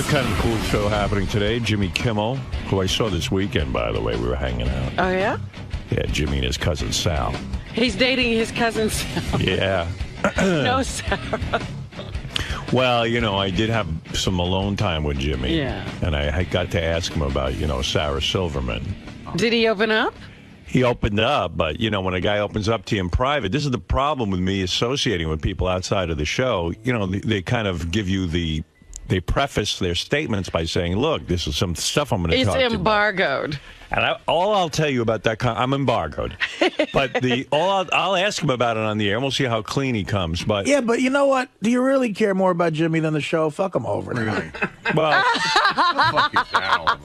M: Kind of cool show happening today. Jimmy Kimmel, who I saw this weekend, by the way, we were hanging out.
B: Oh, yeah?
M: Yeah, Jimmy and his cousin Sal.
B: He's dating his cousin Sal.
M: Yeah.
B: No, Sarah.
M: Well, I did have some alone time with Jimmy.
B: Yeah.
M: And I got to ask him about, Sarah Silverman.
B: Did he open up?
M: He opened up, but, when a guy opens up to you in private, this is the problem with me associating with people outside of the show. They kind of give you they preface their statements by saying, look, this is some stuff I'm going to talk to you about.
B: It's embargoed.
M: And all I'll tell you about that, I'm embargoed. But I'll ask him about it on the air, and we'll see how clean he comes. But
F: yeah, but you know what? Do you really care more about Jimmy than the show? Fuck him over.
M: Really? Well,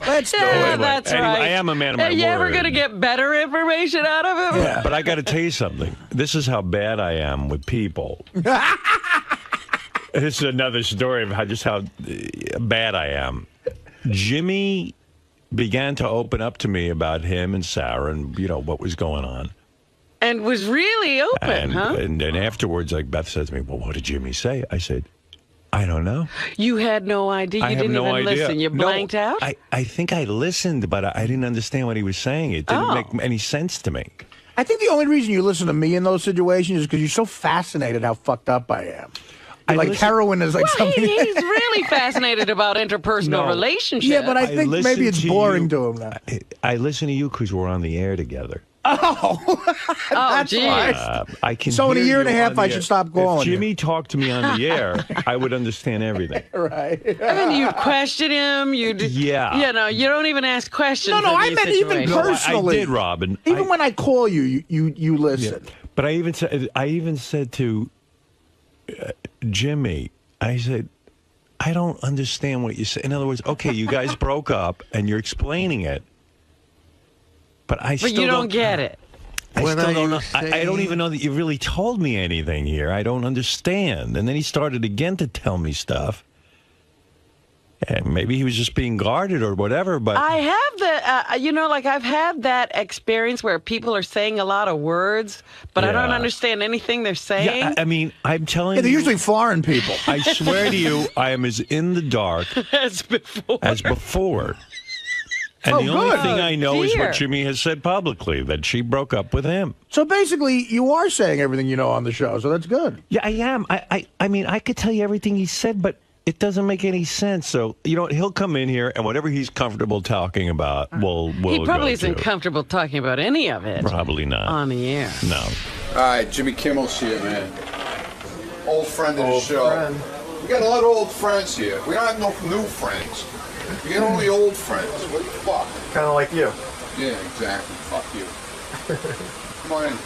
F: let's do
B: Yeah,
F: it.
B: that's
M: anyway,
B: right.
M: I am a man of my
B: Are you ever
M: word.
B: going to get better information out of him?
M: Yeah. But I got to tell you something. This is how bad I am with people. This is another story of how bad I am. Jimmy began to open up to me about him and Sarah and, what was going on.
B: And was really open, huh?
M: And then afterwards, like, Beth said to me, well, what did Jimmy say? I said, I don't know.
B: You had no idea? You didn't even listen? You blanked out?
M: I think I listened, but I didn't understand what he was saying. It didn't make any sense to me.
F: I think the only reason you listen to me in those situations is because you're so fascinated how fucked up I am. Heroin is like something.
B: He's really fascinated about interpersonal relationships.
F: Yeah, but I think maybe it's boring to him now.
M: I listen to you because we're on the air together.
F: Oh, that's
B: geez.
M: I can.
F: So in a
M: hear
F: year and a
M: you
F: half,
M: on the
F: I
M: air.
F: should stop calling
M: If
F: you.
M: Jimmy talked to me on the air, I would understand everything.
F: Right.
B: I mean, you'd question him. You don't even ask questions.
F: No, I meant even personally.
M: I did, Robin.
F: Even when I call you, you listen.
M: Yeah. But I even said to Jimmy, I said, I don't understand what you say. In other words, okay, you guys broke up and you're explaining it, but
B: you don't get it.
M: I still don't know. I don't even know that you really told me anything here. I don't understand. And then he started again to tell me stuff. And maybe he was just being guarded or whatever, but
B: I have I've had that experience where people are saying a lot of words, but I don't understand anything they're saying.
M: Yeah, I mean, I'm telling you.
F: They're usually foreign people.
M: I swear to you, I am as in the dark
B: as before.
M: And the only
F: good.
M: thing I know is
B: dear.
M: what Jimmy has said publicly, that she broke up with him.
F: So basically, you are saying everything you know on the show, so that's good.
M: Yeah, I am. I mean, I could tell you everything he said, but it doesn't make any sense. So, he'll come in here, and whatever he's comfortable talking about, we'll
B: He probably
M: go
B: isn't
M: to.
B: comfortable talking about any of it.
M: Probably not.
B: On the air.
M: No.
Q: All right, Jimmy Kimmel's here, man. Old friend of the show. We got a lot of old friends here. We don't have no new friends. We got only old friends. What the fuck?
R: Kind of like you.
Q: Yeah, exactly. Fuck you. Come on in.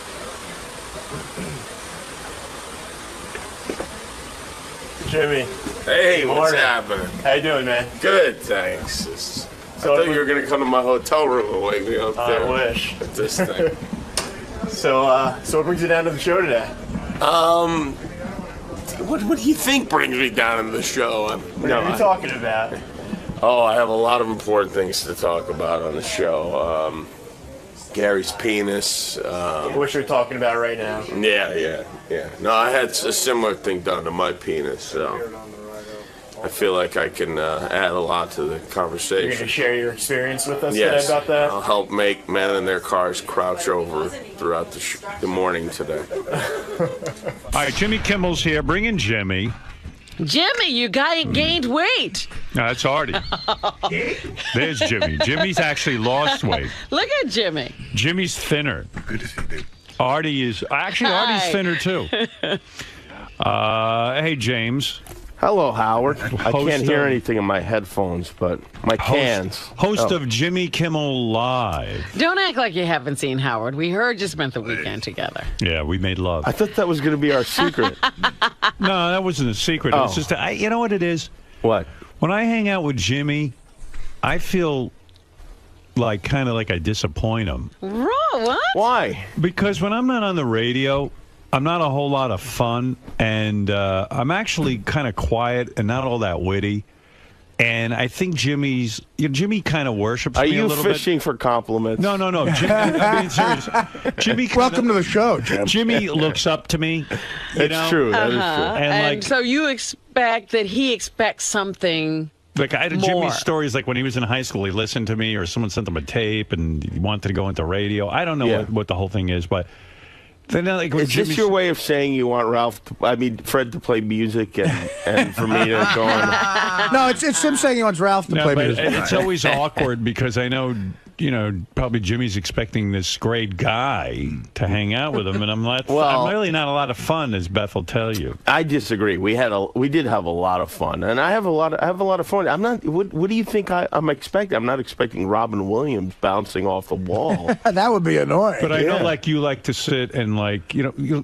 J: Jimmy.
T: Hey, what's
J: Morning.
T: happening?
J: How you doing, man?
T: Good, thanks. I thought you were going to come to my hotel room and wake me up there.
J: I wish.
T: At this thing.
J: So what brings you down to the show today?
T: What do you think brings me down to the show?
J: What are you talking about?
T: Oh, I have a lot of important things to talk about on the show. Gary's penis.
J: What you're talking about right now?
T: Yeah. No, I had a similar thing done to my penis, so I feel like I can add a lot to the
J: You're
T: conversation.
J: going to share your experience with us
T: Yes,
J: today about that?
T: I'll help make men in their cars crouch over throughout the morning today.
M: All right, Jimmy Kimmel's here. Bring in Jimmy.
B: Jimmy, you gained weight.
M: No, that's Artie. There's Jimmy. Jimmy's actually lost weight.
B: Look at Jimmy.
M: Jimmy's thinner.
Q: Good to see you, dude.
M: Artie's
B: Hi.
M: thinner too. Hey, James.
I: Hello, Howard. I
M: Host
I: can't hear
M: of-
I: anything in my headphones, but my cans.
M: Host
I: Oh.
M: of Jimmy Kimmel Live.
B: Don't act like you haven't seen Howard. We heard you spent the weekend together.
M: Yeah, we made love.
I: I thought that was going to be our secret.
M: No, that wasn't a secret.
I: Oh.
M: It's just, you know what it is?
I: What?
M: When I hang out with Jimmy, I feel like kind of like I disappoint him.
B: Wrong, what?
I: Why?
M: Because when I'm not on the radio, I'm not a whole lot of fun, and I'm actually kind of quiet and not all that witty. And I think Jimmy kind of worships
I: Are
M: me a
I: you
M: little bit.
I: fishing for compliments?
M: No. Jimmy, I'm being serious. Jimmy,
F: Welcome to the show, Jim.
M: Jimmy looks up to me.
I: It's true. That is true.
B: And
M: like,
B: so you expect that he expects something.
M: like I had
B: more.
M: Jimmy's stories, like when he was in high school, he listened to me, or someone sent him a tape, and he wanted to go into radio. I don't know what the whole thing is, but then like when
I: Is this your way of saying you want Fred to play music and for me to go on?
F: No, it's him saying he wants Ralph to play
M: but
F: music.
M: it's always awkward because I know, probably Jimmy's expecting this great guy to hang out with him, and I'm really not a lot of fun, as Beth will tell you.
I: I disagree. We did have a lot of fun, and I have a lot of fun. I'm not. What do you think I'm expecting? I'm not expecting Robin Williams bouncing off the wall.
F: That would be annoying.
M: But I know, like, you like to sit and, like,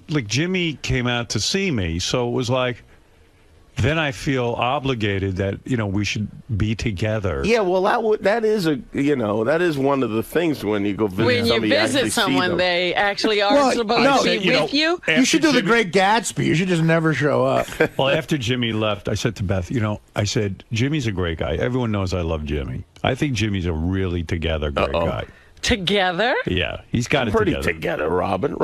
M: like Jimmy came out to see me, so it was like, then I feel obligated that, we should be together.
I: Yeah, well, that is one of the things when you go visit
B: When you
I: somebody, you actually
B: visit
I: see
B: someone,
I: them.
B: they actually are supposed to be with you.
F: You should do the Great Gatsby. You should just never show up.
M: Well, after Jimmy left, I said to Beth, I said, Jimmy's a great guy. Everyone knows I love Jimmy. I think Jimmy's a really together great guy.
B: Together?
M: Yeah, he's got it
I: pretty
M: together.
I: Robin.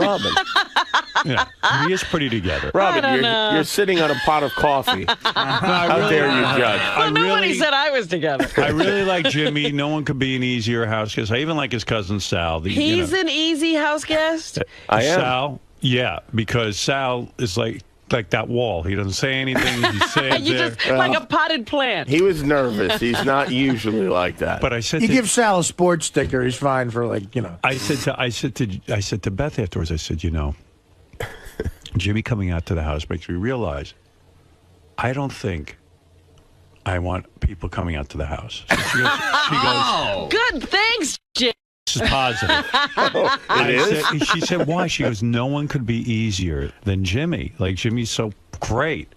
M: Yeah, he is pretty together.
I: Robin, you're sitting on a pot of coffee. How dare you judge?
B: Well, nobody said I was together.
M: I really like Jimmy. No one could be an easier house guest. I even like his cousin Sal.
B: He's an easy house guest?
I: I am.
M: Sal, yeah, because Sal is like that wall. He doesn't say anything. He says
B: You just like a potted plant.
I: He was nervous. He's not usually like that.
M: But I said
F: You
M: to,
F: give Sal a sports sticker, he's fine for
M: I said to Beth afterwards, I said, Jimmy coming out to the house makes me realize I don't think I want people coming out to the house. She goes,
B: Good, thanks, Jim.
M: this is positive. She said, why? She goes, no one could be easier than Jimmy. Like, Jimmy's so great.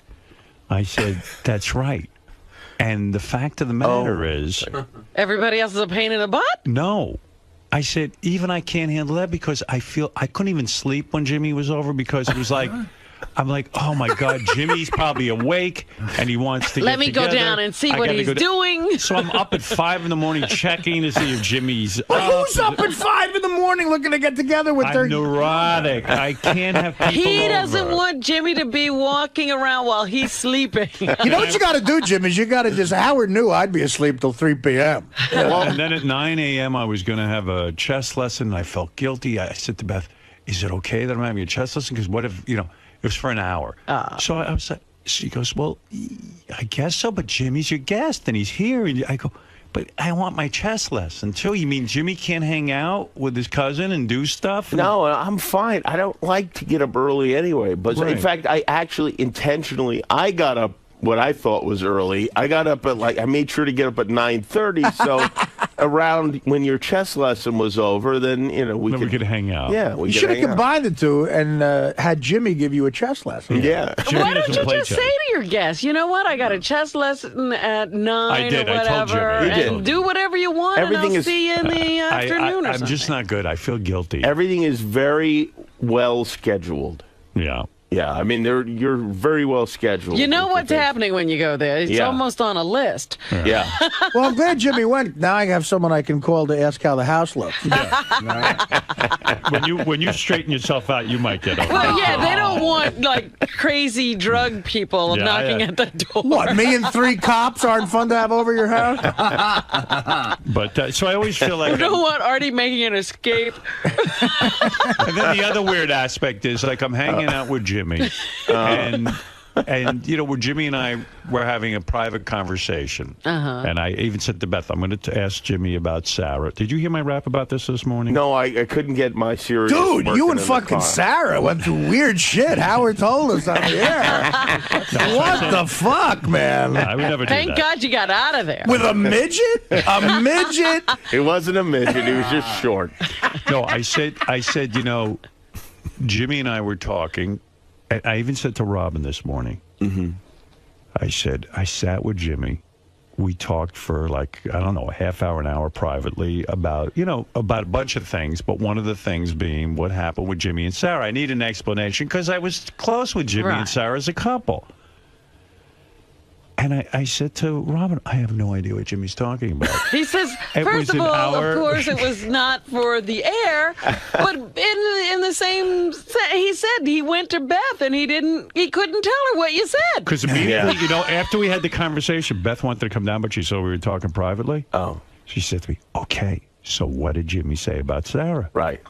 M: I said, that's right. And the fact of the matter is...
B: Everybody else is a pain in the butt?
M: No. I said, even I can't handle that because I couldn't even sleep when Jimmy was over because it was like... I'm like, oh my God, Jimmy's probably awake and he wants to
B: Let me
M: together.
B: go down and see what he's doing.
M: So I'm up at 5 a.m. checking to see if Jimmy's
F: Who's up at 5 a.m. looking to get together with their...
M: I'm neurotic. I can't have people
B: He doesn't
M: over.
B: want Jimmy to be walking around while he's sleeping.
F: You know what you got to do, Jim, is you got to just... Howard knew I'd be asleep till 3 p.m.
M: And then at 9 a.m. I was going to have a chess lesson. And I felt guilty. I said to Beth, is it okay that I'm having a chess lesson? Because what if, it was for an hour. So I was like, she goes, well, I guess so, but Jimmy's your guest, and he's here. And I go, but I want my chess lesson, too. You mean Jimmy can't hang out with his cousin and do stuff?
I: No, I'm fine. I don't like to get up early anyway. But in fact, I actually intentionally, I got up what I thought was early. I got up at I made sure to get up at 9:30. So
T: around when your chess lesson was over, then we
M: could hang out.
T: Yeah, we
F: You
T: could
F: should have
T: hang out.
F: combined the two and had Jimmy give you a chess lesson.
T: Yeah.
N: Why don't you just say to your guests, you know what? I got a chess lesson at 9
M: I did.
N: or
M: I told
N: whatever,
M: Jimmy. You
N: and
M: did.
N: do whatever you want,
T: Everything
N: and I'll
T: is-
N: see you in the afternoon or
M: I'm
N: something.
M: just not good. I feel guilty.
T: Everything is very well scheduled.
M: Yeah.
T: Yeah, I mean, you're very well scheduled.
N: You know what's happening when you go there. It's
T: Yeah.
N: almost on a list.
T: Yeah.
F: Well, I'm glad Jimmy went. Now I have someone I can call to ask how the house looks.
M: When you straighten yourself out, you might get over.
N: Well, yeah, they don't want like crazy drug people
M: Yeah,
N: knocking
M: yeah.
N: at the door.
F: What, me and 3 cops aren't fun to have over your house?
M: But so I always feel
N: You
M: like.
N: don't want Artie making an escape.
M: And then the other weird aspect is like I'm hanging out with Jimmy, and where Jimmy and I were having a private conversation, and I even said to Beth, I'm going to ask Jimmy about Sarah. Did you hear my rap about this morning?
T: No, I couldn't get my series.
F: Dude,
T: working
F: you and
T: in the
F: fucking
T: car.
F: Sarah went through weird shit. Howard told us on the air. What the fuck, man?
M: I would never do
N: Thank
M: that.
N: God you got out of there.
F: With a midget? A midget?
T: It wasn't a midget. It was just short.
M: No, I said, Jimmy and I were talking. I even said to Robin this morning, I said, I sat with Jimmy. We talked for like, I don't know, a half hour, an hour privately about a bunch of things. But one of the things being what happened with Jimmy and Sarah. I need an explanation because I was close with Jimmy and Sarah as a couple. And I said to Robin, I have no idea what Jimmy's talking about.
N: He says,
M: It was
N: first of
M: an
N: all,
M: hour.
N: of course, it was not for the air, but in the same, he said he went to Beth and he couldn't tell her what you said.
M: Because immediately, after we had the conversation, Beth wanted to come down, but she saw we were talking privately.
T: Oh.
M: She said to me, okay, so what did Jimmy say about Sarah?
T: Right.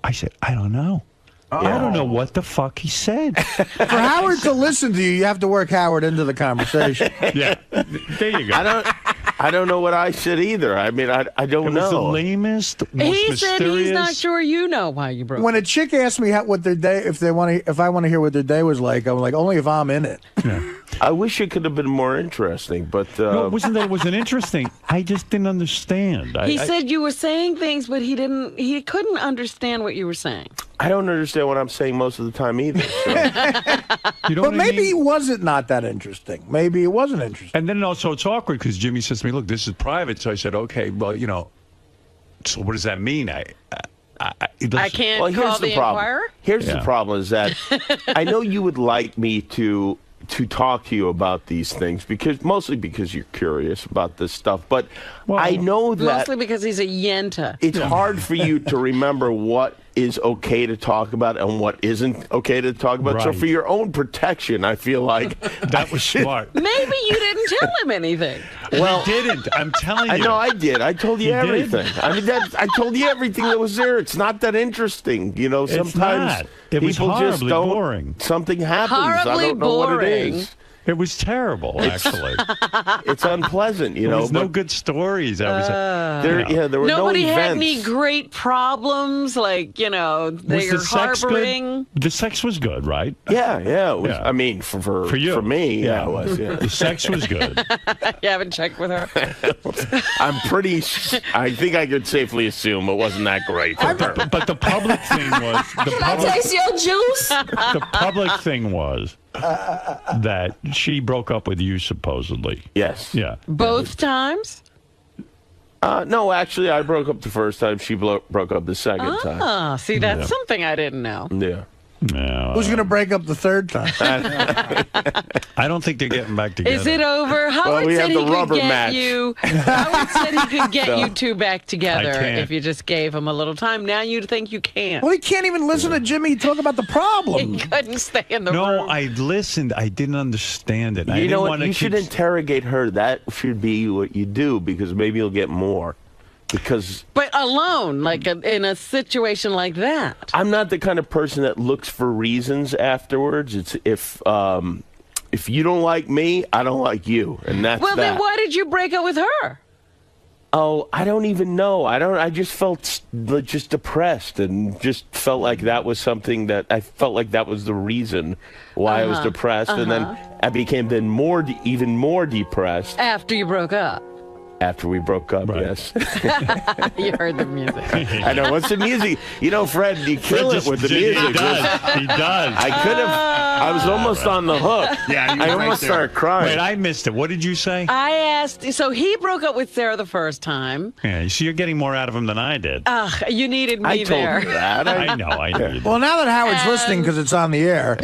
M: I said, I don't know. I don't know what the fuck he said.
F: For Howard to listen to you, you have to work Howard into the conversation.
M: Yeah, there you go.
T: I don't know what I said either. I mean, I don't know.
M: It was the lamest, most
N: He
M: mysterious.
N: said he's not sure you know why you broke
F: When a chick asks me what their day, if I want to hear what their day was like, I'm like, only if I'm in it.
T: I wish it could have been more interesting, but
M: No, it wasn't that it wasn't interesting. I just didn't understand.
N: He said you were saying things, but he couldn't understand what you were saying.
T: I don't understand what I'm saying most of the time either. So.
F: But maybe it wasn't not that interesting. Maybe it wasn't interesting.
M: And then also it's awkward because Jimmy says to me, look, this is private. So I said, okay, well, so what does that mean? I
N: can't
T: Well,
N: call
T: here's
N: the
T: the problem.
N: Inquirer?
T: Here's the problem is that I know you would like me to talk to you about these things mostly because you're curious about this stuff, but I know that
N: Mostly because he's a yenta.
T: it's hard for you to remember what is okay to talk about and what isn't okay to talk about. So
M: Right.
T: for your own protection, I feel like
M: that was smart.
N: Maybe you didn't tell him anything.
T: Well,
M: I didn't. I'm telling you.
T: I know I did. I told you
M: You did?
T: everything. I mean, I told you everything that was there. It's not that interesting.
M: It's
T: Sometimes
M: not. It was
T: people just
M: horribly
T: don't.
M: boring.
T: Something happens.
N: Horribly
T: I don't know what it
N: boring.
T: is.
M: It was terrible, actually.
T: It's unpleasant,
M: There was no
T: but
M: good stories. I was,
T: there were
N: Nobody
T: no
N: had
T: events.
N: any great problems, like, they're harboring.
M: The sex was good, right?
T: Yeah, it was.
M: Yeah.
T: I mean, for
M: you.
T: for me, yeah, it was. Yeah.
M: The sex was good.
N: You haven't checked with her?
T: I think I could safely assume it wasn't that great for her.
M: But the public thing was...
C: Can I taste your juice?
M: The public thing was that she broke up with you, supposedly.
T: Yes.
M: Yeah.
N: Both times?
T: No, actually, I broke up the first time. She broke up the second time.
N: Ah, see, that's
M: Yeah.
N: something I didn't know.
T: Yeah.
M: No,
F: Who's going to break up the third time?
M: I don't think they're getting back together.
N: Is it over? Howard
T: we
N: said
T: have
N: he
T: the
N: could
T: rubber
N: get
T: match.
N: you. Howard said he could get
T: So,
N: you two back together
M: I can't.
N: if you just gave him a little time. Now you think you can't.
F: Well, he can't even listen to Jimmy talk about the problem.
N: He couldn't stay in the
M: No,
N: room.
M: I listened. I didn't understand it. I
T: You
M: didn't
T: know what?
M: want to
T: You should interrogate her. That should be what you do because maybe you'll get more. Because
N: But alone, like in a situation like that.
T: I'm not the kind of person that looks for reasons afterwards. It's if you don't like me, I don't like you, and that's
N: Well,
T: that.
N: then why did you break up with her?
T: Oh, I don't even know. I just felt just depressed and just felt like that was something that I felt like that was the reason why I was depressed, and then I became even more depressed.
N: After you broke up.
T: After we broke up, yes.
B: You heard the music.
T: I know. What's the music? You know, Fred, you kill it with the music.
M: He does.
T: I could have. I was almost on the hook.
M: Yeah,
T: I almost started crying.
M: Wait, I missed it. What did you say?
N: I asked, so he broke up with Sarah the first time.
M: Yeah, so you're getting more out of him than I did.
N: Ugh, you needed me
T: I told
N: there.
T: you that.
M: I know you did.
F: Well, now that Howard's listening because it's on the air.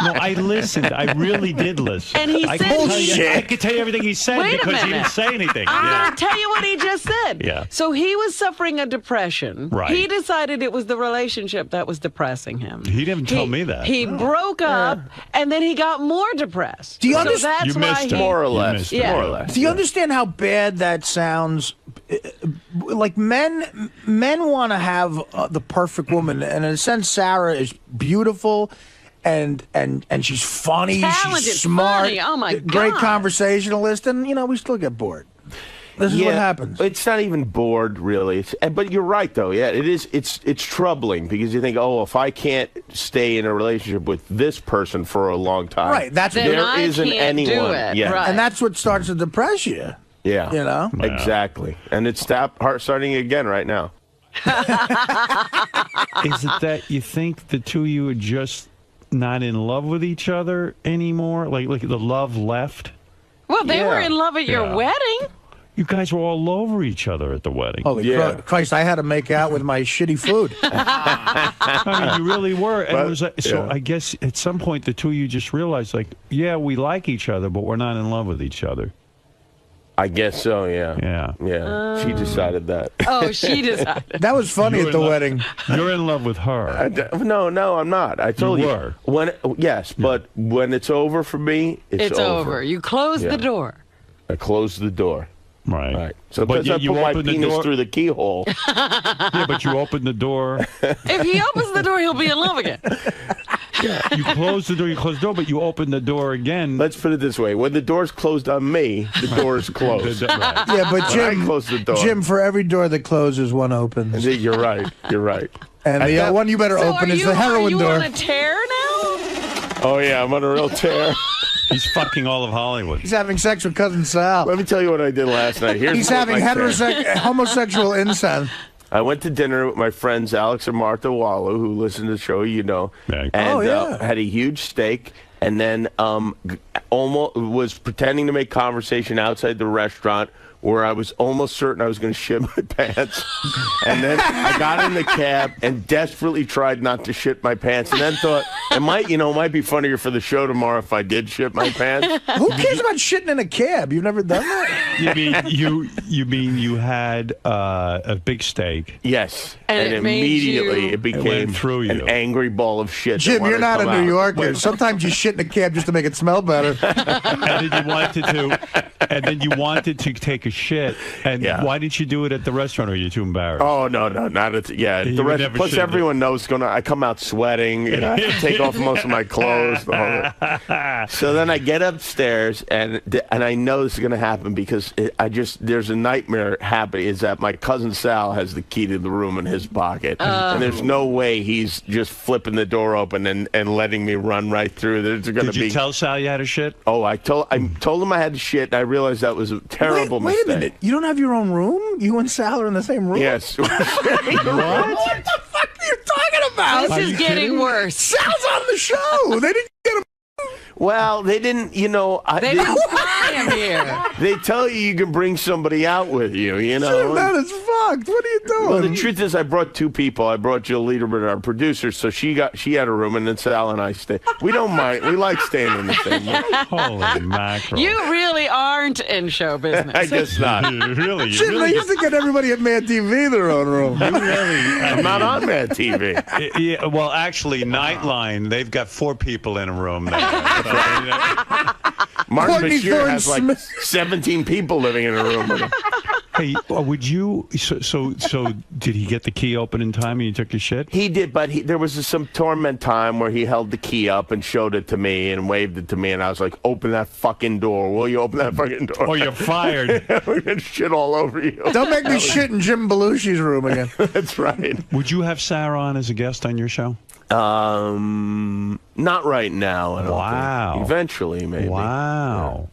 M: No, I listened. I really did listen.
N: And he
M: I
N: said,
M: I could tell you everything he said
N: Wait a
M: because he
N: minute.
M: didn't say anything.
N: I'm going to tell you what he just said.
M: Yeah.
N: So he was suffering a depression.
M: Right.
N: He decided it was the relationship that was depressing him.
M: He didn't tell me that.
N: He broke up, and then he got more depressed.
F: Do you
N: so
F: understand?
N: that's
M: You
N: why
M: missed
N: he,
M: it.
T: More or
M: You
T: less.
M: missed it.
N: Yeah.
T: More or less.
F: Do you understand how bad that sounds? Like men want to have the perfect woman, and in a sense, Sarah is beautiful, and she's funny,
N: Talented,
F: she's smart,
N: funny. Oh my
F: great
N: God.
F: conversationalist, and we still get bored. This is what happens.
T: It's not even bored, really. But you're right, though. Yeah, it is. It's troubling because you think, oh, if I can't stay in a relationship with this person for a long time,
F: Right, that's
N: Then
T: there
N: I
T: isn't
N: can't
T: anyone.
N: do it.
T: Yeah,
N: Right.
F: And that's what starts to depress you.
T: yeah,
F: You know?
T: exactly. And it's starting again right now.
M: Is it that you think the two of you are just not in love with each other anymore? Like the love left?
N: Well, they
T: Yeah.
N: were in love at your
M: Yeah.
N: wedding.
M: You guys were all over each other at the wedding.
F: Holy Christ, I had to make out with my shitty food.
M: I mean, you really were. And
T: But,
M: it was so
T: yeah.
M: I guess at some point the two of you just realized, like, yeah, we like each other, but we're not in love with each other.
T: I guess so. Yeah.
M: Yeah.
T: She decided that.
N: Oh, she decided.
F: That was funny
M: You're
F: at the
M: in love-
F: wedding.
M: You're in love with her.
T: No, I'm not. I told
M: You
T: you.
M: were.
T: But when it's over for me,
N: It's over. You close
T: Yeah.
N: the door.
T: I close the door.
M: Right.
T: So
M: But
T: because I
M: you
T: put my
M: open the
T: penis
M: door-
T: through the keyhole.
M: Yeah, but you open the door.
N: If he opens the door, he'll be in love again.
M: You close the door, but you open the door again.
T: Let's put it this way: when the door's closed on me, the door's closed.
M: Right.
F: Yeah, but
T: When I
F: Jim,
T: close the door.
F: Jim, for every door that closes, one opens.
T: You're right. You're right.
F: And the one you better
N: So
F: open
N: are
F: is
N: you,
F: the heroin
N: are you
F: door.
N: on a tear now?
T: Oh yeah, I'm on a real tear.
M: He's fucking all of Hollywood.
F: He's having sex with cousin Sal.
T: Let me tell you what I did last night.
F: He's having homosexual incest.
T: I went to dinner with my friends Alex and Martha Wallow, who listen to the show, and had a huge steak, and then almost was pretending to make conversation outside the restaurant, where I was almost certain I was going to shit my pants. And then I got in the cab and desperately tried not to shit my pants, and then thought it might be funnier for the show tomorrow if I did shit my pants.
F: Who cares about shitting in a cab? You've never done that?
M: You mean you had a big steak?
T: Yes.
N: And it made
T: immediately
N: you-
T: it became
M: went through you.
T: an angry ball of shit. that
F: Jim,
T: wanted
F: you're
T: to
F: not a
T: come
F: New
T: out.
F: Yorker. Sometimes you shit in a cab just to make it smell better.
M: And then you wanted to take a shit. And why didn't you do it at the restaurant? Or are you too embarrassed?
T: Oh no, not at
M: You
T: the
M: would
T: rest.
M: never
T: Plus,
M: should have
T: everyone knows I come out sweating. I have to take off most of my clothes. So then I get upstairs and I know this is going to happen because there's a nightmare happening. Is that my cousin Sal has the key to the room in his pocket, and there's no way he's just flipping the door open and letting me run right through. There's going to
M: Did
T: be.
M: you tell Sal you had a shit?
T: Oh, I told him I had to shit, and I realized that was a terrible
F: Wait
T: mistake.
F: a minute. You don't have your own room? You and Sal are in the same room?
T: Yes.
F: What the fuck are you talking about?
N: This is getting worse.
F: Sal's on the show. They didn't get him.
T: Well, they didn't,
N: They didn't fly him here.
T: They tell you can bring somebody out with you,
F: Jim, that is fucked. What are you doing?
T: Well, the truth is, I brought two people. I brought Jill Lederman, our producer, so she had a room, and then Sal and I stayed. We don't mind. We like staying in the same room.
M: Holy mackerel.
N: You really aren't in show business.
T: I guess not.
M: Really?
F: Jim, they used to get everybody at Mad TV their own room.
T: I'm not on Mad TV.
M: Yeah, well, actually, Nightline, they've got 4 people in a room there.
T: Martin
F: Courtney
T: Bashir has
F: Thorne
T: like
F: Smith.
T: 17 people living in a room with him.
M: Hey, would you? So did he get the key open in time and you took his shit?
T: He did, but there was some torment time where he held the key up and showed it to me and waved it to me, and I was like, "Open that fucking door! Will you open that fucking door?"
M: Or you're fired.
T: We're gonna shit all over you.
F: Don't make me shit in Jim Belushi's room again.
T: That's right.
M: Would you have Sarah on as a guest on your show?
T: Not right now. I don't think. Eventually, maybe.
M: Wow.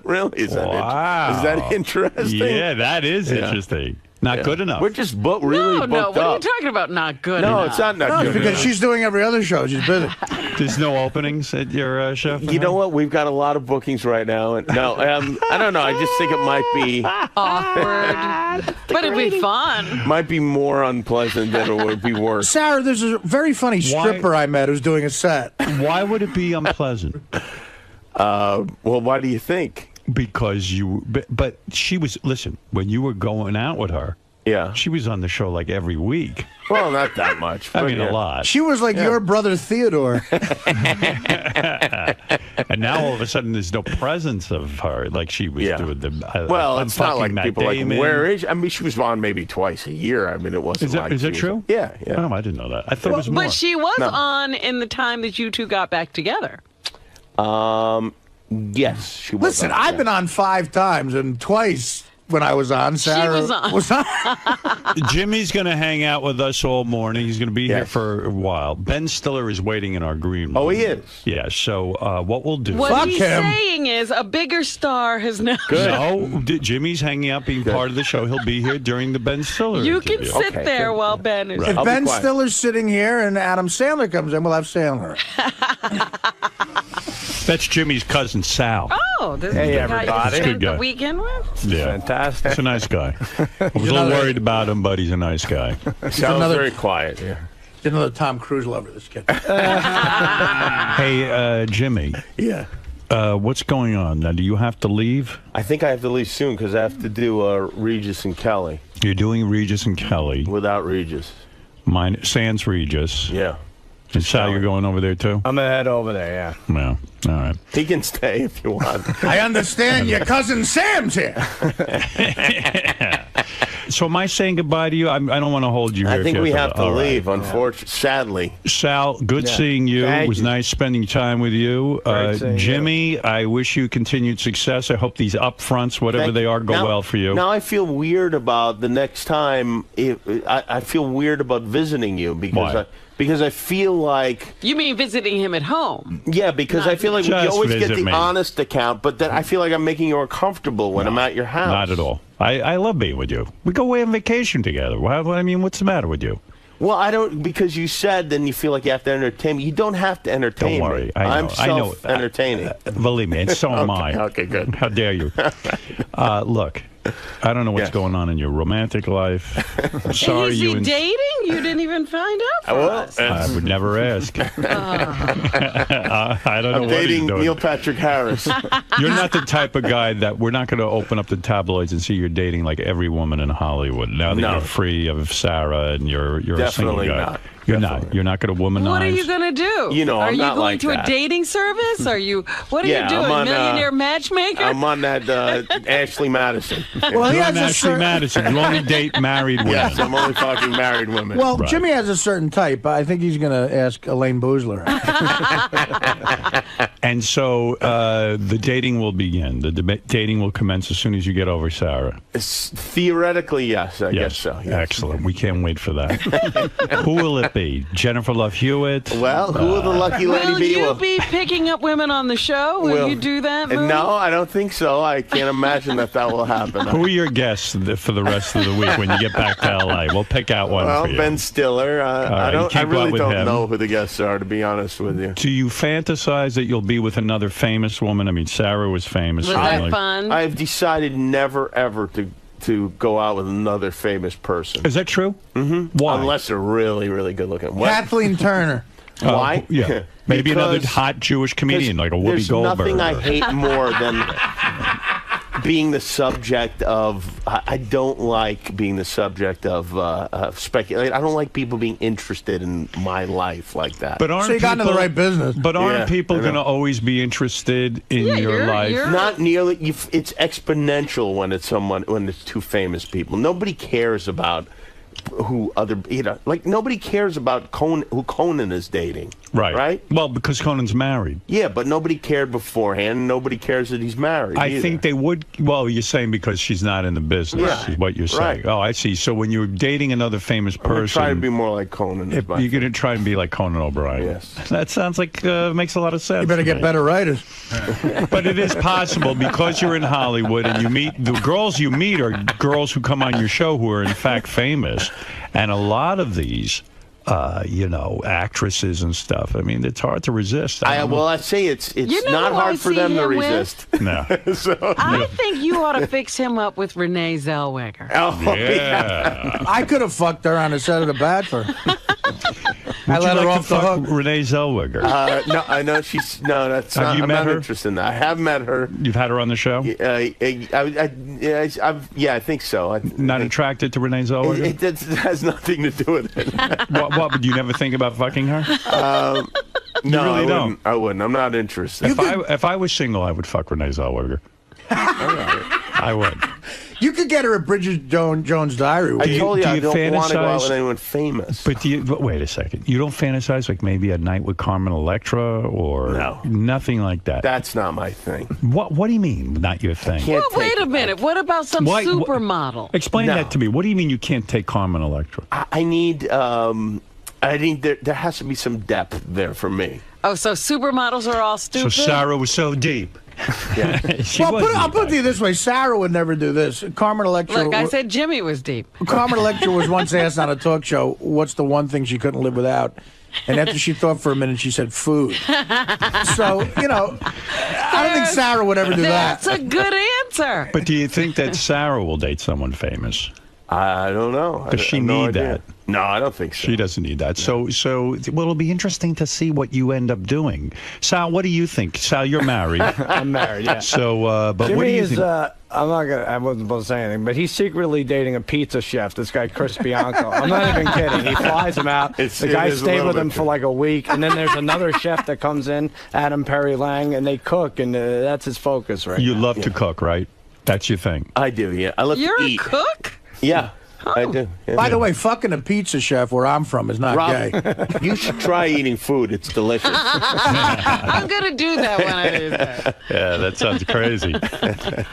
T: Really? Is that interesting?
M: Yeah, that is interesting. Not good enough.
T: We're just really booked
N: what are you
T: up.
N: talking about? Not good
T: No,
N: enough.
T: it's not good
F: because
T: enough.
F: she's doing every other show. She's busy.
M: There's no openings at your show?
T: You know what? We've got a lot of bookings right now. And no, I don't know. I just think it might be
N: awkward, but it'd be fun.
T: Might be more unpleasant than it would be worse.
F: Sarah, there's a very funny stripper I met who's doing a set.
M: Why would it be unpleasant?
T: Well, why do you think?
M: Because but she was, listen, when you were going out with her,
T: yeah,
M: she was on the show like every week.
T: Well, not that much.
M: I mean, a lot.
F: She was like your brother Theodore.
M: And now all of a sudden there's no presence of her like she was doing the.
T: Well,
M: I'm
T: it's not like
M: fucking Matt
T: people
M: Damon.
T: like, where is she? I mean, she was on maybe twice a year. I mean, it wasn't like
M: Is that
T: she
M: true?
T: was- Yeah, yeah.
M: Oh, I didn't know that. I thought it was more.
N: But she was
T: No.
N: on in the time that you two got back together.
T: Yes, she was.
F: Listen,
T: on,
F: I've been on 5 times, and twice when I was on, Sarah
N: was on.
M: Jimmy's going to hang out with us all morning. He's going to be here for a while. Ben Stiller is waiting in our green room.
T: Oh, he is?
M: Yeah, so what we'll do...
N: What he's saying is a bigger star has now.
M: No, Jimmy's hanging out being part of the show. He'll be here during the Ben Stiller
N: You can
M: interview.
N: sit there while Ben is.
F: If Ben Stiller's sitting here and Adam Sandler comes in, we'll have Sandler.
M: That's Jimmy's cousin, Sal.
N: Oh, this
M: Hey,
N: is the guy you
M: everybody.
N: spent
M: Good guy.
N: the weekend with?
M: Yeah.
T: Fantastic.
M: He's a nice guy. I was a little worried about him, but he's a nice guy.
T: Sounds very quiet, yeah.
F: He's another Tom Cruise lover, this kid.
M: Hey, Jimmy.
T: Yeah.
M: What's going on? Now, do you have to leave?
T: I think I have to leave soon because I have to do Regis and Kelly.
M: You're doing Regis and Kelly.
T: Without Regis.
M: Mine, sans Regis.
T: Yeah.
M: And Sal, you're going over there too?
U: I'm gonna head over there, yeah.
M: No. All right.
T: He can stay if you want.
F: I understand your cousin Sam's here.
M: So am I saying goodbye to you? I don't want to hold you here.
T: I think
M: if
T: we
M: you
T: have to
M: all right.
T: leave, unfortunately. Sadly.
M: Sal, good seeing you.
T: Thank
M: It was
T: you.
M: nice spending time with you.
T: Great seeing you.
M: Jimmy, I wish you continued success. I hope these upfronts, whatever they are, go well for you.
T: Now I feel weird about the next time. I feel weird about visiting you because I feel like.
N: You mean visiting him at home?
T: Yeah, because I feel like we
M: Just
T: always get
M: visit
T: the
M: me.
T: honest account, but then I feel like I'm making you uncomfortable when I'm at your house.
M: Not at all. I love being with you. We go away on vacation together. I mean, what's the matter with you?
T: Well, I don't, because you said then you feel like you have to entertain me. You don't have to entertain
M: Don't worry.
T: me.
M: I know.
T: I'm
M: I know.
T: self-entertaining.
M: Believe me, and so am I.
T: Okay, good.
M: How dare you? Look, I don't know what's going on in your romantic life. I'm sorry
N: Is
M: you.
N: he dating? You didn't even find out for us.
M: I would never ask. I don't know
T: I'm
M: what he's
T: dating
M: doing.
T: Neil Patrick Harris.
M: You're not the type of guy that we're not going to open up the tabloids and see you're dating like every woman in Hollywood. Now that you're free of Sarah and you're a single
T: Definitely
M: guy.
T: not.
M: You're not. You're not going to womanize.
N: What are you going to do?
T: You know,
N: are
T: I'm
N: you
T: not
N: going
T: like
N: to
T: that.
N: a dating service? Are you? What are
T: Yeah,
N: you doing?
T: I'm on,
N: Millionaire matchmaker?
T: I'm on that Ashley Madison.
F: Well, he
M: You're
F: has
M: an
F: a
M: Ashley Madison. You only date married women.
T: Yes, I'm only fucking married women.
F: Well, Jimmy has a certain type. I think he's going to ask Elaine Boozler.
M: And so the dating will begin. The dating will commence as soon as you get over Sarah.
T: Theoretically, yes, I guess so. Yes.
M: Excellent. We can't wait for that. Who will it be? Jennifer Love Hewitt?
T: Well, who will the lucky lady
N: Will
T: be?
N: you
T: Well,
N: be picking up women on the show? Will you do that? Move?
T: No, I don't think so. I can't imagine that will happen.
M: Who are your guests for the rest of the week when you get back to L.A.? We'll pick out one
T: Well,
M: for you.
T: Ben Stiller.
M: right, you
T: I
M: can't go out
T: really
M: with
T: don't
M: him.
T: know who the guests are, to be honest with you.
M: Do you fantasize that you'll be with another famous woman? I mean, Sarah was famous.
N: Was
M: certainly.
N: that fun?
T: I've decided never, ever to go out with another famous person.
M: Is that true?
T: Mm-hmm.
M: Why?
T: Unless they're really, really good looking. What?
F: Kathleen Turner.
T: Why?
M: Yeah. Maybe another
T: Because-
M: hot Jewish comedian like a Whoopi
T: There's
M: Goldberg.
T: nothing I hate more than being the subject of. I don't like being the subject of speculate. I don't like people being interested in my life like that.
M: But aren't
F: So you got into the
M: people-
F: right business.
M: But aren't
T: Yeah,
M: people
T: I know.
M: going to always be interested in your life?
T: Not nearly. It's exponential when it's two famous people. Nobody cares about who other, like nobody cares about who Conan is dating. Right?
M: Well, because Conan's married.
T: Yeah, but nobody cared beforehand. Nobody cares that he's married.
M: I
T: either.
M: think they would. Well, you're saying because she's not in the business,
T: Yeah.
M: is what you're saying.
T: Right.
M: Oh, I see. So when you're dating another famous person,
T: try to be more like Conan.
M: you're going to try and be like Conan O'Brien.
T: Yes.
M: That sounds like makes a lot of sense.
F: You better
M: to
F: get
M: me.
F: better writers.
M: But it is possible because you're in Hollywood and you meet the girls you meet are girls who come on your show who are in fact famous, and a lot of these. Actresses and stuff. I mean, it's hard to resist.
T: I say it's
N: You know
T: not
N: who I
T: hard for
N: see
T: them to
N: him with?
T: resist.
M: No.
N: I think you ought to fix him up with Renee Zellweger.
T: Oh,
M: yeah.
F: I could have fucked her on the set of The Bachelor. I let her off the hook.
M: Renee Zellweger.
T: No, I know she's that's
M: Have
T: not.
M: you
T: I'm
M: met
T: not
M: her?
T: interested in that. I have met her.
M: You've had her on the show?
T: I think so.
M: Not attracted to Renee Zellweger?
T: It has nothing to do with it.
M: What? Would you never think about fucking her?
T: No,
M: really
T: I
M: don't.
T: wouldn't. I wouldn't. I'm not interested.
M: If I was single, I would fuck Renee Zellweger. I would.
F: You could get her at Bridget Jones' Diary.
T: I told you I don't want to go out
M: fantasize-
T: with anyone famous.
M: But wait a second. You don't fantasize like maybe a night with Carmen Electra or nothing like that.
T: That's not my thing.
M: What do you mean, not your thing?
N: Well, wait a minute. What about some
M: Why-
N: supermodel?
M: Explain
T: No.
M: that to me. What do you mean you can't take Carmen Electra?
T: I need. There has to be some depth there for me.
N: Oh, so supermodels are all
M: So
N: stupid?
M: Sarah was so deep. She
F: Well,
M: was
F: I'll
M: deep.
F: put it this way: Sarah would never do this. Carmen Electra.
N: Look, I said Jimmy was deep.
F: Carmen Electra was once asked on a talk show, "What's the one thing she couldn't live without?" And after she thought for a minute, she said, "Food." So I don't think Sarah would ever do that.
N: That's a good answer.
M: But do you think that Sarah will date someone famous?
T: I don't know.
M: Does she need that?
T: No, I don't think so.
M: She doesn't need that. So it'll be interesting to see what you end up doing. Sal, what do you think? Sal, you're married.
D: I'm married, yeah.
M: So, but
D: Jimmy
M: what do you
D: is,
M: think?
D: I wasn't supposed to say anything, but he's secretly dating a pizza chef, this guy Chris Bianco. I'm not even kidding. He flies him out. The guy stayed with him for like a week, and then there's another chef that comes in, Adam Perry Lange, and they cook, and that's his focus right
M: You
D: now.
M: love to cook, right? That's your thing.
T: I do, yeah. I love
N: You're
T: to
N: a
T: eat.
N: cook?
T: Yeah, I do. Yeah.
F: By the way, fucking a pizza chef where I'm from is not
T: Rob,
F: gay.
T: you should try eating food. It's delicious.
N: I'm going to do that when I do that.
M: Yeah, that sounds crazy.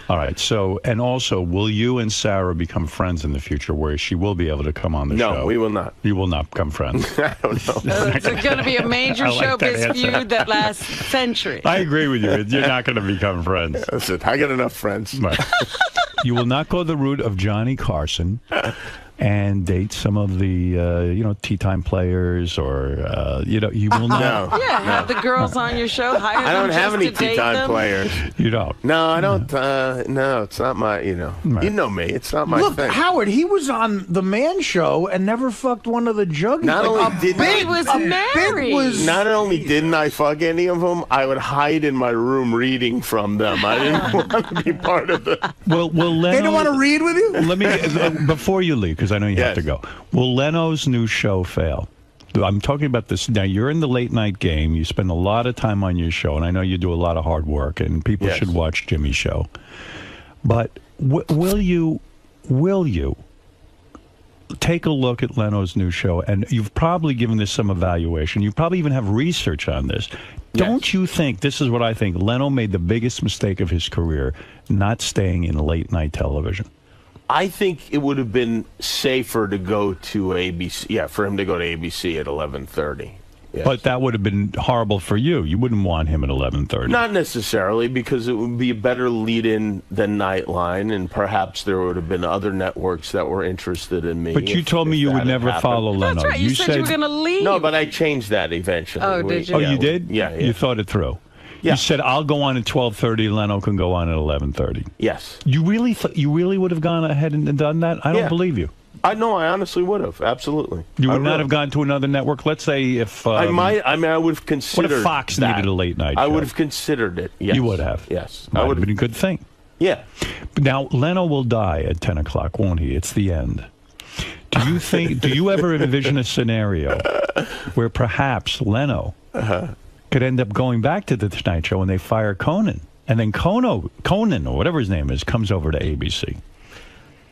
M: All right. So, and also, will you and Sarah become friends in the future where she will be able to come on the show?
T: No, we will not.
M: You will not become friends.
T: I don't know.
N: It's going to be a major
M: I like that
N: showbiz
M: answer.
N: feud that lasts centuries.
M: I agree with you. You're not going to become friends.
T: Listen, I got enough friends.
M: Right. You will not go the route of Johnny Carson and date some of the tea time players, or you will not.
T: No.
N: Yeah, have the girls on your show. Hire
T: I don't
N: them
T: have
N: just
T: any
N: to date
T: tea time
N: them.
T: players.
M: You don't.
T: No, I don't. No, it's not my. You know me. It's not my
F: Look,
T: thing.
F: Howard, he was on the Man Show and never fucked one of the juggies.
T: Not only didn't
N: He was married.
T: Not only didn't I fuck any of them, I would hide in my room reading from them. I didn't want to be part of it.
M: Will Leno,
F: They don't want to read with you?
M: Let me before you leave, because I know you have to go. Will Leno's new show fail? I'm talking about this now. You're in the late night game. You spend a lot of time on your show, and I know you do a lot of hard work. And people should watch Jimmy's show. But will you take a look at Leno's new show? And you've probably given this some evaluation. You probably even have research on this. Don't you think, this is what I think, Leno made the biggest mistake of his career, not staying in late night television?
T: I think it would have been safer to go to ABC. Yeah, for him to go to ABC at 11:30. Yes.
M: But that would have been horrible for you. You wouldn't want him at 11:30.
T: Not necessarily, because it would be a better lead-in than Nightline, and perhaps there would have been other networks that were interested in me.
M: But you told me you would never follow Leno.
N: That's right. You said you were going to leave.
T: No, but I changed that eventually.
N: Oh, did you?
M: Oh, you did?
T: Yeah.
M: You thought it through.
T: Yeah.
M: You said I'll go on at 12:30. Leno can go on at 11:30.
T: Yes.
M: You really would have gone ahead and done that? I don't believe you.
T: I honestly would have. Absolutely.
M: You would not have gone to another network. Let's say if
T: I might. I mean, I would have considered.
M: What if Fox needed a late night?
T: I
M: show?
T: would have considered it. Yes.
M: You would have.
T: Yes.
M: Might have been a good thing.
T: Yeah.
M: But now Leno will die at 10 o'clock, won't he? It's the end. Do you think? Do you ever envision a scenario where perhaps Leno could end up going back to the Tonight Show and they fire Conan, and then Conan or whatever his name is comes over to ABC?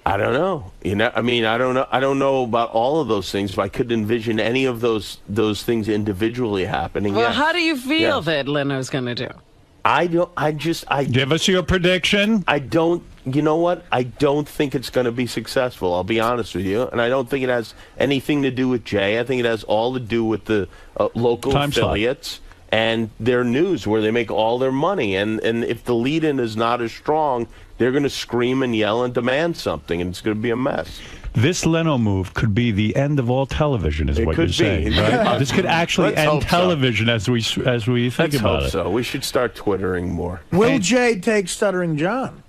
T: I don't know. I don't know about all of those things, but I couldn't envision any of those things individually happening.
N: Well,
T: Yes.
N: how do you feel
T: Yes.
N: that Leno's going to do?
T: I
M: give us your prediction.
T: I don't. You know what? I don't think it's going to be successful. I'll be honest with you, and I don't think it has anything to do with Jay. I think it has all to do with the local
M: Time slot.
T: affiliates and their news, where they make all their money. And if the lead-in is not as strong, they're going to scream and yell and demand something, and it's going to be a mess.
M: This Leno move could be the end of all television, is
T: It
M: what
T: could
M: you're saying.
T: be.
M: Right? This could actually
T: Let's
M: end
T: hope so.
M: television as we think
T: Let's
M: about
T: hope
M: it.
T: so. We should start twittering more.
F: Will Jay take Stuttering John?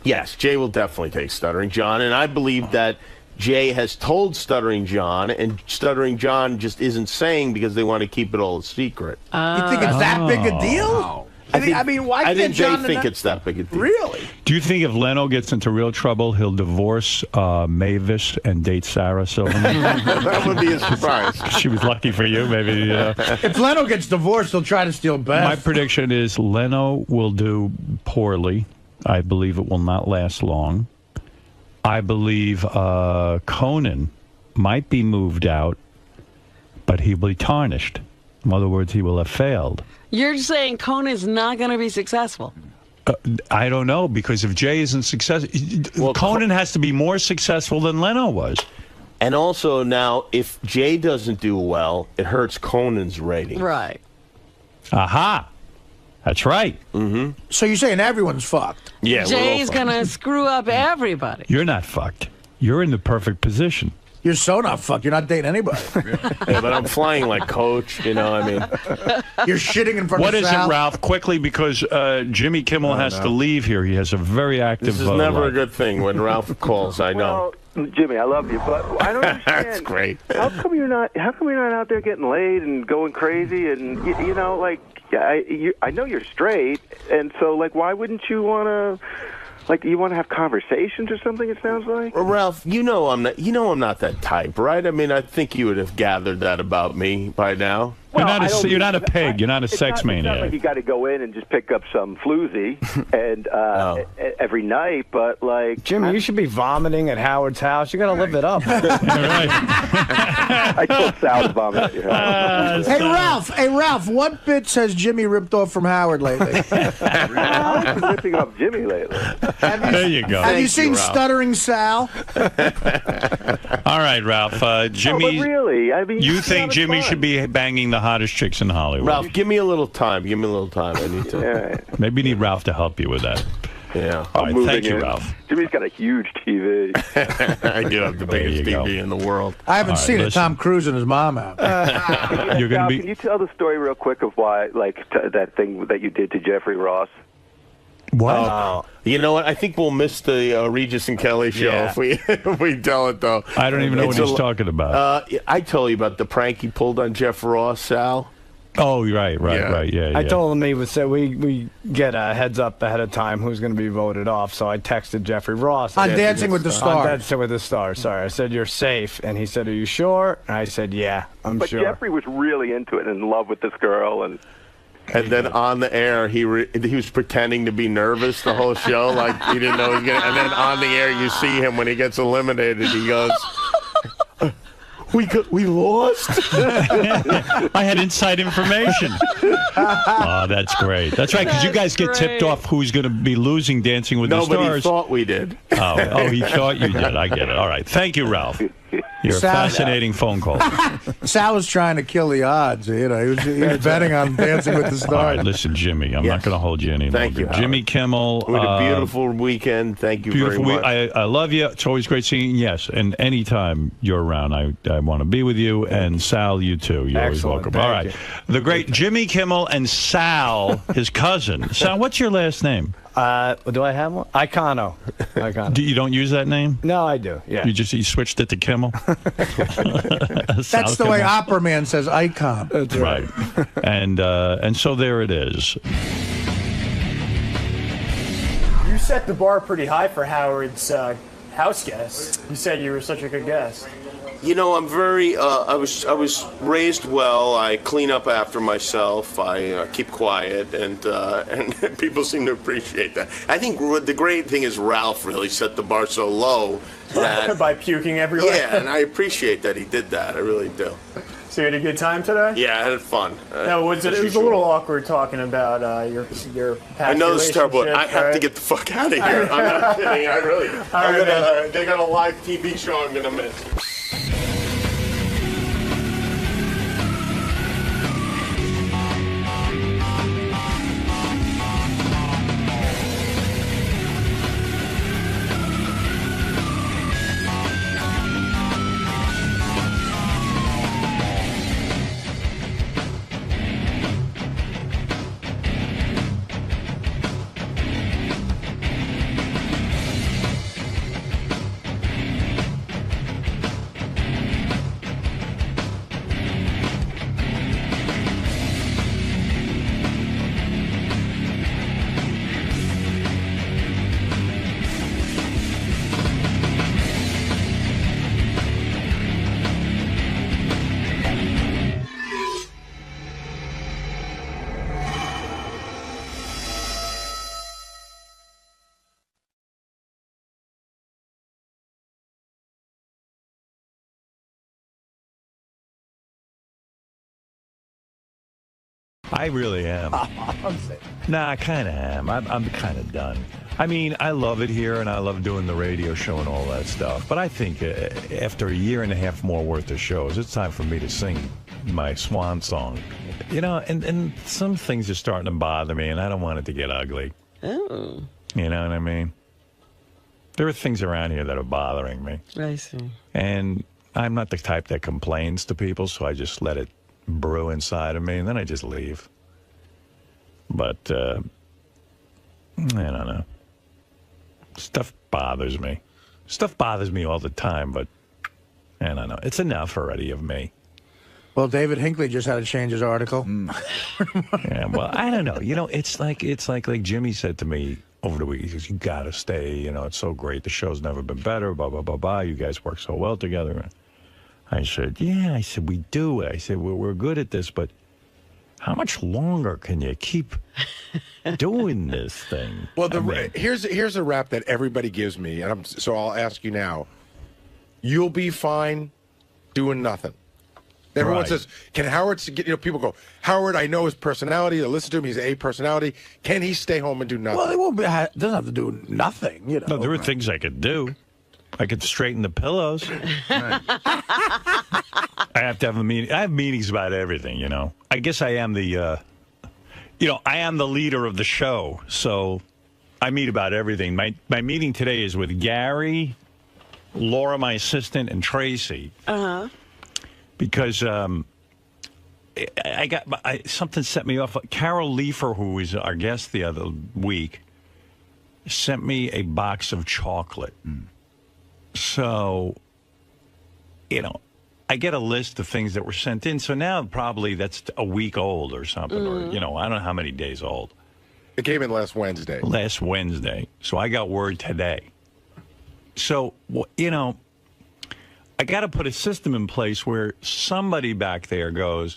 T: Yes, Jay will definitely take Stuttering John, and I believe that Jay has told Stuttering John, and Stuttering John just isn't saying because they want to keep it all a secret.
F: You think it's that big a deal? I mean, why
T: I
F: can't
T: think
F: John
T: they think it's that big a deal.
F: Really?
M: Do you think if Leno gets into real trouble, he'll divorce Mavis and date Sarah Silverman?
T: That would be a surprise.
M: She was lucky for you, maybe.
F: If Leno gets divorced, he'll try to steal Beth.
M: My prediction is Leno will do poorly. I believe it will not last long. I believe Conan might be moved out, but he will be tarnished. In other words, he will have failed.
N: You're saying Conan's not going to be successful.
M: I don't know, because if Jay isn't successful, Conan has to be more successful than Leno was.
T: And also now, if Jay doesn't do well, it hurts Conan's rating.
N: Right.
M: Aha. That's right.
T: Mm-hmm.
F: So you're saying everyone's fucked?
T: Yeah.
N: Jay's going to screw up everybody.
M: You're not fucked. You're in the perfect position.
F: You're so not fucked. You're not dating anybody.
T: Yeah, but I'm flying like Coach, I mean.
F: You're shitting in front
M: What
F: of
M: is
F: Sal.
M: it, Ralph? Quickly, because Jimmy Kimmel has to leave here. He has a very active
T: This is never
M: life.
T: a good thing when Ralph calls, I know.
G: Well, Jimmy, I love you, but I don't understand.
T: That's great.
G: How come you're not out there getting laid and going crazy? And you know, like I know you're straight, and so like, why wouldn't you want to? Like, you want to have conversations or something? It sounds like.
T: Well, Ralph, I'm not. I'm not that type, right? I mean, I think you would have gathered that about me by now.
M: You're not a pig. You're not a sex
G: It's
M: maniac.
G: not like you got to go in and just pick up some floozy and every night, but like
D: Jimmy, you should be vomiting at Howard's house. You got to live it up.
G: I told Sal to vomit at your house.
F: Hey Ralph, what bits has Jimmy ripped off from Howard lately?
G: Howard's been ripping off Jimmy lately.
M: There you go.
F: Have you seen Stuttering Sal?
M: All right, Ralph. Jimmy,
G: but really, I mean,
M: you think Jimmy should be banging the hottest chicks in Hollywood?
T: Ralph, give me a little time. I need to.
M: Maybe you need Ralph to help you with that.
T: Yeah.
M: All right, thank you,
G: in.
M: Ralph.
G: Jimmy's got a huge TV.
T: I do have the biggest TV in the world.
F: I haven't seen it. Tom Cruise and his mom out.
M: You're gonna be.
G: Can you tell the story real quick of why, like, that thing that you did to Jeffrey Ross?
M: What?
T: You know what? I think we'll miss the Regis and Kelly show if we tell it, though.
M: I don't even know what he's talking about.
T: I told you about the prank he pulled on Jeff Ross, Sal.
M: Oh, right. Yeah.
D: I told him he would say we get a heads up ahead of time who's going to be voted off. So I texted Jeffrey Ross
F: On Dancing with the Stars.
D: On Dancing with the Stars. Sorry, I said you're safe, and he said, "Are you sure?" And I said, "Yeah, I'm
G: But
D: sure."
G: Jeffrey was really into it and in love with this girl, and
T: then on the air, he was pretending to be nervous the whole show, like he didn't know he was going to. And then on the air, you see him when he gets eliminated. He goes, "We lost."
M: I had inside information. Oh, that's great. That's right, because you guys get tipped off who's going to be losing Dancing with the Stars.
T: Nobody thought we did.
M: Oh, he thought you did. I get it. All right. Thank you, Ralph. You're a fascinating phone call.
F: Sal was trying to kill the odds. You know, he was betting on Dancing with the Stars.
M: All right, listen, Jimmy, I'm not going to hold you any longer.
T: Thank you, Howard.
M: Jimmy Kimmel.
T: We had a beautiful weekend. Thank you
M: Beautiful
T: very
M: week.
T: much.
M: I love you. It's always great seeing you. Yes, and anytime you're around, I want to be with you. And Sal, you too. You're always welcome.
D: Thank
M: All right.
D: you.
M: The great Jimmy Kimmel and Sal, his cousin. Sal, what's your last name?
D: Do I have one? Icono.
M: You don't use that name?
D: No, I do. Yeah.
M: You switched it to Kimmel?
F: That's the way Opera Man says icon.
D: That's
M: right. And so there it is.
J: You set the bar pretty high for Howard's house guest. You said you were such a good guest.
T: You know, I'm very. I was raised well. I clean up after myself. I keep quiet, and people seem to appreciate that. I think the great thing is Ralph really set the bar so low that
J: by puking everywhere.
T: Yeah, and I appreciate that he did that. I really do.
J: So you had a good time today?
T: Yeah, I had fun.
J: No, it was a little awkward talking about your past
T: I know this is terrible. But I have
J: right?
T: to get the fuck out of here. I'm not kidding. I really. They got a live TV show I'm gonna miss.
M: I really am. Nah, I kind of am. I'm kind of done. I mean, I love it here, and I love doing the radio show and all that stuff. But I think after a year and a half more worth of shows, it's time for me to sing my swan song. You know, and some things are starting to bother me, and I don't want it to get ugly.
B: Oh.
M: You know what I mean? There are things around here that are bothering me.
B: I see.
M: And I'm not the type that complains to people, so I just let it brew inside of me, and then I just leave. But, I don't know. Stuff bothers me. Stuff bothers me all the time, but I don't know. It's enough already of me.
F: Well, David Hinckley just had to change his article.
M: Yeah, well, I don't know. You know, it's like Jimmy said to me over the week. He says, you got to stay. You know, it's so great. The show's never been better, blah, blah, blah, blah. You guys work so well together. I said, yeah. I said, we do. I said, we're good at this, but how much longer can you keep doing this thing?
O: Well, here's a rap that everybody gives me, and so I'll ask you now. You'll be fine doing nothing. Everyone says, can Howard get, people go, Howard, I know his personality. I listen to him. He's a personality. Can he stay home and do nothing?
F: Well, it won't be, doesn't have to do nothing, you know.
M: No, there are things I could do. I could straighten the pillows. I have to have a meeting. I have meetings about everything, you know. I guess I am the, I am the leader of the show. So I meet about everything. My meeting today is with Gary, Laura, my assistant, and Tracy. Uh-huh. Because something set me off. Carol Leifer, who was our guest the other week, sent me a box of chocolate. So, I get a list of things that were sent in. So now probably that's a week old or something, or, I don't know how many days old.
O: It came in last Wednesday.
M: Last Wednesday. So I got word today. So, I got to put a system in place where somebody back there goes,